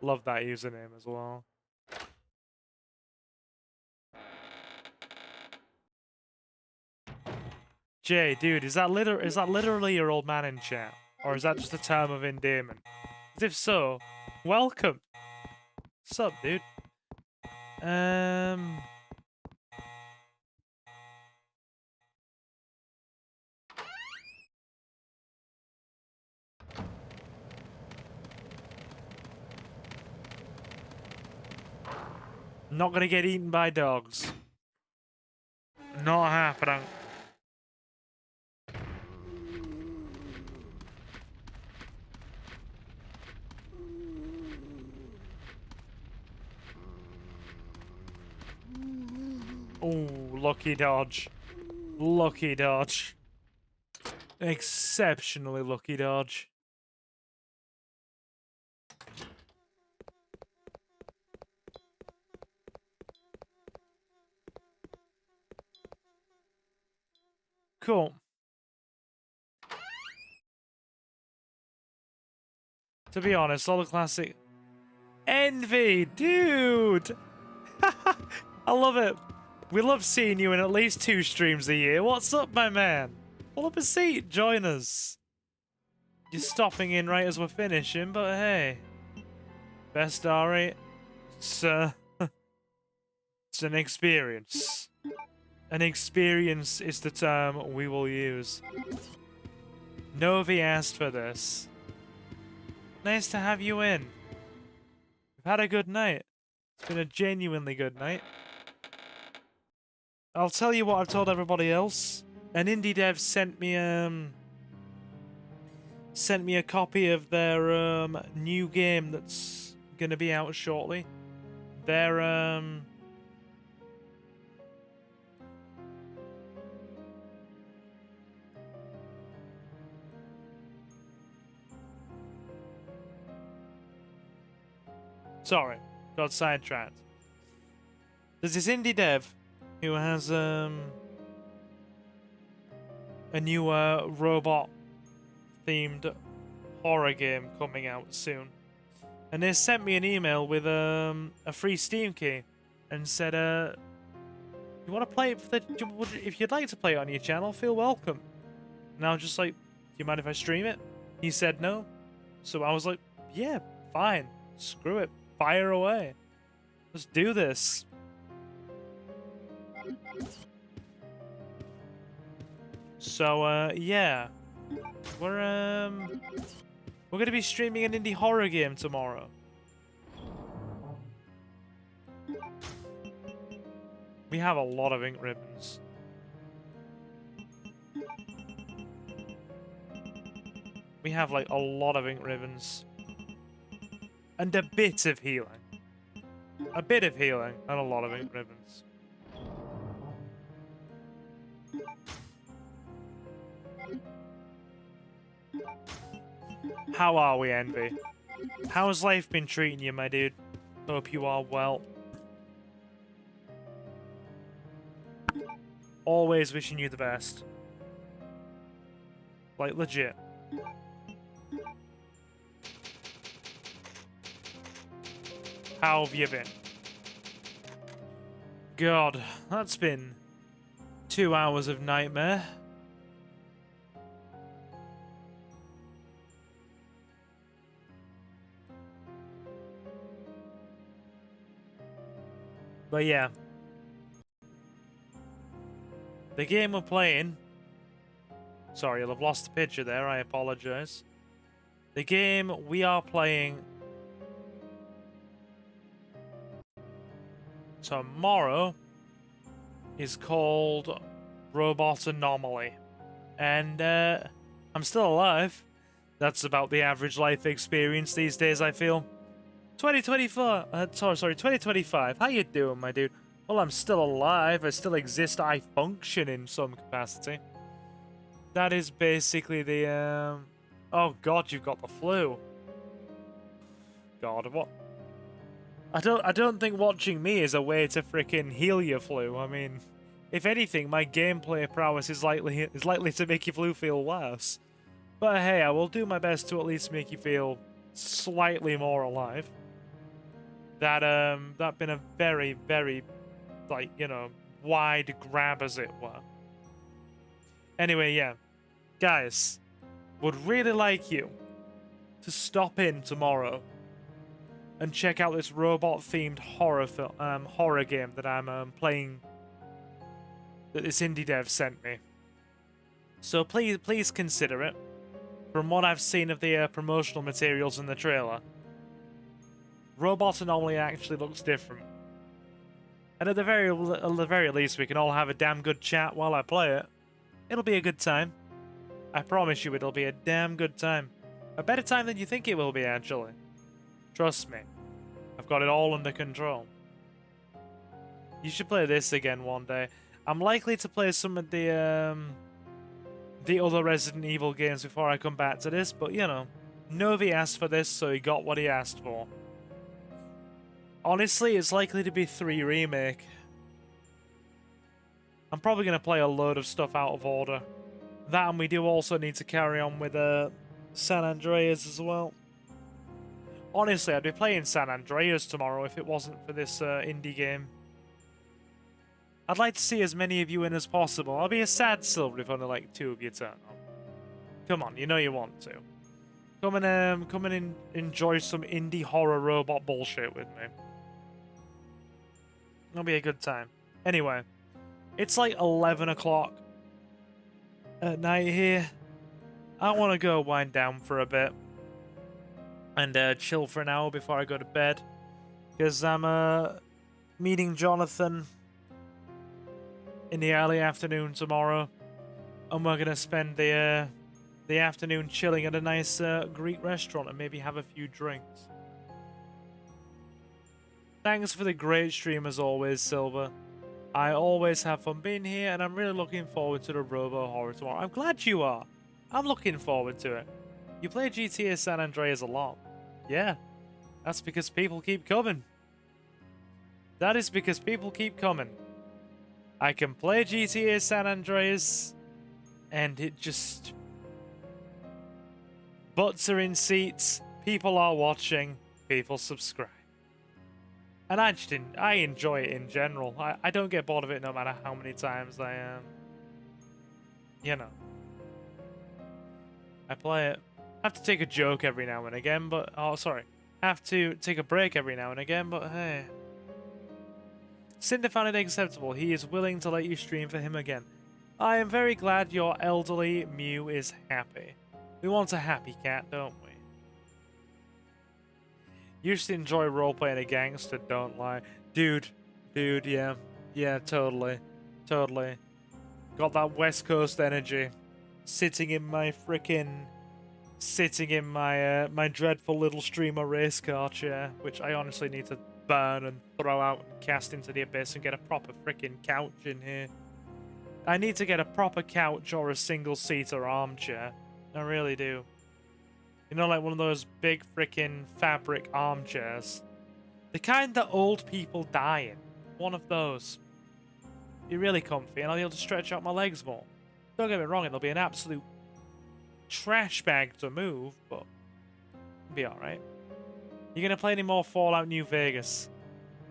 A: Love that username as well. Jay, dude, is that literally your old man in chat? Or is that just a term of endearment? 'Cause if so, welcome. Sup, dude? Not gonna get eaten by dogs. Not happening. Oh, lucky dodge. Lucky dodge. Exceptionally lucky dodge. Cool. To be honest, all the classic... Envy, dude! I love it. We love seeing you in at least 2 streams a year. What's up, my man? Pull up a seat, join us. You're stopping in right as we're finishing, but hey. Best R8. It's an experience. An experience is the term we will use. Novi asked for this. Nice to have you in. We've had a good night. It's been a genuinely good night. I'll tell you what I've told everybody else. An indie dev sent me a copy of their new game that's gonna be out shortly. Their sorry, got sidetracked. There's this indie dev who has a new robot-themed horror game coming out soon, and they sent me an email with a free Steam key, and said, "You want to play it? If you'd like to play it on your channel, feel welcome." And I was just like, "Do you mind if I stream it?" He said no, so I was like, "Yeah, fine, screw it, fire away, let's do this." So, yeah. We're gonna be streaming an indie horror game tomorrow. We have a lot of ink ribbons. We have, like, a lot of ink ribbons. And a bit of healing. A bit of healing and a lot of ink ribbons. How are we, Envy? How's life been treating you, my dude? Hope you are well. Always wishing you the best. Like, legit. How have you been? God, that's been 2 hours of nightmare. But yeah. The game we're playing Sorry, you'll have lost the picture there. I apologize. The game we are playing tomorrow is called Robot Anomaly. And I'm still alive. That's about the average life experience these days, I feel. 2025. How you doing, my dude? Well, I'm still alive. I still exist. I function in some capacity. That is basically the, Oh, God, you've got the flu. God, what? I don't think watching me is a way to frickin' heal your flu. I mean, if anything, my gameplay prowess is likely to make your flu feel worse. But hey, I will do my best to at least make you feel slightly more alive. That been a very, very, like, you know, wide grab, as it were. Anyway, yeah. Guys, would really like you to stop in tomorrow and check out this robot-themed horror game that I'm playing, that this indie dev sent me. So please consider it. From what I've seen of the promotional materials in the trailer, Robot Anomaly actually looks different. And at the very least, we can all have a damn good chat while I play it. It'll be a good time. I promise you it'll be a damn good time. A better time than you think it will be, actually. Trust me. I've got it all under control. You should play this again one day. I'm likely to play some of the other Resident Evil games before I come back to this, but you know, Novi asked for this, so he got what he asked for. Honestly, it's likely to be 3 Remake. I'm probably going to play a load of stuff out of order. That, and we do also need to carry on with San Andreas as well. Honestly, I'd be playing San Andreas tomorrow if it wasn't for this indie game. I'd like to see as many of you in as possible. I'll be a sad Silver if only like 2 of you turn up. Come on, you know you want to. Come and enjoy some indie horror robot bullshit with me. It'll be a good time. Anyway, it's like 11 o'clock at night here. I want to go wind down for a bit and chill for an hour before I go to bed, because I'm meeting Jonathan in the early afternoon tomorrow, and we're gonna spend the afternoon chilling at a nice Greek restaurant and maybe have a few drinks. Thanks for the great stream as always, Silver. I always have fun being here, and I'm really looking forward to the Robo Horror tomorrow. I'm glad you are. I'm looking forward to it. You play GTA San Andreas a lot. Yeah, that's because people keep coming. That is because people keep coming. I can play GTA San Andreas, and it just... Butts are in seats, people are watching, people subscribe. And I enjoy it in general. I don't get bored of it no matter how many times I, you know, I play it. I have to take a joke every now and again, but... Oh, sorry. I have to take a break every now and again, but hey. Cinder found it acceptable. He is willing to let you stream for him again. I am very glad your elderly Mew is happy. We want a happy cat, don't we? Used to enjoy role-playing a gangster, don't lie. Dude, yeah. Yeah, totally. Totally. Got that West Coast energy. Sitting in my my dreadful little streamer race car chair, which I honestly need to burn and throw out and cast into the abyss and get a proper frickin' couch in here. I need to get a proper couch or a single-seater armchair. I really do. You know, like one of those big frickin' fabric armchairs. The kind that old people die in. One of those. Be really comfy, and I'll be able to stretch out my legs more. Don't get me wrong, it'll be an absolute trash bag to move, but it'll be alright. You gonna play any more Fallout New Vegas?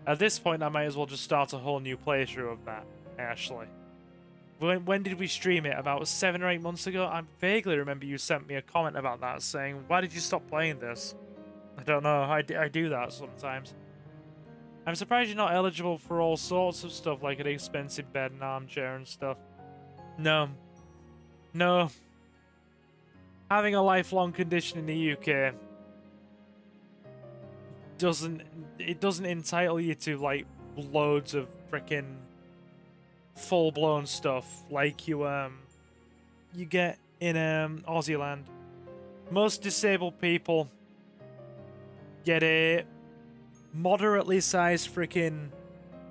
A: At this point, I might as well just start a whole new playthrough of that, actually. When did we stream it? About 7 or 8 months ago? I vaguely remember you sent me a comment about that, saying, why did you stop playing this? I don't know, I do that sometimes. I'm surprised you're not eligible for all sorts of stuff, like an expensive bed and armchair and stuff. No. having a lifelong condition in the UK doesn't entitle you to like loads of freaking full-blown stuff like you get in Aussie land. Most disabled people get a moderately sized freaking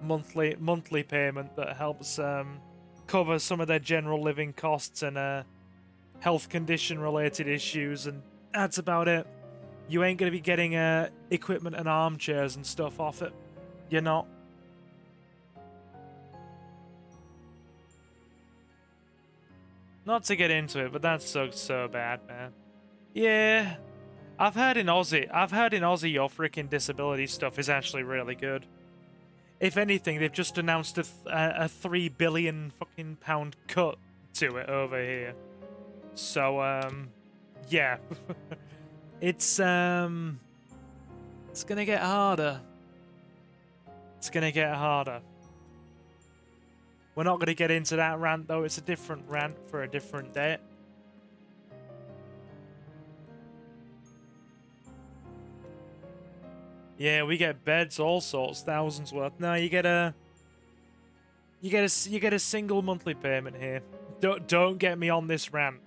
A: monthly payment that helps cover some of their general living costs and health condition related issues, and that's about it. You ain't gonna be getting equipment and armchairs and stuff off it. You're not. Not to get into it, but that's so bad, man. Yeah, I've heard in Aussie your freaking disability stuff is actually really good. If anything, they've just announced a £3 billion fucking pound cut to it over here. So yeah, it's gonna get harder. It's gonna get harder. We're not gonna get into that rant though. It's a different rant for a different day. Yeah, we get beds, all sorts, thousands worth. No, you get a single monthly payment here. Don't get me on this rant.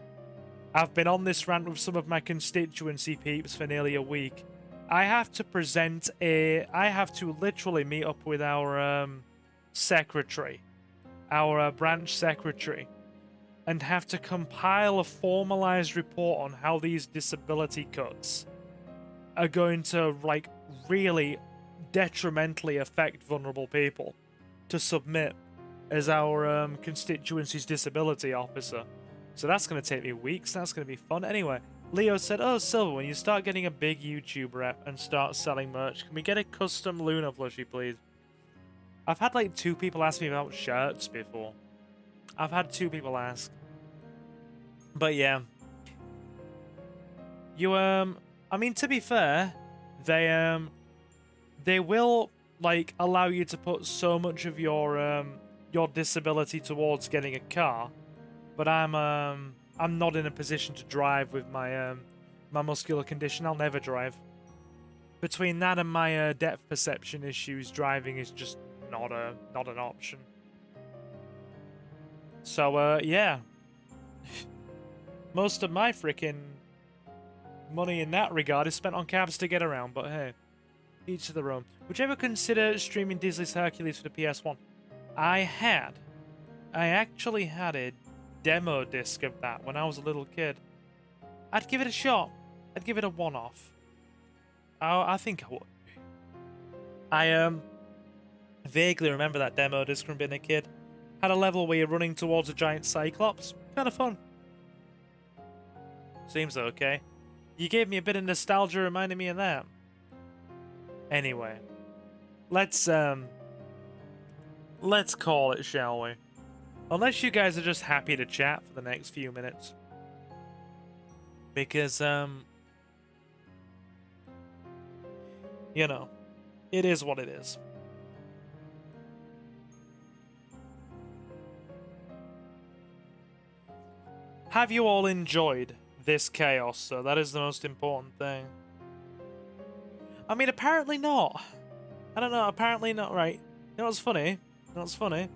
A: I've been on this rant with some of my constituency peeps for nearly a week. I have to literally meet up with our secretary, our branch secretary, and have to compile a formalized report on how these disability cuts are going to like really detrimentally affect vulnerable people to submit as our constituency's disability officer. So that's going to take me weeks. That's going to be fun. Anyway, Leo said, "Oh, Silver, when you start getting a big YouTube rep and start selling merch, can we get a custom Luna plushie, please?" I've had like 2 people ask me about shirts before. I've had 2 people ask. But yeah. You, I mean, to be fair, they will, like, allow you to put so much of your disability towards getting a car. But I'm not in a position to drive with my my muscular condition. I'll never drive. Between that and my depth perception issues, driving is just not an option. So yeah, most of my freaking money in that regard is spent on cabs to get around. But hey, each to their own. Would you ever consider streaming Disney's Hercules for the PS1? I actually had a demo disc of that when I was a little kid. I'd give it a shot. I'd give it a one-off. I think I would. I vaguely remember that demo disc from being a kid. Had a level where you're running towards a giant cyclops. Kind of fun. Seems okay. You gave me a bit of nostalgia reminding me of that. Anyway, let's call it, shall we? Unless you guys are just happy to chat for the next few minutes. Because, you know, it is what it is. Have you all enjoyed this chaos? So that is the most important thing. I mean, apparently not. I don't know, apparently not, right? You know what's funny? You know what's funny?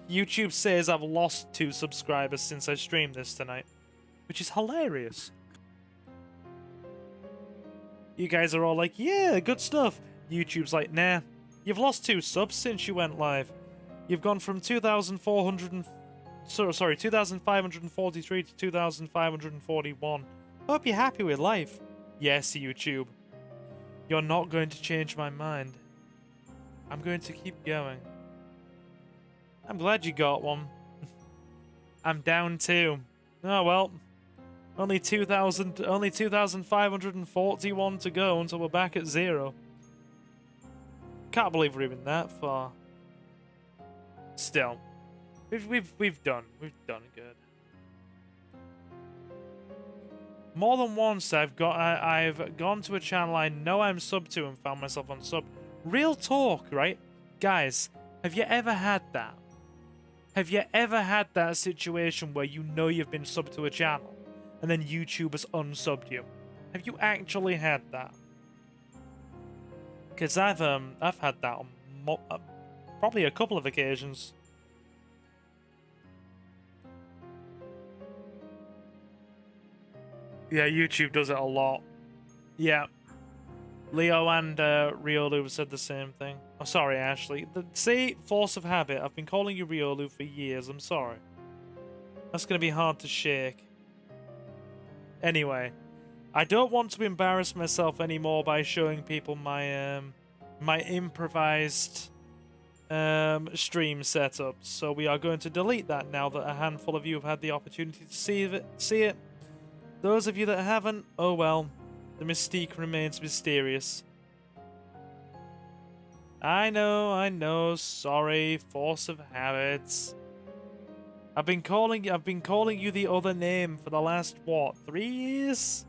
A: YouTube says I've lost 2 subscribers since I streamed this tonight, which is hilarious. You guys are all like, yeah, good stuff. YouTube's like, nah, you've lost 2 subs since you went live. You've gone from 2,543 to 2,541. Hope you're happy with life. Yes, YouTube. You're not going to change my mind. I'm going to keep going. I'm glad you got one. I'm down 2. Oh well. Only 2,541 to go until we're back at 0. Can't believe we're even that far. Still, we've done good. More than once I've gone to a channel I know I'm sub to and found myself on sub. Real talk, right? Guys, have you ever had that? Have you ever had that situation where you know you've been subbed to a channel and then YouTube has unsubbed you. Have you actually had that? Because I've had that on probably a couple of occasions. Yeah, YouTube does it a lot. Yeah. Leo and Riolu have said the same thing. Oh, sorry, Ashley. See, force of habit. I've been calling you Riolu for years. I'm sorry. That's going to be hard to shake. Anyway, I don't want to embarrass myself anymore by showing people my my improvised stream setup. So we are going to delete that now that a handful of you have had the opportunity to see it. Those of you that haven't, oh well. The mystique remains mysterious. I know, sorry, force of habits. I've been calling you the other name for the last, what, 3 years?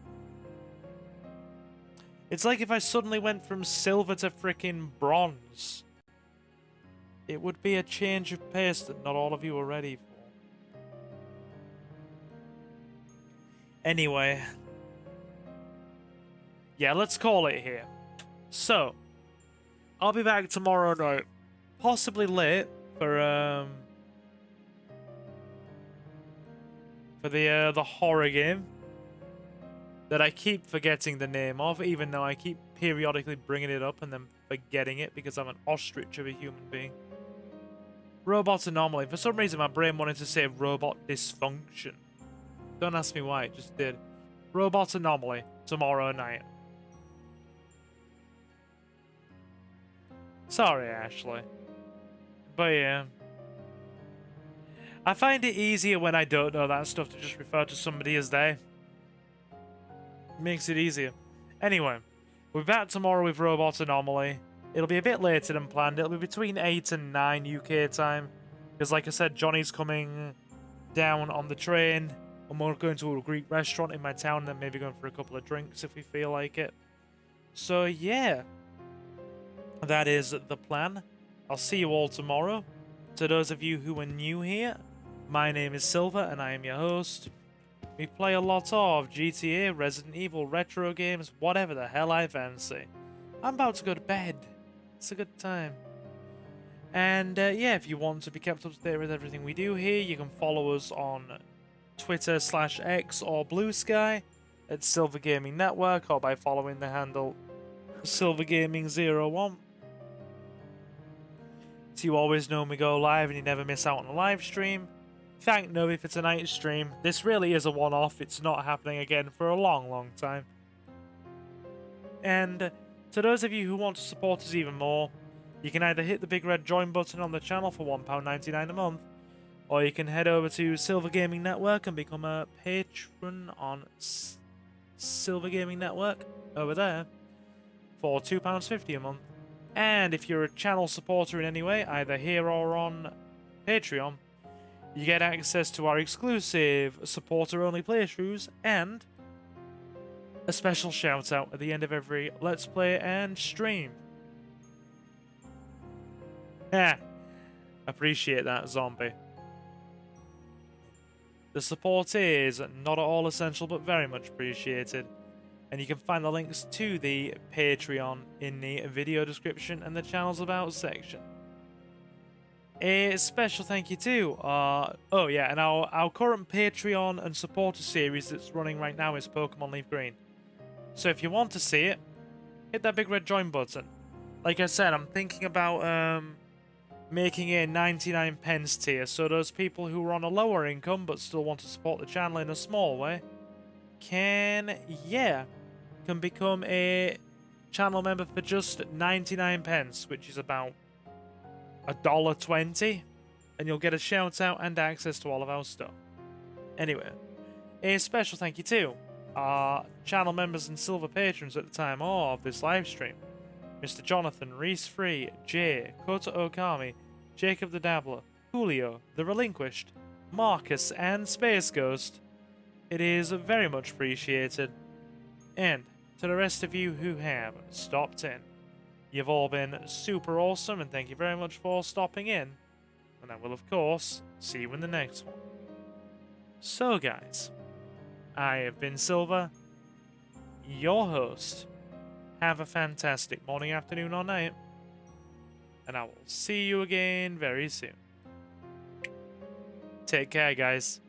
A: It's like if I suddenly went from silver to frickin' bronze. It would be a change of pace that not all of you are ready for. Anyway. Yeah, let's call it here. So, I'll be back tomorrow night. Possibly late for the horror game that I keep forgetting the name of, even though I keep periodically bringing it up and then forgetting it because I'm an ostrich of a human being. Robot Anomaly. For some reason, my brain wanted to say Robot Dysfunction. Don't ask me why, it just did. Robot Anomaly, tomorrow night. Sorry, Ashley. But yeah. I find it easier when I don't know that stuff to just refer to somebody as they. Makes it easier. Anyway, we're back tomorrow with Robot Anomaly. It'll be a bit later than planned. It'll be between 8 and 9 UK time. Because like I said, Johnny's coming down on the train. And we're going to a Greek restaurant in my town. And then maybe going for a couple of drinks if we feel like it. So yeah. That is the plan. I'll see you all tomorrow. To those of you who are new here, my name is Silver and I am your host. We play a lot of GTA, Resident Evil, retro games, whatever the hell I fancy. I'm about to go to bed. It's a good time. And yeah, if you want to be kept up to date with everything we do here, you can follow us on Twitter/X or Blue Sky at Silver Gaming Network, or by following the handle SilverGaming01. So you always know when we go live and you never miss out on a live stream. Thank Novi for tonight's stream. This really is a one-off. It's not happening again for a long, long time. And to those of you who want to support us even more, you can either hit the big red join button on the channel for £1.99 a month, or you can head over to Silver Gaming Network and become a patron on Silver Gaming Network over there for £2.50 a month. And if you're a channel supporter in any way, either here or on Patreon, you get access to our exclusive supporter-only playthroughs and a special shout-out at the end of every Let's Play and stream. Appreciate that, zombie. The support is not at all essential, but very much appreciated. And you can find the links to the Patreon in the video description and the channel's about section. A special thank you to oh yeah, and our current Patreon and supporter series that's running right now is Pokemon Leaf Green. So if you want to see it, hit that big red join button. Like I said, I'm thinking about making a 99 pence tier, so those people who are on a lower income but still want to support the channel in a small way can become a channel member for just 99 pence, which is about $1.20, and you'll get a shout out and access to all of our stuff. Anyway, a special thank you to our channel members and silver patrons at the time of this live stream: Mr. Jonathan, Reese Free, Jay, Kota Okami, Jacob the Dabbler, Julio, The Relinquished, Marcus, and Space Ghost. It is very much appreciated. And to the rest of you who have stopped in, you've all been super awesome, and thank you very much for stopping in. And I will, of course, see you in the next one. So, guys, I have been Silver, your host. Have a fantastic morning, afternoon, or night. And I will see you again very soon. Take care, guys.